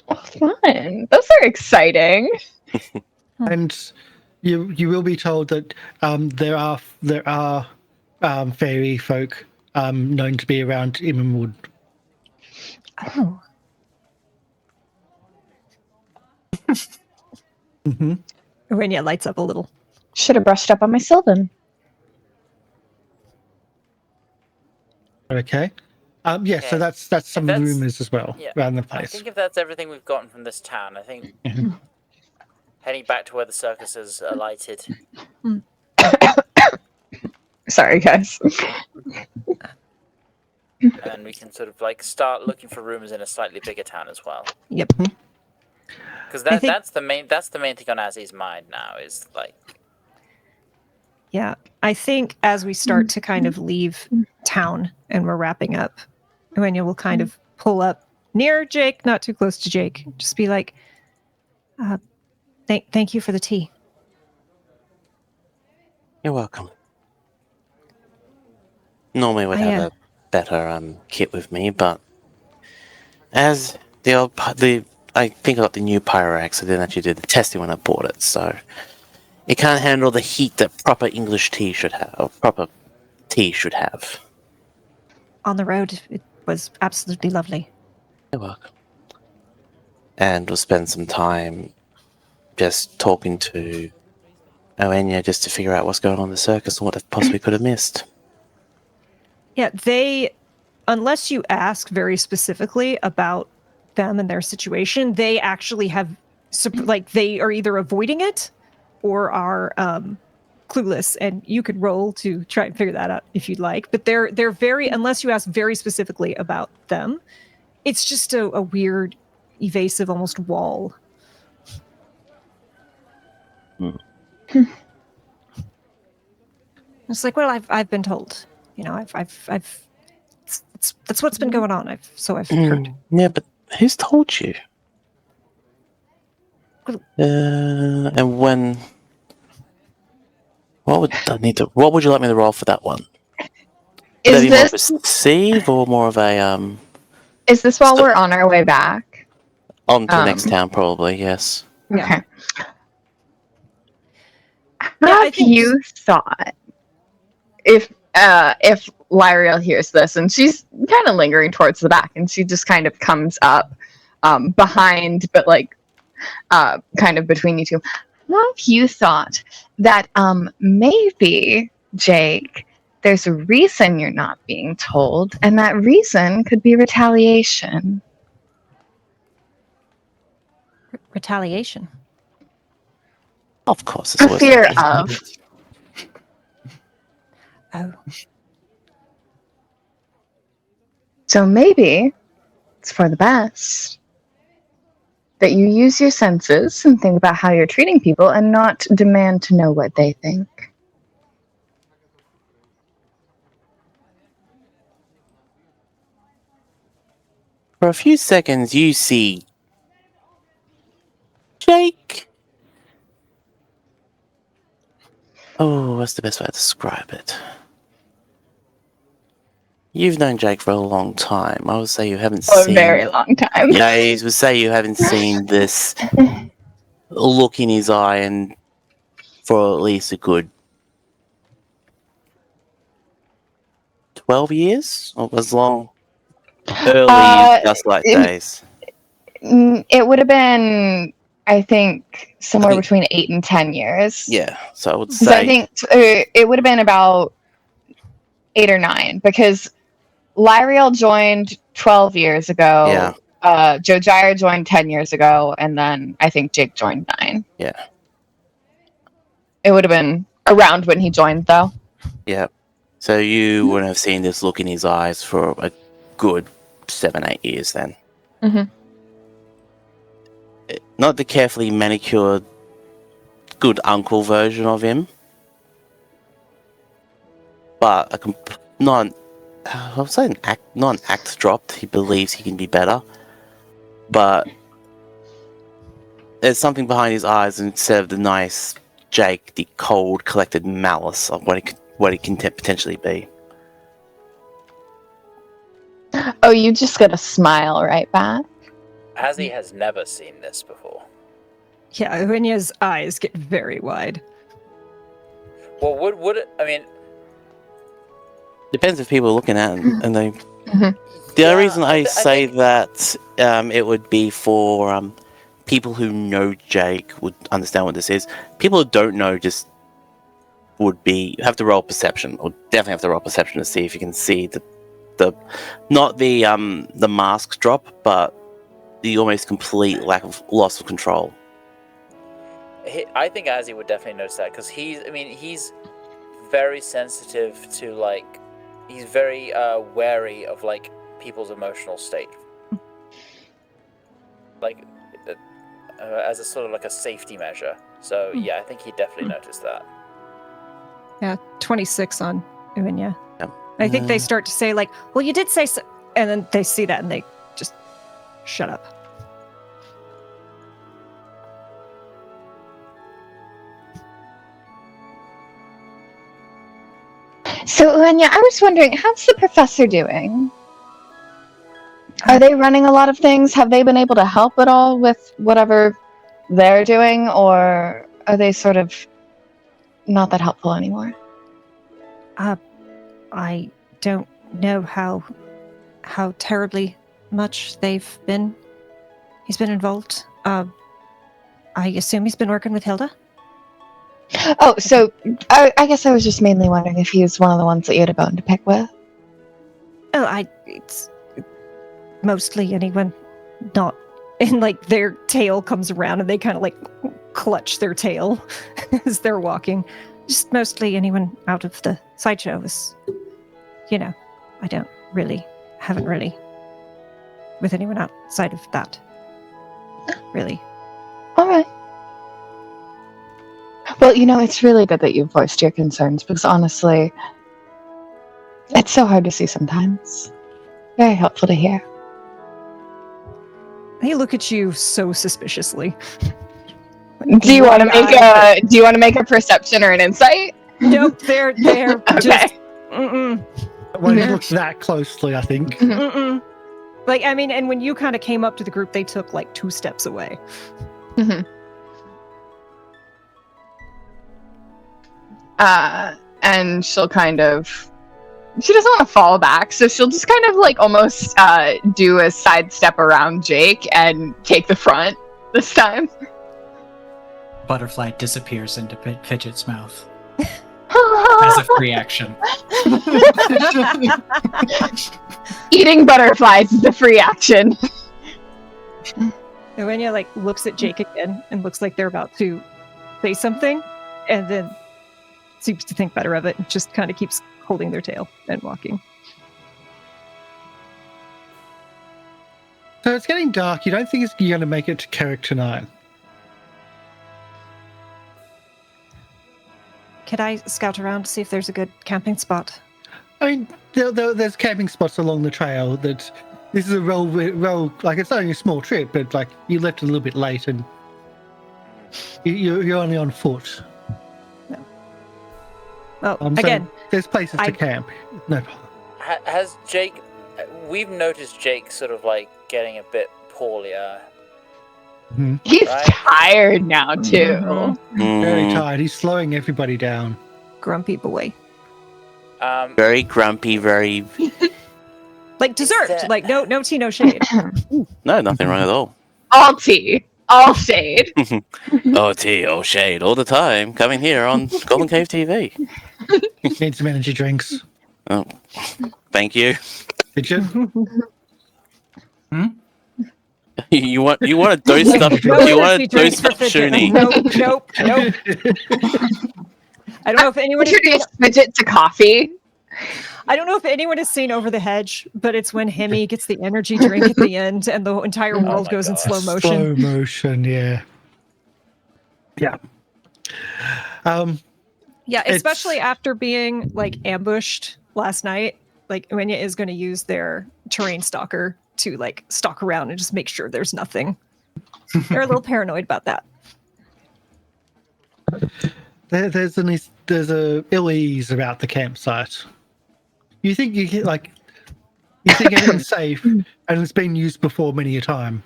Oh, fun. Those are exciting. And you will be told that there are fairy folk known to be around Immenwood. Oh. Mm-hmm. Uaine lights up a little. Should have brushed up on my Sylvan. Okay. Yeah, so Okay. that's some That's- rumors as well yeah, around the I place. think if that's everything we've gotten from this town, I think Mhm. heading back to where the circus is alighted. Sorry, guys. And we can sort of like start looking for rumors in a slightly bigger town as well. Yep. Because I think- that's the main thing on Azzy's mind now is like Yeah. I think as we start to kind of leave town and we're wrapping up, Uaine will kind of pull up near Jake, not too close to Jake. Just be like, thank you for the tea. You're welcome. Normally would have a better kit with me, but as I think I got the new Pyrax, I didn't actually do the testing when I bought it, so it can't handle the heat that proper English tea should have, or proper tea should have. On the road, it was absolutely lovely. You're welcome. And we'll spend some time just talking to Uaine just to figure out what's going on in the circus and what they possibly could have missed. Yeah, unless you ask very specifically about them and their situation, they actually have, they are either avoiding it or are clueless. And you could roll to try and figure that out if you'd like. But they're very, unless you ask very specifically about them, it's just a weird, evasive, almost wall. It's like, well, I've been told. You know, that's what's been going on. I've heard. Yeah, but who's told you? And when? What would you like me to roll for that one? Would that be more of a perceive or more of a Is this while we're on our way back? on to the next town? Probably, yes. Okay. I Have think you thought if Lieriel hears this and she's kind of lingering towards the back and she just kind of comes up behind, but like kind of between you two. Have you thought that maybe, Jake, there's a reason you're not being told, and that reason could be retaliation? Retaliation. Of course, A fear of. Oh. So maybe it's for the best that you use your senses and think about how you're treating people and not demand to know what they think. For a few seconds, you see Jake. Oh, what's the best way to describe it? You've known Jake for a long time. I would say you haven't For seen... a very long time. Yeah, I would say you haven't seen this look in his eye and for at least a good 12 years? Or as long... Early Just Light days. It would have been, I think, somewhere I think- between 8 and 10 years. Yeah, so I would Because say I think it would have been about 8 or 9, because Lieriel joined 12 years ago. Yeah. Joe Gyre joined 10 years ago, and then I think Jake joined 9. Yeah. It would have been around when he joined, though. Yeah. So you wouldn't have seen this look in his eyes for a good 7-8 years then. Mhm. Not the carefully manicured, good uncle version of him, but not an act dropped. He believes he can be better, but there's something behind his eyes instead of the nice Jake, the cold, collected malice of what he can potentially be. Oh, you just got a smile right back. Azzy has never seen this before. Yeah, Uaine's eyes get very wide. Well, would it? I mean, Depends if people are looking at it, and they. Mhm. The Yeah, only reason I I say think- that it would be for people who know Jake would understand what this is. People who don't know just would have to roll perception, or definitely have to roll perception to see if you can see the not the mask drop, but the almost complete loss of control. I think Azzy would definitely notice that because he's very sensitive to he's very wary of people's emotional state, as a sort of a safety measure. So yeah, I think he definitely noticed that. Yeah, 26 on Uaine. Yep. I think they start to say well, you did say so, and then they see that and they just shut up. So, Uaine, I was wondering, how's the professor doing? Are they running a lot of things? Have they been able to help at all with whatever they're doing, or are they sort of not that helpful anymore? I don't know how terribly much he's been involved. I assume he's been working with Hilda. Oh, so I guess I was just mainly wondering if he was one of the ones that you had a bone to pick with. Oh, it's mostly anyone not in their tail comes around and they kind of clutch their tail as they're walking. Just mostly anyone out of the sideshow is, I haven't really with anyone outside of that. Really. All right. Well, it's really good that you've voiced your concerns, because honestly, it's so hard to see sometimes. Very helpful to hear. They look at you so suspiciously. Do you want to make a perception or an insight? Nope, they're Okay. just mm-mm, I won't look that closely, I think. mm-mm. And when you kind of came up to the group, they took 2 steps away. And she'll she doesn't want to fall back, so she'll just kind of almost do a sidestep around Jake and take the front this time. Butterfly disappears into Fidget's mouth as a free action. Eating butterflies is a free action. Uaine looks at Jake again and looks like they're about to say something, and then seems to think better of it and just kind of keeps holding their tail and walking. So it's getting dark. You don't think you're going to make it to Character 9? Could I scout around to see if there's a good camping spot? I mean, there's camping spots along the trail. That this is a roll. It's only a small trip, but you left a little bit late, and you're only on foot. Well, So again, there's places to camp. No problem. Has Jake? We've noticed Jake sort of getting a bit poorlier. He's Right. tired now too. Mhm. Very tired. He's slowing everybody down. Grumpy boy. Very grumpy, very Like deserved. that- Like no tea, no shade. No, nothing wrong at all. All tea, all shade. Oh, tea, oh, shade, all the time. Coming here on Golden Cave TV. Need some energy drinks. Oh, thank you. Fidget? You want to dose stuff? No You want energy to dose drinks for stuff, Fidget. Shuni? Nope. I don't know if anyone has Introduce Fidget to coffee. I don't know if anyone has seen Over the Hedge, but it's when Hemi gets the energy drink at the end and the entire world my goes in gosh. slow motion. Slow motion, yeah. Yeah. Yeah, It's- especially after being like ambushed last night. Like Uaine is going to use their terrain stalker to like stalk around and just make sure there's nothing. They're a little paranoid about that. There's a ill ease about the campsite. You think everything's safe and it's been used before many a time.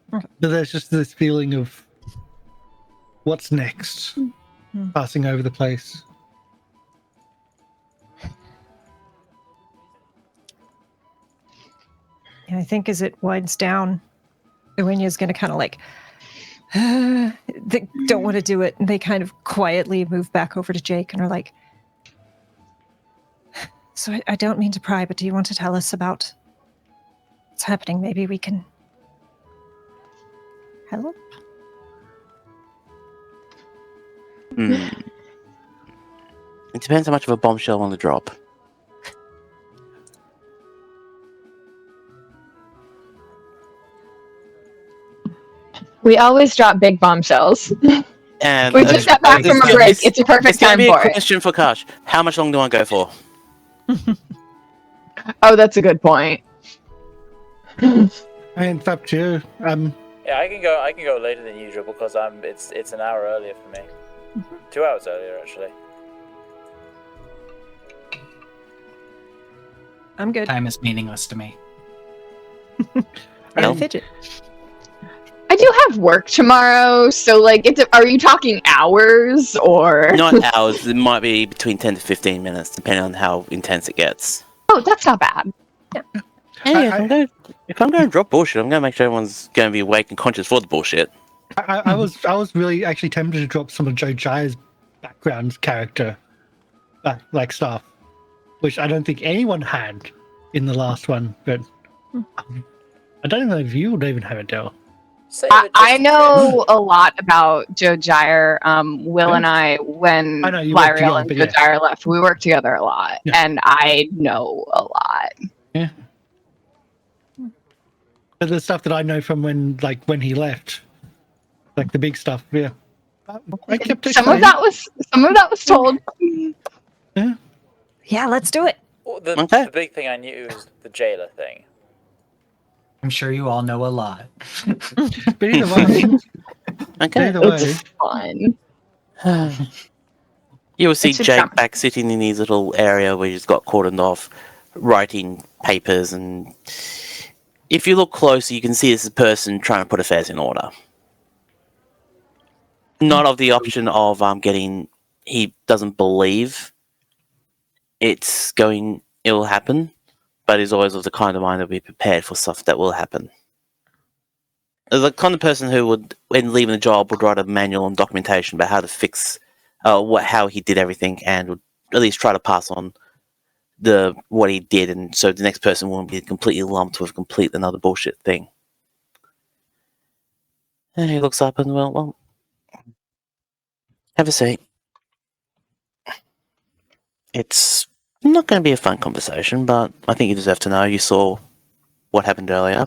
But there's just this feeling of what's next passing over the place. And I think as it winds down, Uaine is going to kind of like, they don't want to do it. And they kind of quietly move back over to Jake and are like, so I don't mean to pry, but do you want to tell us about what's happening? Maybe we can help? It depends how much of a bombshell I want to drop. We always drop big bombshells. And We just got back from a break. It's a perfect gonna time be for a it. question for Karsh. How much long do I go for? Oh, that's a good point. I mean, it's up to you. Yeah, I can go later than usual because it's an hour earlier for me. 2 hours earlier actually. I'm good. Time is meaningless to me. Well, Fidget. I do have work tomorrow, so like, are you talking hours or? not hours. It might be between 10 to 15 minutes, depending on how intense it gets. Oh, that's not bad. Hey, if I'm going to drop bullshit, I'm going to make sure everyone's going to be awake and conscious for the bullshit. I was really actually tempted to drop some of Joe Jaya's background character, like stuff, which I don't think anyone had in the last one. But I don't know if you would even have it, Del. Save it just I in know a lot about Joe Gyre. Will and I, when I know you worked Lieriel together, and but Joe yeah. Gyre left, we worked together a lot, Yeah. and I know a lot. But the stuff that I know from when he left, like the big stuff, yeah. I kept Some of that was told. Yeah, let's do it. Well, the Okay. big thing I knew was the jailer thing. I'm sure you all know a lot. But either way, Okay. either way, It's fun. You will see It should Jake come. back sitting in his little area where he's got cordoned off, writing papers, and if you look closer, you can see this person trying to put affairs in order. Not of the option of he doesn't believe it'll happen, but he's always of the kind of mind that will be prepared for stuff that will happen. The kind of person who would, when leaving a job, would write a manual and documentation about how to fix how he did everything, and would at least try to pass on what he did, and so the next person won't be completely lumped with another bullshit thing. And he looks up and well, have a seat. It's not going to be a fun conversation, but I think you deserve to know. You saw what happened earlier.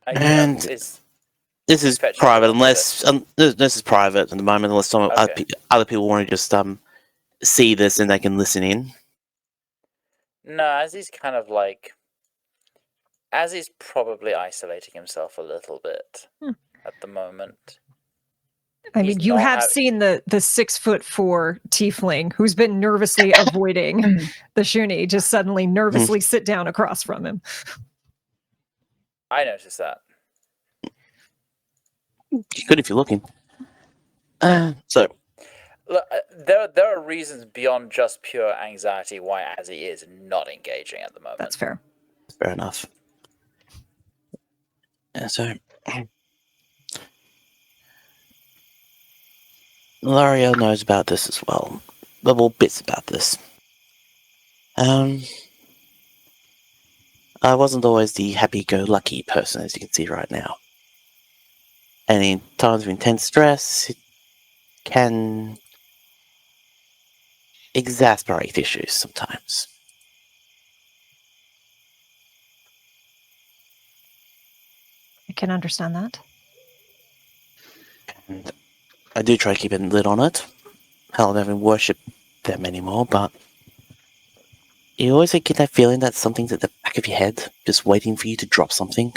And It's this is Fetch private, it. this is private at the moment, unless some Okay. other people want to just see this and they can listen in. no, Azzy's kind of like Azzy's probably isolating himself a little bit at the moment. I mean, He's you not have hav- seen the 6'4" tiefling who's been nervously avoiding the Shuni just suddenly nervously sit down across from him. I noticed that. Good if you're looking. So Look, there are reasons beyond just pure anxiety why Azzy is not engaging at the moment. That's fair. Fair enough. Yeah, so Lieriel knows about this as well. Well, bits about this. I wasn't always the happy-go-lucky person, as you can see right now. And in times of intense stress, it can exasperate issues sometimes. I can understand that. And I do try to keep a lid on it. Hell, I don't even worship them anymore, but you always get that feeling that something's at the back of your head, just waiting for you to drop something.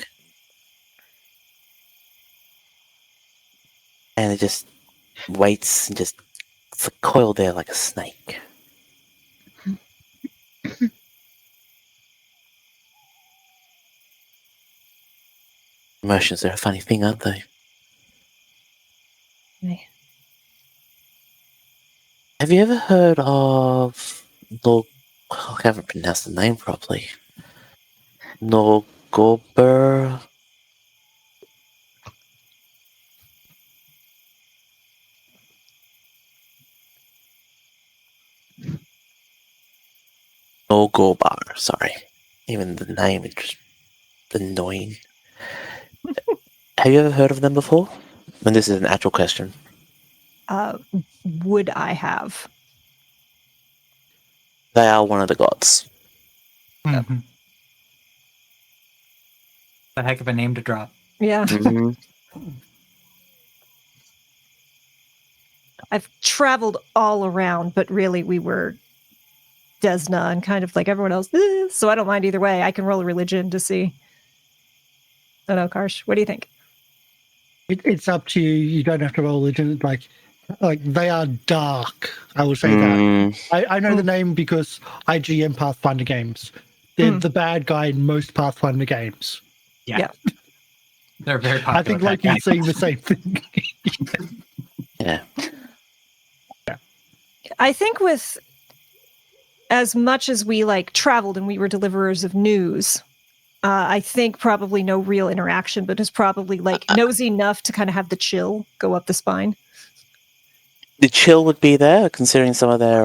And it just waits and just it's coiled there like a snake. Emotions are a funny thing, aren't they? Okay. Have you ever heard of I haven't pronounced the name properly. Nogobur? Nogobar, sorry. Even the name is just annoying. Have you ever heard of them before? And this is an actual question. Would I have? They are one of the gods. Mhm. A heck of a name to drop. Yeah. I've traveled all around, but really we were Desna and kind of like everyone else. So I don't mind either way. I can roll a religion to see. I don't know, Karsh. What do you think? It's up to you. You don't have to roll religion. Like they are dark. I will say that. I know the name because I GM Pathfinder games. They're the bad guy in most Pathfinder games. Yeah. They're very popular. I think Loki's saying the same thing. Yeah. I think with as much as we like traveled and we were deliverers of news, I think probably no real interaction, but is probably like knows enough to kind of have the chill go up the spine. The chill would be there, considering some of their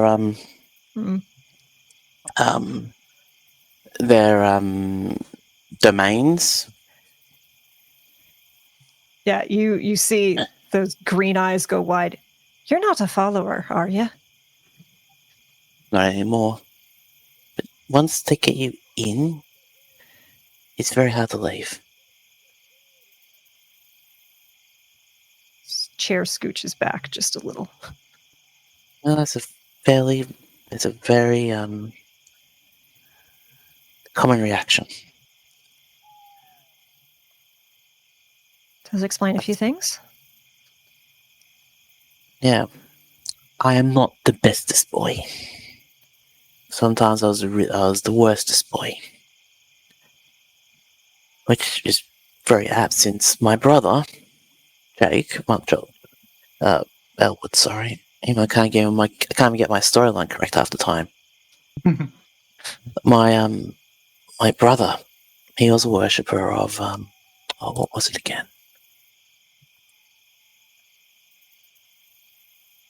domains. Yeah, you see those green eyes go wide. You're not a follower, are you? Not anymore. But once they get you in, it's very hard to leave. Chair scooches back just a little. Well, it's a very common reaction. Does explain a few things. Yeah, I am not the bestest boy. Sometimes I was the worstest boy, which is very apt since my brother, Jake, Elwood, sorry, I can't even get my storyline correct half the time. My brother, he was a worshipper of what was it again?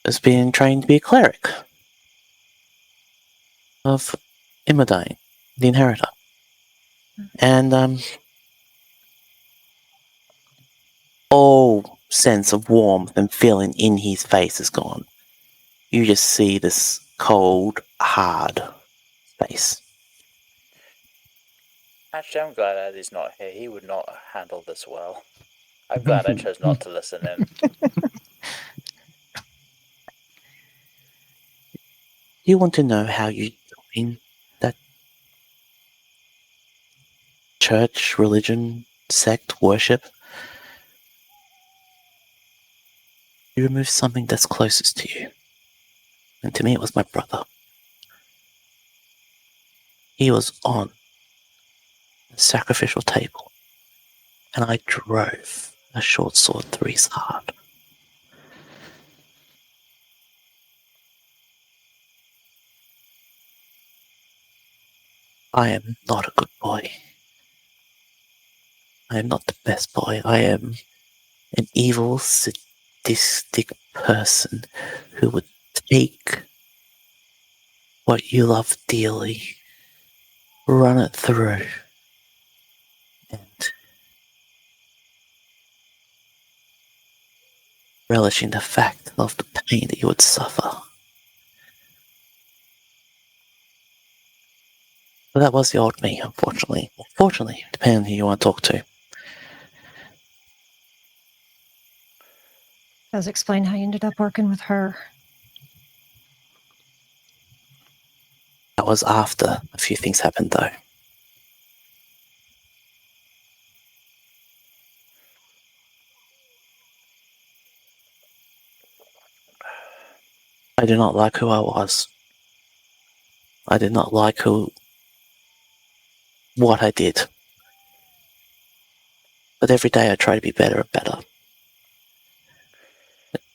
Has been trained to be a cleric of Imodyne, the Inheritor. And all sense of warmth and feeling in his face is gone. You just see this cold, hard face. Actually, I'm glad Eddie's not here. He would not handle this well. I'm glad I chose not to listen in. You want to know how you join that church, religion, sect, worship? You remove something that's closest to you. And to me, it was my brother. He was on the sacrificial table, and I drove a short sword through his heart. I am not a good boy. I am not the best boy. I am an evil, sadistic person who would take what you love dearly, run it through, and relish in the fact of the pain that you would suffer. But that was the old me, unfortunately. Fortunately, depending on who you want to talk to. Does explain how you ended up working with her. That was after a few things happened, though. I did not like who I was. I did not like what I did. But every day I try to be better and better.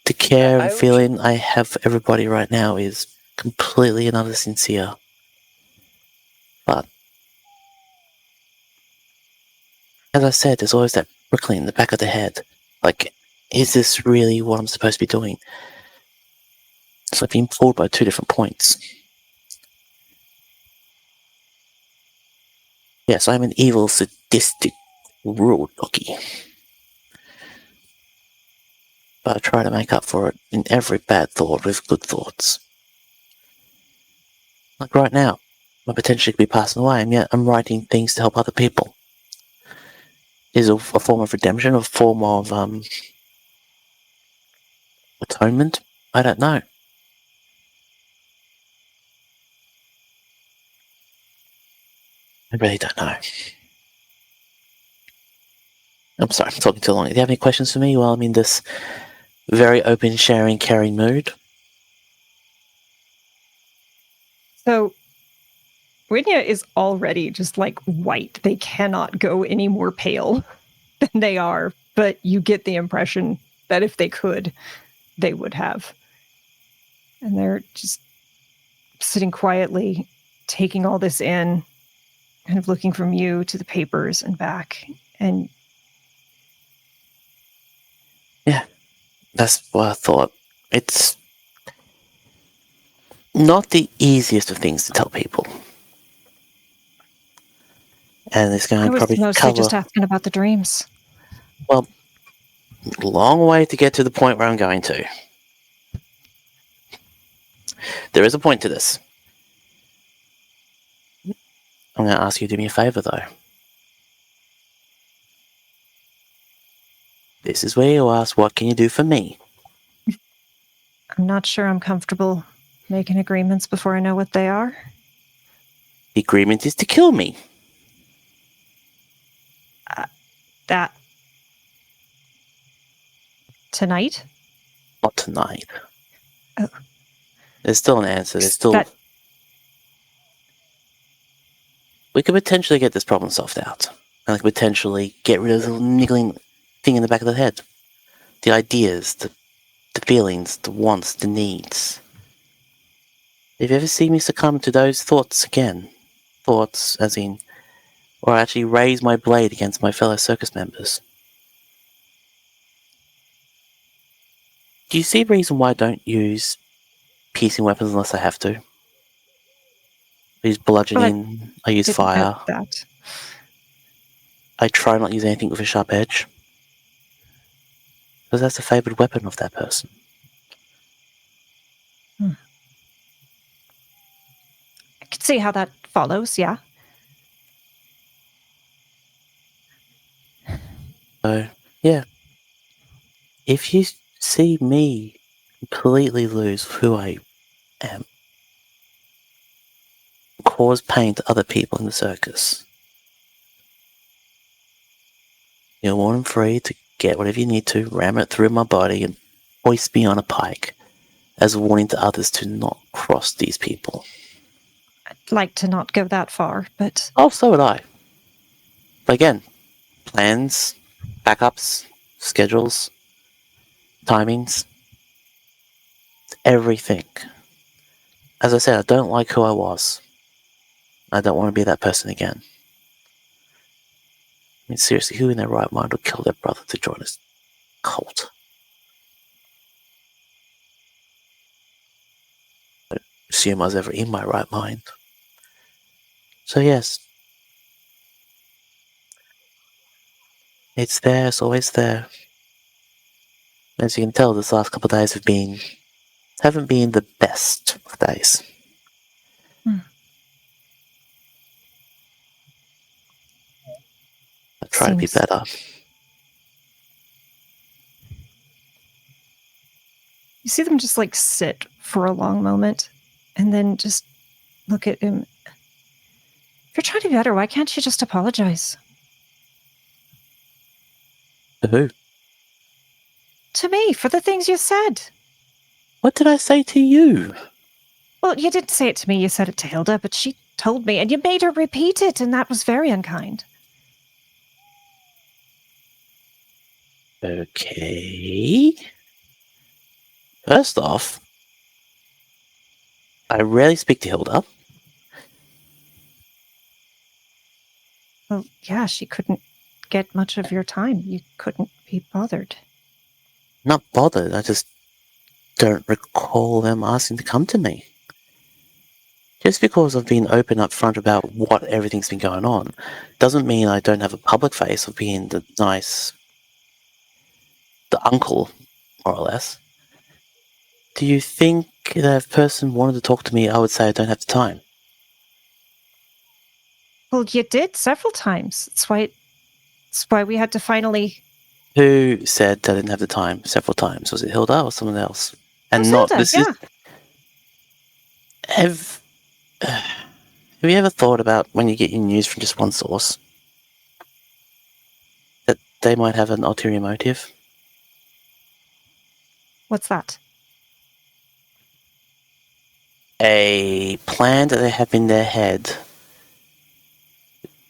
The care and feeling I have for everybody right now is completely and utterly sincere. But, as I said, there's always that prickling in the back of the head. Like, is this really what I'm supposed to be doing? It's like being pulled by two different points. Yes, I'm an evil, sadistic, cruel Loki. But I try to make up for it in every bad thought with good thoughts. Like right now, I potentially could be passing away, and yet I'm writing things to help other people. Is a form of redemption, a form of atonement? I don't know. I really don't know. I'm sorry, I'm talking too long. Do you have any questions for me while I'm in this very open, sharing, caring mood? So, Widnia is already just like white. They cannot go any more pale than they are, but you get the impression that if they could, they would have. And they're just sitting quietly, taking all this in, kind of looking from you to the papers and back. And yeah, that's what I thought. It's not the easiest of things to tell people. And it's going to probably mostly just asking about the dreams. Well, long way to get to the point where I'm going to. There is a point to this. I'm going to ask you to do me a favour, though. This is where you ask, what can you do for me? I'm not sure I'm comfortable making agreements before I know what they are. The agreement is to kill me. That... Tonight? Not tonight. Oh. There's still an answer. There's still... We could potentially get this problem solved out. And I could potentially get rid of the little niggling thing in the back of the head. The ideas, the feelings, the wants, the needs. If you ever see me succumb to those thoughts again, thoughts as in, or I actually raise my blade against my fellow circus members, do you see a reason why I don't use piercing weapons unless I have to? I use bludgeoning, I use fire. That. I try not to use anything with a sharp edge. Because that's the favoured weapon of that person. I can see how that follows, yeah. So, yeah. If you see me completely lose who I am, cause pain to other people in the circus, you're more than free to get whatever you need to, ram it through my body, and hoist me on a pike as a warning to others to not cross these people. I'd like to not go that far, but... Oh, so would I. But again, plans, backups, schedules, timings, everything. As I said, I don't like who I was. I don't want to be that person again. I mean, seriously, who in their right mind would kill their brother to join this cult? I don't assume I was ever in my right mind. So yes, it's there, it's always there. As you can tell, this last couple of days haven't been the best of days. I try to be Seems- better. You see them just like sit for a long moment and then just look at him. If you're trying to be better, why can't you just apologize? To who? To me, for the things you said. What did I say to you? Well, you didn't say it to me, you said it to Hilda, but she told me, and you made her repeat it, and that was very unkind. Okay. First off, I rarely speak to Hilda. Well, yeah, she couldn't get much of your time. You couldn't be bothered. Not bothered, I just don't recall them asking to come to me. Just because I've been open up front about what everything's been going on, doesn't mean I don't have a public face of being the uncle, more or less. Do you think that if a person wanted to talk to me, I would say I don't have the time? Well, you did several times. That's why we had to finally... Who said that I didn't have the time several times? Was it Hilda or someone else? And was not Hilda, this yeah. Have you ever thought about when you get your news from just one source that they might have an ulterior motive? What's that? A plan that they have in their head,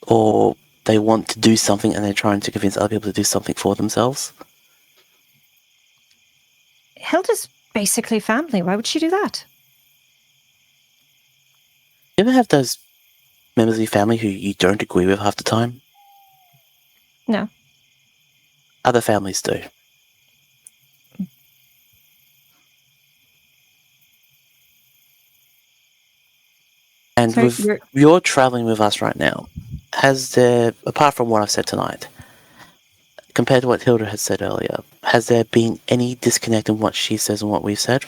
or they want to do something and they're trying to convince other people to do something for themselves? Hilda's basically family. Why would she do that? You ever have those members of your family who you don't agree with half the time? No. Other families do. And So with you're traveling with us right now, has there, apart from what I've said tonight, compared to what Hilda had said earlier, has there been any disconnect in what she says and what we've said?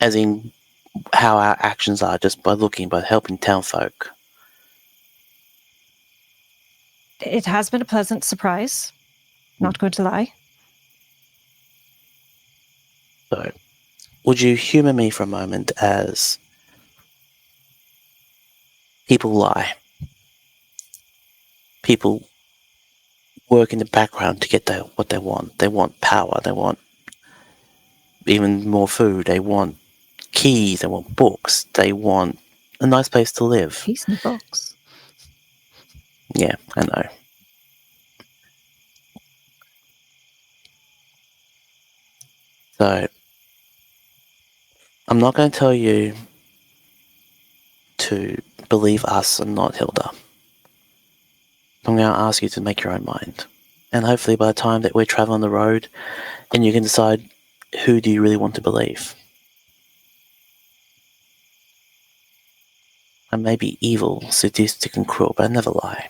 As in how our actions are just by helping townfolk? It has been a pleasant surprise. Not going to lie. So, would you humour me for a moment as people lie? People work in the background to get what they want. They want power. They want even more food. They want keys. They want books. They want a nice place to live. Peace in the box. Yeah, I know. So, I'm not going to tell you to believe us and not Hilda. I'm going to ask you to make your own mind. And hopefully by the time that we're traveling on the road, and you can decide who do you really want to believe. I may be evil, sadistic and cruel, but I never lie.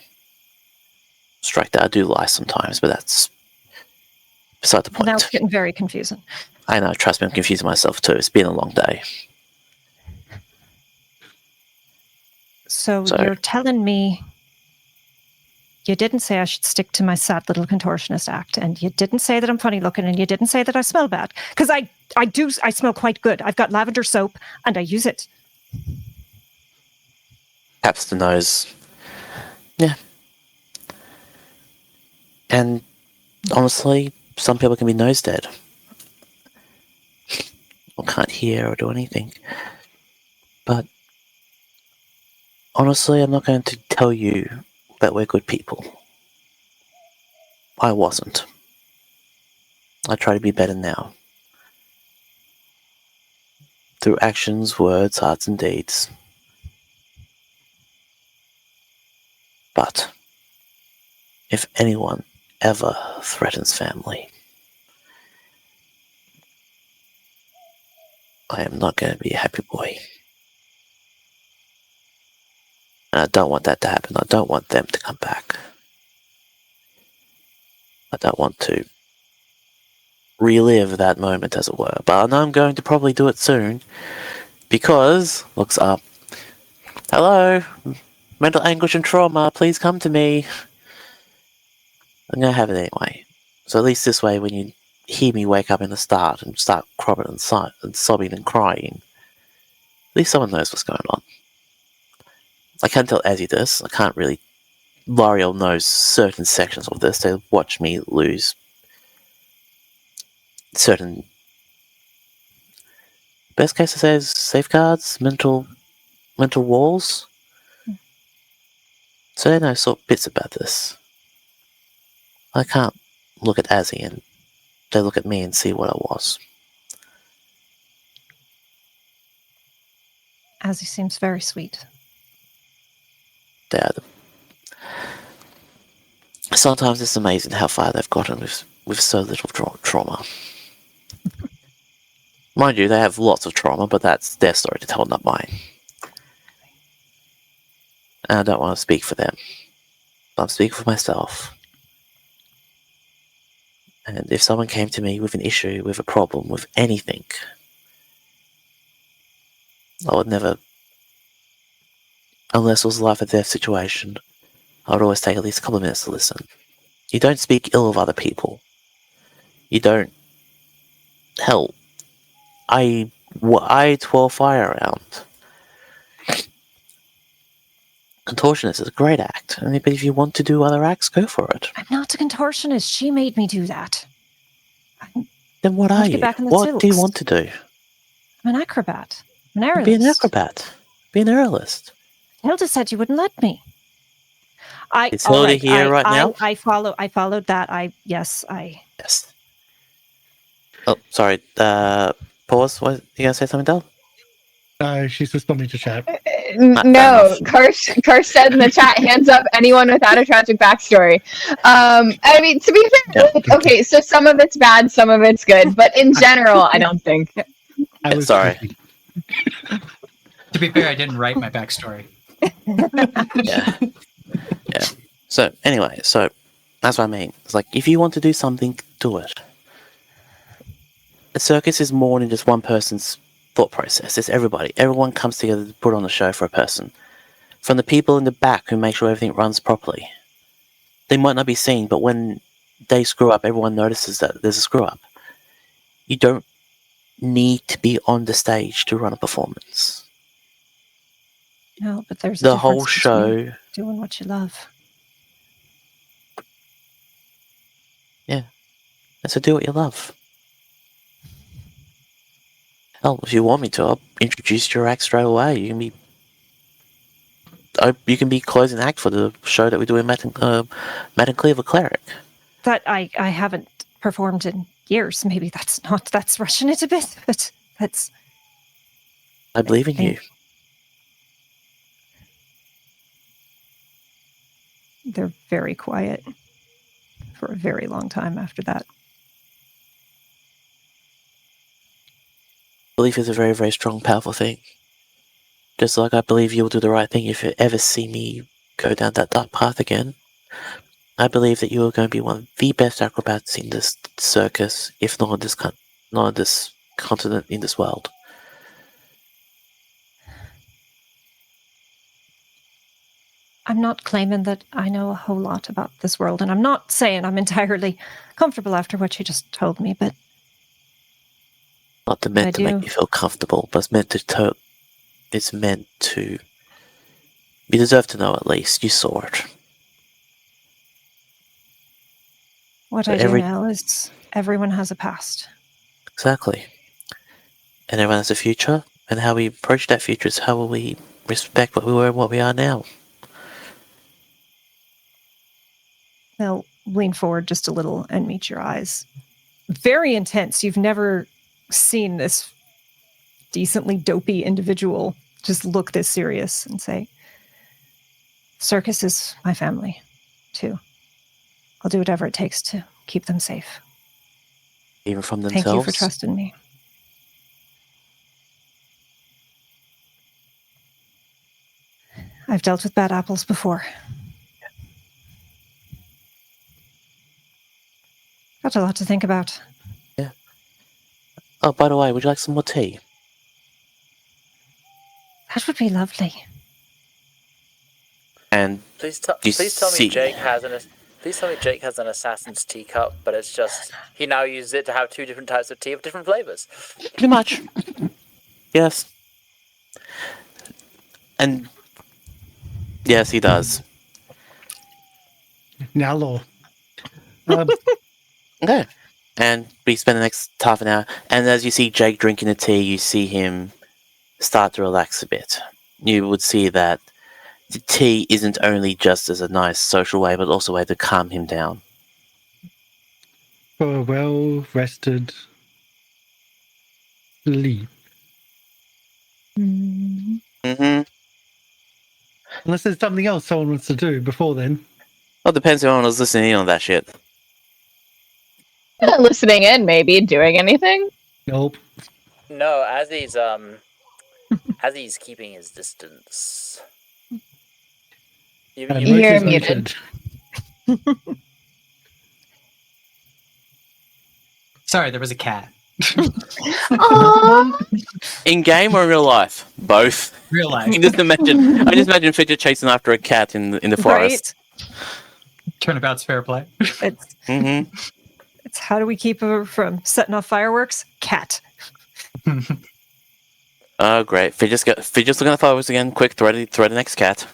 Strike that, I do lie sometimes, but that's beside the point. Now it's getting very confusing. I know, trust me, I'm confusing myself too. It's been a long day. So you're telling me you didn't say I should stick to my sad little contortionist act, and you didn't say that I'm funny looking, and you didn't say that I smell bad. Because I smell quite good. I've got lavender soap, and I use it. Taps the nose. Yeah. And honestly, some people can be nose dead. Or can't hear or do anything. But honestly, I'm not going to tell you that we're good people. I wasn't. I try to be better now. Through actions, words, hearts, and deeds. But if anyone ever threatens family, I am not going to be a happy boy. And I don't want that to happen. I don't want them to come back. I don't want to relive that moment, as it were. But I know I'm going to probably do it soon, because, looks up, hello, mental anguish and trauma, please come to me. I'm going to have it anyway. So at least this way, when you hear me wake up in the start and start cropping and sobbing and crying, at least someone knows what's going on. I can't tell Azzy this. I can't really. Lieriel knows certain sections of this. They watch me lose certain. Best case to say is safeguards, mental walls. So they know sort of bits about this. I can't look at Azzy and they look at me and see what I was. Azzy seems very sweet. They are sometimes it's amazing how far they've gotten with so little trauma. Mind you, they have lots of trauma, but that's their story to tell, not mine. And I don't want to speak for them. I'm speaking for myself. And if someone came to me with an issue, with a problem, with anything, I would never, unless it was a life or death situation, I would always take at least a couple of minutes to listen. You don't speak ill of other people. You don't help. I twirl fire around. Contortionist is a great act. But if you want to do other acts, go for it. I'm not a contortionist. She made me do that. Then what are you? What do you want to do? I'm an acrobat. An aerialist. Be an acrobat. Be an aerialist. Hilda said you wouldn't let me. Is Hilda here right now? I followed that. Yes. Yes. Oh, sorry. Pause. What, you gonna say something, Del? She's responding to chat. No, Karsh said in the chat, hands up, anyone without a tragic backstory. I mean, to be fair, okay, so some of it's bad, some of it's good, but in general, I don't think. I was sorry. To be fair, I didn't write my backstory. Yeah. So anyway, that's what I mean. It's like, if you want to do something, do it. A circus is more than just one person's thought process. It's everybody. Everyone comes together to put on a show for a person. From the people in the back who make sure everything runs properly. They might not be seen, but when they screw up, everyone notices that there's a screw up. You don't need to be on the stage to run a performance. No, but there's the whole show. Doing what you love. Yeah. And so do what you love. Hell, if you want me to, I'll introduce your act straight away. You can be closing act for the show that we do in Matt and Cleaver Cleric. That I haven't performed in years. Maybe that's rushing it a bit, but that's. I believe in you. They're very quiet for a very long time after that. Belief is a very, very strong, powerful thing. Just like I believe you'll do the right thing if you ever see me go down that dark path again. I believe that you are going to be one of the best acrobats in this circus, if not on this continent, in this world. I'm not claiming that I know a whole lot about this world, and I'm not saying I'm entirely comfortable after what you just told me, but not meant to make you feel comfortable, but it's meant to. You deserve to know at least. You saw it. What I do know is everyone has a past. Exactly. And everyone has a future, and how we approach that future is how we respect what we were and what we are now. They'll lean forward just a little and meet your eyes. Very intense. You've never seen this decently dopey individual just look this serious and say, Circus is my family, too. I'll do whatever it takes to keep them safe. Even from themselves? Thank you for trusting me. I've dealt with bad apples before. Got a lot to think about. Yeah. Oh, by the way, would you like some more tea? That would be lovely. And Please tell me Jake has an assassin's teacup, but it's just he now uses it to have 2 different types of tea of different flavors. pretty much. Yes. And yes, he does. Now law. Okay. And we spend the next half an hour, and as you see Jake drinking the tea, you see him start to relax a bit. You would see that the tea isn't only just as a nice social way, but also a way to calm him down. For a well-rested sleep. Mm-hmm. Unless there's something else someone wants to do before then. Well, depends on who was listening in on that shit. Listening in, maybe doing anything. Nope. No, Azzy's keeping his distance. And You You're Rachel's muted. Sorry, there was a cat. Aww. In game or in real life? Both. Real life. I just imagine Fidget chasing after a cat in the forest. Right? Turnabout's fair play. It's Mm-hmm. it's how do we keep her from setting off fireworks? Cat. Oh, great. Fidget's looking at the fireworks again. Quick, throw the next cat.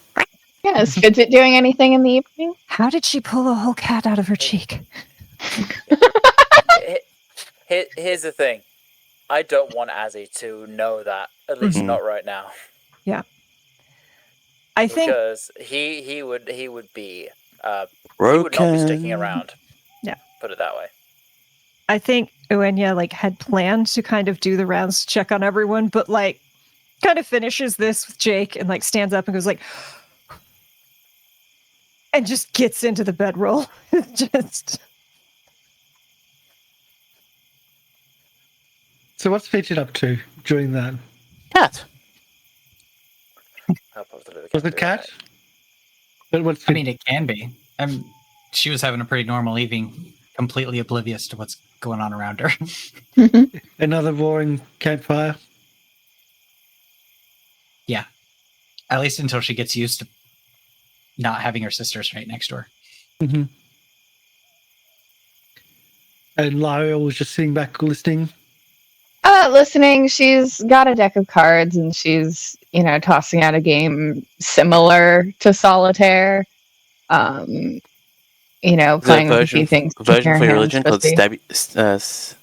Yeah, is Fidget doing anything in the evening? How did she pull a whole cat out of her cheek? Here's the thing. I don't want Azzy to know that. At least Mhm. not right now. I think Because he would be he would not be sticking around. Yeah. Put it that way. I think Uaine had planned to kind of do the rounds, check on everyone, but kind of finishes this with Jake and stands up and goes and just gets into the bedroll. Just So what's Fidget up to during that? Cat. I'll probably do Was it cat? But what's I mean, it can be. She was having a pretty normal evening, completely oblivious to what's going on around her. another roaring campfire? At least until she gets used to not having her sisters right next to her. Mm-hmm. And Lieriel was just sitting back listening. Listening. She's got a deck of cards and she's, tossing out a game similar to solitaire. Playing with a few things. Version for your religion called Stabitaire,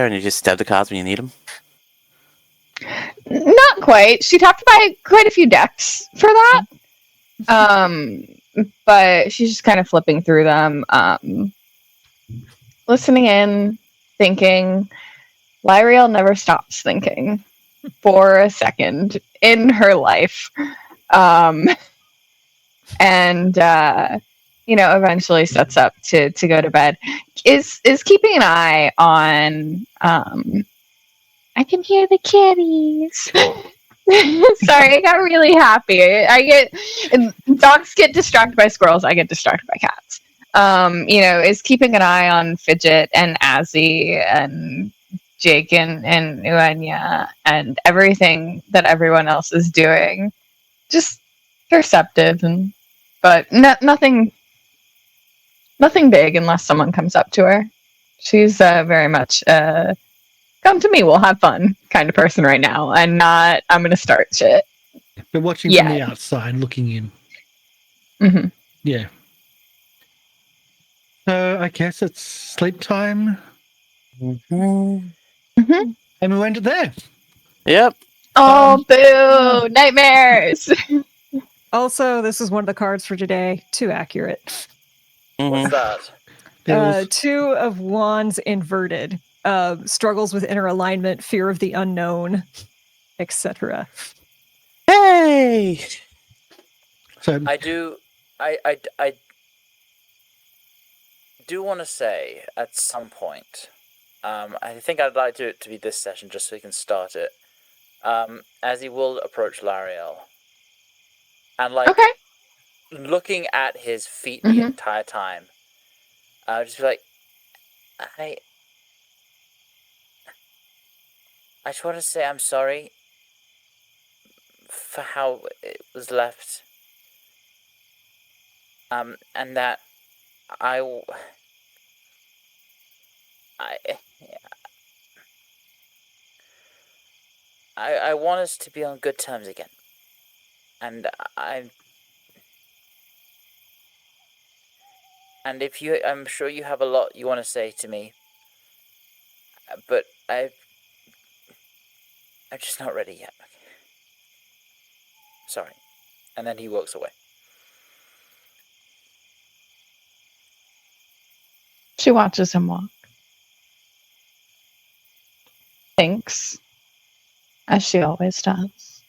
and you just stab the cards when you need them. Not quite. She'd have to buy quite a few decks for that. But she's just kind of flipping through them, listening in, thinking. Lieriel never stops thinking for a second in her life. Eventually sets up to go to bed. Is keeping an eye on. I can hear the kitties. Sorry, I got really happy. Dogs get distracted by squirrels. I get distracted by cats. Is keeping an eye on Fidget and Azzy and Jake and Uaine and everything that everyone else is doing. Just perceptive, but nothing big unless someone comes up to her. She's very much come to me, we'll have fun kind of person right now, and not I'm gonna start shit. But watching from the outside, looking in. Mm-hmm. Yeah. So I guess it's sleep time. Mm-hmm. And we went there. Yep. Oh, boo! Nightmares! also, this is one of the cards for today. Too accurate. What's that? There was- 2 of Wands inverted. Struggles with inner alignment, fear of the unknown, etc. Hey! So I do want to say at some point, I think I'd like it to be this session just so we can start it. As he will approach Lieriel, and like Okay. looking at his feet the entire time, just be like, I just want to say I'm sorry for how it was left, and that I want us to be on good terms again, and I'm sure you have a lot you want to say to me, but I'm just not ready yet. Sorry. And then he walks away. She watches him walk. Thinks, as she always does.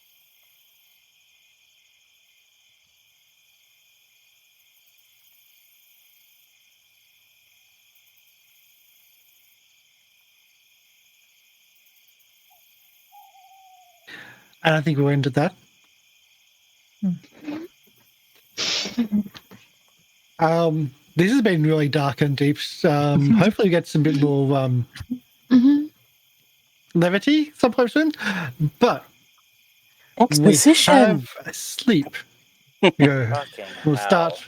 and I think we'll end at that. This has been really dark and deep. Hopefully we get some bit more levity sometime soon. But Exposition. we have sleep. We'll Fucking start. hell.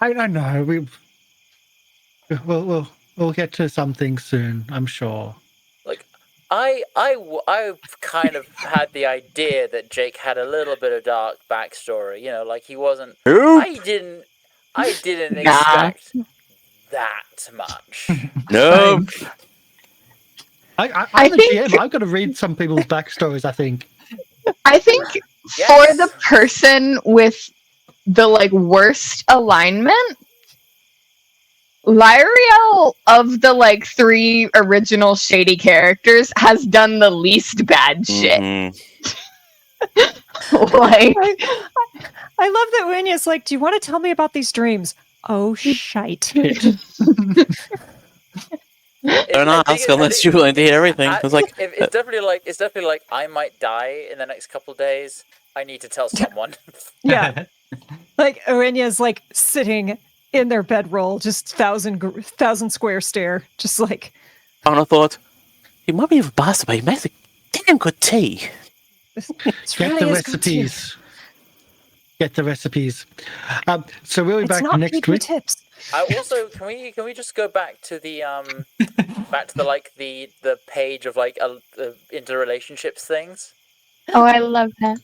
I don't know. We'll get to something soon, I'm sure. Like, I've kind of had the idea that Jake had a little bit of dark backstory. You know, like he wasn't. Nope. I didn't Nah. expect that much. Nope. I'm the think- GM. I've got to read some people's backstories, I think. I think for Yes. the person with the worst alignment, Lieriel of the 3 original shady characters has done the least bad shit. Mhm. I love that Uaine's like, do you want to tell me about these dreams? Oh, shite. Don't ask unless you're willing to hear everything. It's like, It's definitely like I might die in the next couple days. I need to tell someone. Yeah. Uaine's sitting in their bedroll, just thousand square stare, just like. and I thought, he might be a bastard, but he makes a damn good tea. It's Get really the is good tea. recipes. Get the recipes. So we'll be It's back not next PP week. tips. Also, can we just go back to the the page of the interrelationships things? Oh, I love that.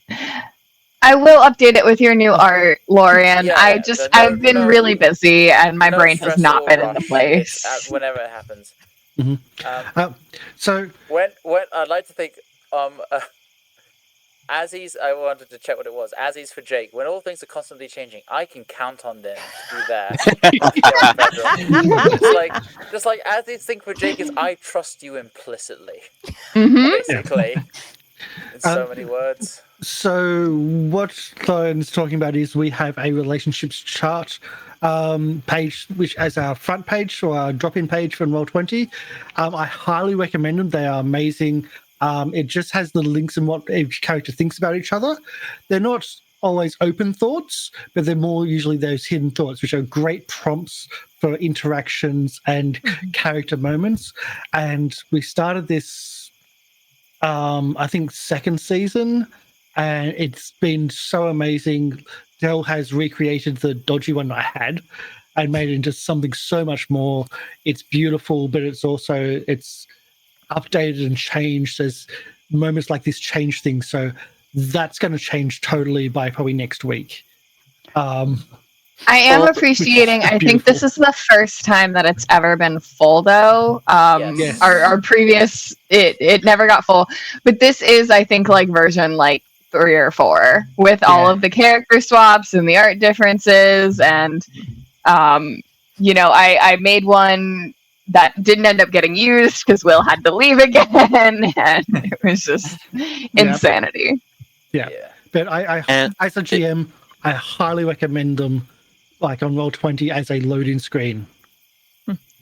I will update it with your new art, Lorian. Yeah, I've been really busy and my No brain has stress not or been in the rush. place. It's whenever it happens. Mhm. So When I'd like to think Azzy's, I wanted to check what it was. Azzy's for Jake. When all things are constantly changing, I can count on them to be there. just like Azzy's thing for Jake is, I trust you implicitly. Mhm. Basically, in so many words. So what Lorian's talking about is we have a relationships chart page, which as our front page or our drop-in page from Roll20. I highly recommend them. They are amazing. It just has the links and what each character thinks about each other. They're not always open thoughts, but they're more usually those hidden thoughts, which are great prompts for interactions and character moments. And we started this, I think, second season, and it's been so amazing. Dell has recreated the dodgy one I had and made it into something so much more. It's beautiful, but it's updated and changed as moments like this change things. So that's going to change totally by probably next week. I am appreciating. I think this is the first time that it's ever been full, though. Yes. Our previous, it never got full, but this is, I think, version 3 or 4 with all of the character swaps and the art differences, and I made one that didn't end up getting used because Will had to leave again, and it was just insanity. Yeah. But I as a GM, I highly recommend them, like on Roll20 as a loading screen.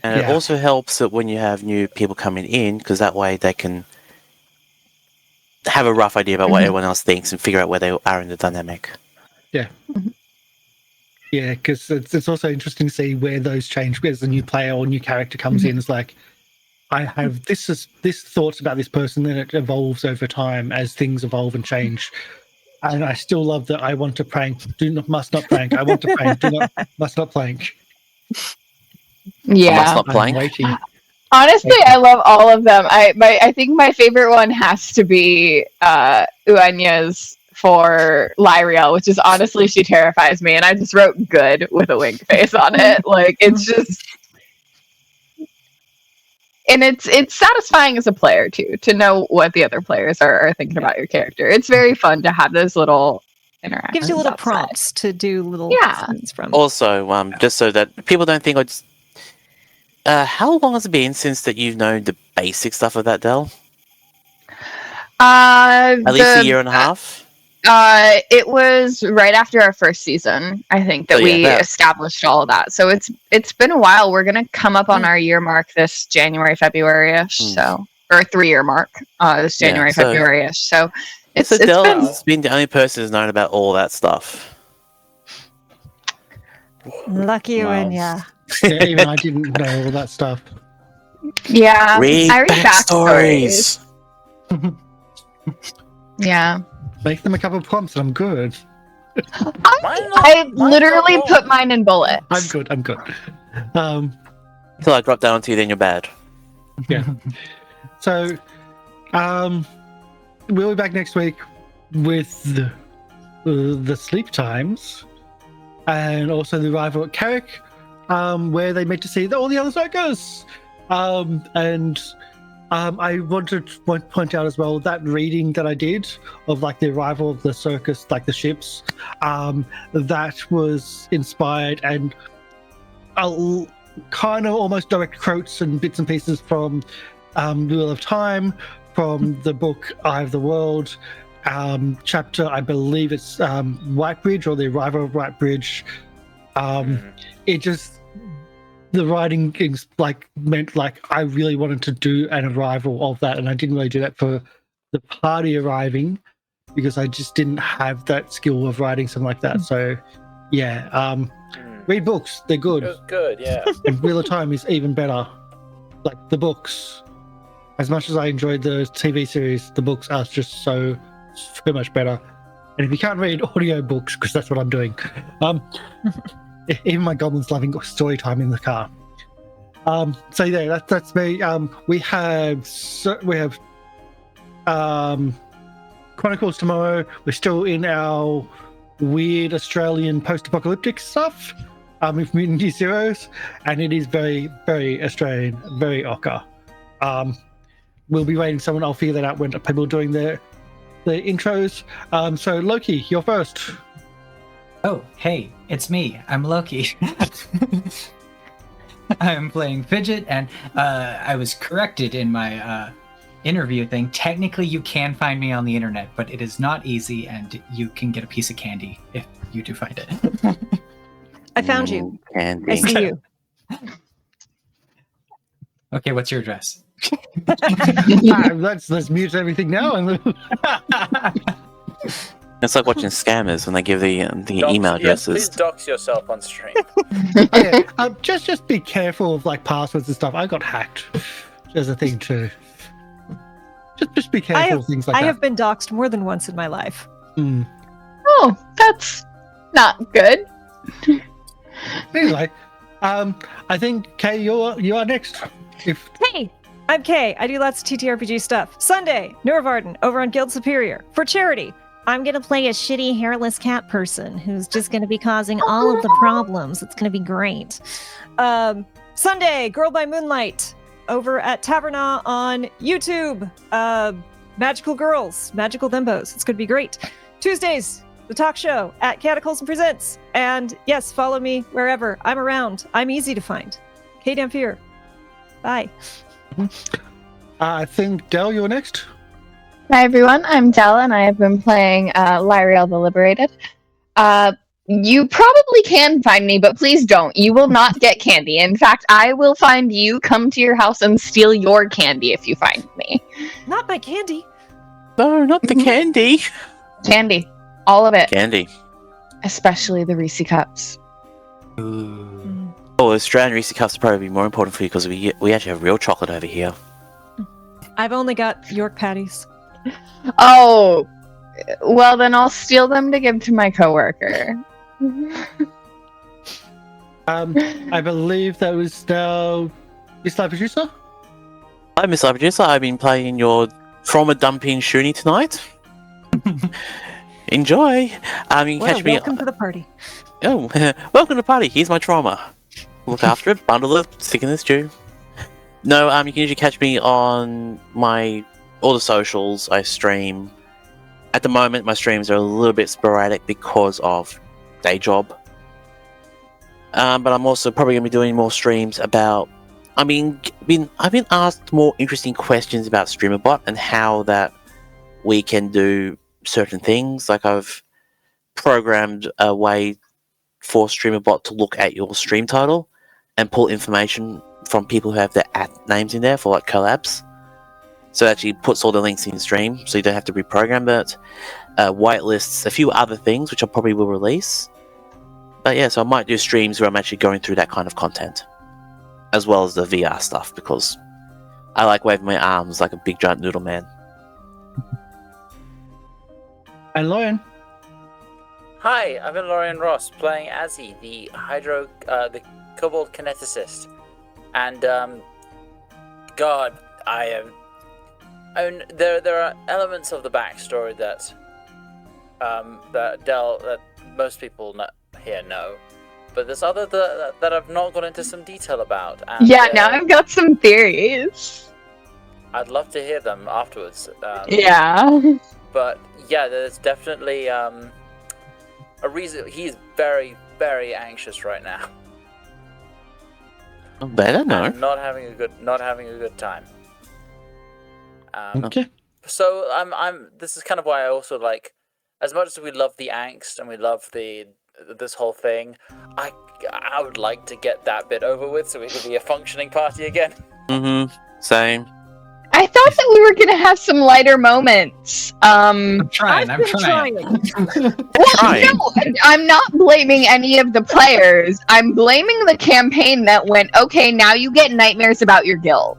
And it also helps that when you have new people coming in, because that way they can have a rough idea about what everyone else thinks and figure out where they are in the dynamic. Yeah. Yeah, because it's also interesting to see where those change as a new player or new character comes in. It's like, I have this thoughts about this person, then it evolves over time as things evolve and change. And I still love that I want to prank, must not prank. I want to prank, must not prank. Yeah. Must not prank. I'm waiting. Honestly, I love all of them. I think my favorite one has to be Uaine's for Lieriel, which is honestly, she terrifies me, and I just wrote good with a wink face on it. Like, it's just, and it's satisfying as a player too to know what the other players are thinking about your character. It's very fun to have those little interactions. Gives you little outside. prompts to do little things from. Also, just so that people don't think how long has it been since that you've known the basic stuff of that, Del? At least a year and a half? It was right after our first season, I think, that we established all of that. So it's been a while. We're gonna come up on our year mark this January, February-ish. So, or 3-year mark this January, February-ish. So it's Del's been the only person who's known about all that stuff. Lucky Uaine, yeah. Yeah, even I didn't know all that stuff. Yeah, Read I read backstories. Yeah. Make them a couple of prompts and I'm good. I literally put mine in bullets. I'm good. Until I drop down to you, then you're bad. Yeah. So, we'll be back next week with the sleep times and also the arrival at Carrick, where they meant to see all the other circus. I want to point out as well that reading that I did of like the arrival of the circus, like the ships, that was inspired and kind of almost direct quotes and bits and pieces from Wheel of Time, from the book Eye of the World, chapter, I believe it's Whitebridge or the arrival of Whitebridge. It just, the writing is like meant like I really wanted to do an arrival of that, and I didn't really do that for the party arriving because I just didn't have that skill of writing something like that. So yeah, read books, they're good. It was good, yeah. And Wheel of Time is even better. Like the books, as much as I enjoyed the TV series, the books are just so much better. And if you can't read audio books, because that's what I'm doing, even my goblin's loving story time in the car. So yeah, that's me. We have Chronicles tomorrow. We're still in our weird Australian post-apocalyptic stuff with Mutant Year Zeros, and it is very, very Australian, very ochre. We'll be waiting someone. I'll figure that out when people are doing their intros. So Loki, you're first. Oh, hey, it's me. I'm Loki. I'm playing Fidget, and I was corrected in my interview thing. Technically, you can find me on the internet, but it is not easy, and you can get a piece of candy if you do find it. I found you. Candy. I see you. Okay, what's your address? Let's mute everything now. It's like watching scammers when they give the email addresses. Please dox yourself on stream. Yeah, just be careful of like passwords and stuff. I got hacked as a thing too. Just be careful of things like that. I have been doxxed more than once in my life. Oh, that's not good. Anyway, I think Kay, you are next. Hey, I'm Kay. I do lots of TTRPG stuff. Sunday, Nurvarden over on Guild Superior for charity. I'm going to play a shitty hairless cat person who's just going to be causing all of the problems. It's going to be great. Sunday, Girl by Moonlight over at Taverna on YouTube. Magical Girls, Magical Bimbos. It's going to be great. Tuesdays, the talk show at Cataclysm Presents. And yes, follow me wherever. I'm around. I'm easy to find. K Damphyr. Bye. I think Del, you're next. Hi everyone, I'm Del, and I have been playing Lieriel the Liberated. You probably can find me, but please don't. You will not get candy. In fact, I will find you, come to your house, and steal your candy if you find me. Not my candy. No, not the candy. Candy. All of it. Candy. Especially the Reese cups. Ooh. Oh, Australian Reese cups would probably be more important for you because we actually have real chocolate over here. I've only got York patties. Oh, well then I'll steal them to give to my coworker. I believe that was now MrLiveProducer. Hi, MrLiveProducer. I've been playing your trauma dumping Shoonie tonight. Enjoy. You can catch me. Welcome to the party. Oh, welcome to the party. Here's my trauma. Look after it, bundle it, stick in the stew. No, you can usually catch me on all the socials. I stream. At the moment, my streams are a little bit sporadic because of day job. But I'm also probably going to be doing more streams about. I've been asked more interesting questions about StreamerBot and how that we can do certain things. Like I've programmed a way for StreamerBot to look at your stream title and pull information from people who have their names in there for like collabs. So it actually puts all the links in the stream, so you don't have to reprogram it. Whitelists, a few other things which I probably will release. But yeah, so I might do streams where I'm actually going through that kind of content, as well as the VR stuff, because I like waving my arms like a big giant noodle man. And Lorian. Hi, I'm Lorian Ross playing Azzy, the the Kobold Kineticist, and God, there are elements of the backstory that that most people here know, but there's other that I've not gone into some detail about. And, Yeah, now I've got some theories. I'd love to hear them afterwards. Yeah. But yeah, there's definitely a reason. He's very, very anxious right now. Better no. And not having a good time. Okay. So this is kind of why I also like, as much as we love the angst and we love this whole thing, I would like to get that bit over with so we could be a functioning party again. Same. I thought that we were gonna have some lighter moments. I'm trying. Well, Trying. no, I'm not blaming any of the players. I'm blaming the campaign that went, okay, now you get nightmares about your guild.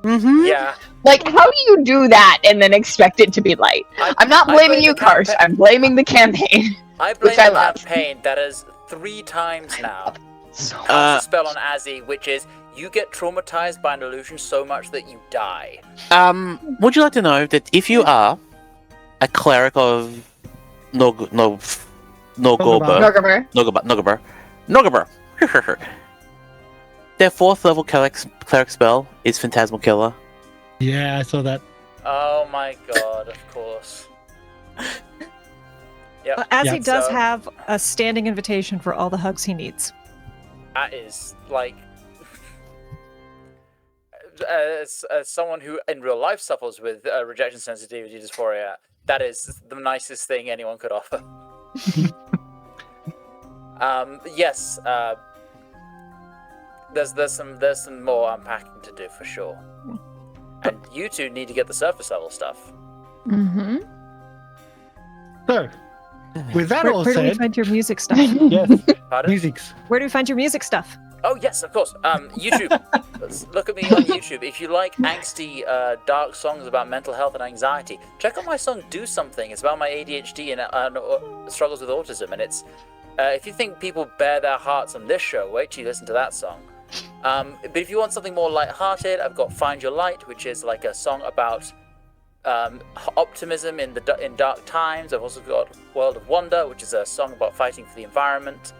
Yeah. Like, how do you do that and then expect it to be light? I'm not blaming you, Karsh. I'm blaming the campaign. I blame Which I the love. campaign that has 3 times now So cast a spell on Azzy, which is you get traumatized by an illusion so much that you die. Would you like to know that if you are a cleric of Nogaber, their 4th level cleric spell is Phantasmal Killer. Yeah, I saw that. Oh my god, of course. Yep. Azzy does So, have a standing invitation for all the hugs he needs. that is like, as someone who in real life suffers with rejection sensitivity dysphoria, that is the nicest thing anyone could offer. Yes, there's some more unpacking to do for sure, and you two need to get the surface level stuff. Mm-hmm. So, with that all Where do we said, find your music stuff? yes, Pardon? musics. Where do we find your music stuff? Oh yes, of course. YouTube. Look at me on YouTube. If you like angsty, dark songs about mental health and anxiety, check out my song "Do Something." It's about my ADHD and struggles with autism, and it's. If you think people bare their hearts on this show, wait till you listen to that song. But if you want something more light-hearted, I've got "Find Your Light," which is like a song about optimism in dark times. I've also got "World of Wonder," which is a song about fighting for the environment.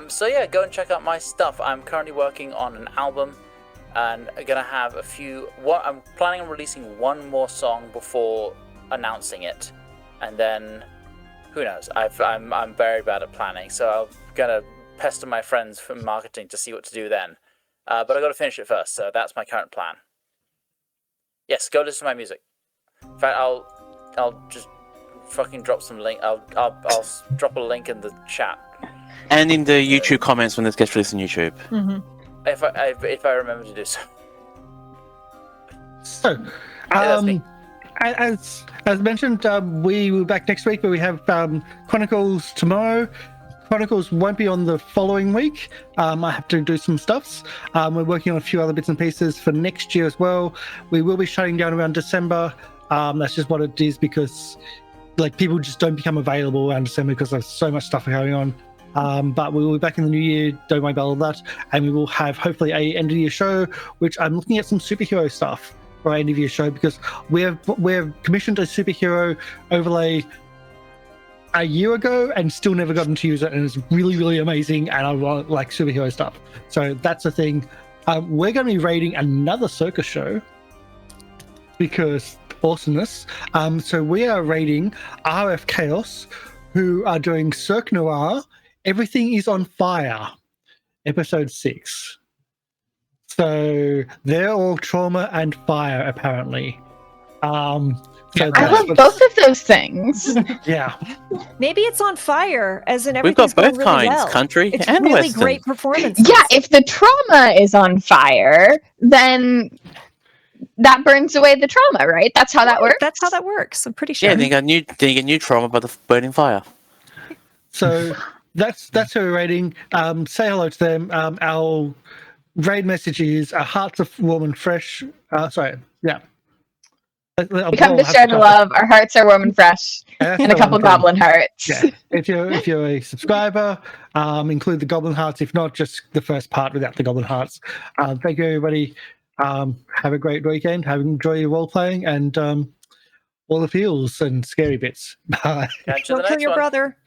So yeah, go and check out my stuff. I'm currently working on an album, and I'm gonna have I'm planning on releasing one more song before announcing it, and then who knows? I'm very bad at planning, so I'm gonna pester my friends from marketing to see what to do then. But I got to finish it first, so that's my current plan. Yes, go listen to my music. In fact, I'll just fucking drop some link. I'll drop a link in the chat. And in the YouTube comments when this gets released on YouTube. Mm-hmm. If I remember to do so. So, that's me. as mentioned, we will be back next week, where we have Chronicles tomorrow. Chronicles won't be on the following week. I have to do some stuffs. We're working on a few other bits and pieces for next year as well. We will be shutting down around December. That's just what it is, because like people just don't become available around December because there's so much stuff going on. But we will be back in the new year, don't worry about all that, and we will have hopefully a end of year show, which I'm looking at some superhero stuff for our end of year show, because we've commissioned a superhero overlay a year ago and still never gotten to use it, and it's really, really amazing, and I like superhero stuff. So that's the thing. We're going to be raiding another Circus show because awesomeness. So we are raiding RF Chaos, who are doing Cirque Noir. Everything is on Fire, episode 6. So they're all trauma and fire, apparently. So I love both of those things. Yeah. Maybe it's on fire, as in We've everything's got both going really kinds, well. country It's and really western. great performance. Yeah, if the trauma is on fire, then that burns away the trauma, right? That's how that works. That's how that works. I'm pretty sure. Yeah, then you get new trauma by the burning fire. So that's who we're raiding. Say hello to them. Our raid message is our hearts are warm and fresh. We come to share the love. Our hearts are warm and fresh, and a couple goblin hearts. Yeah. If you're a subscriber, include the goblin hearts. If not, just the first part without the goblin hearts. Thank you, everybody. Have a great weekend. Enjoy your role playing and all the feels and scary bits. Bye. Catch you in Don't the kill next your one. brother.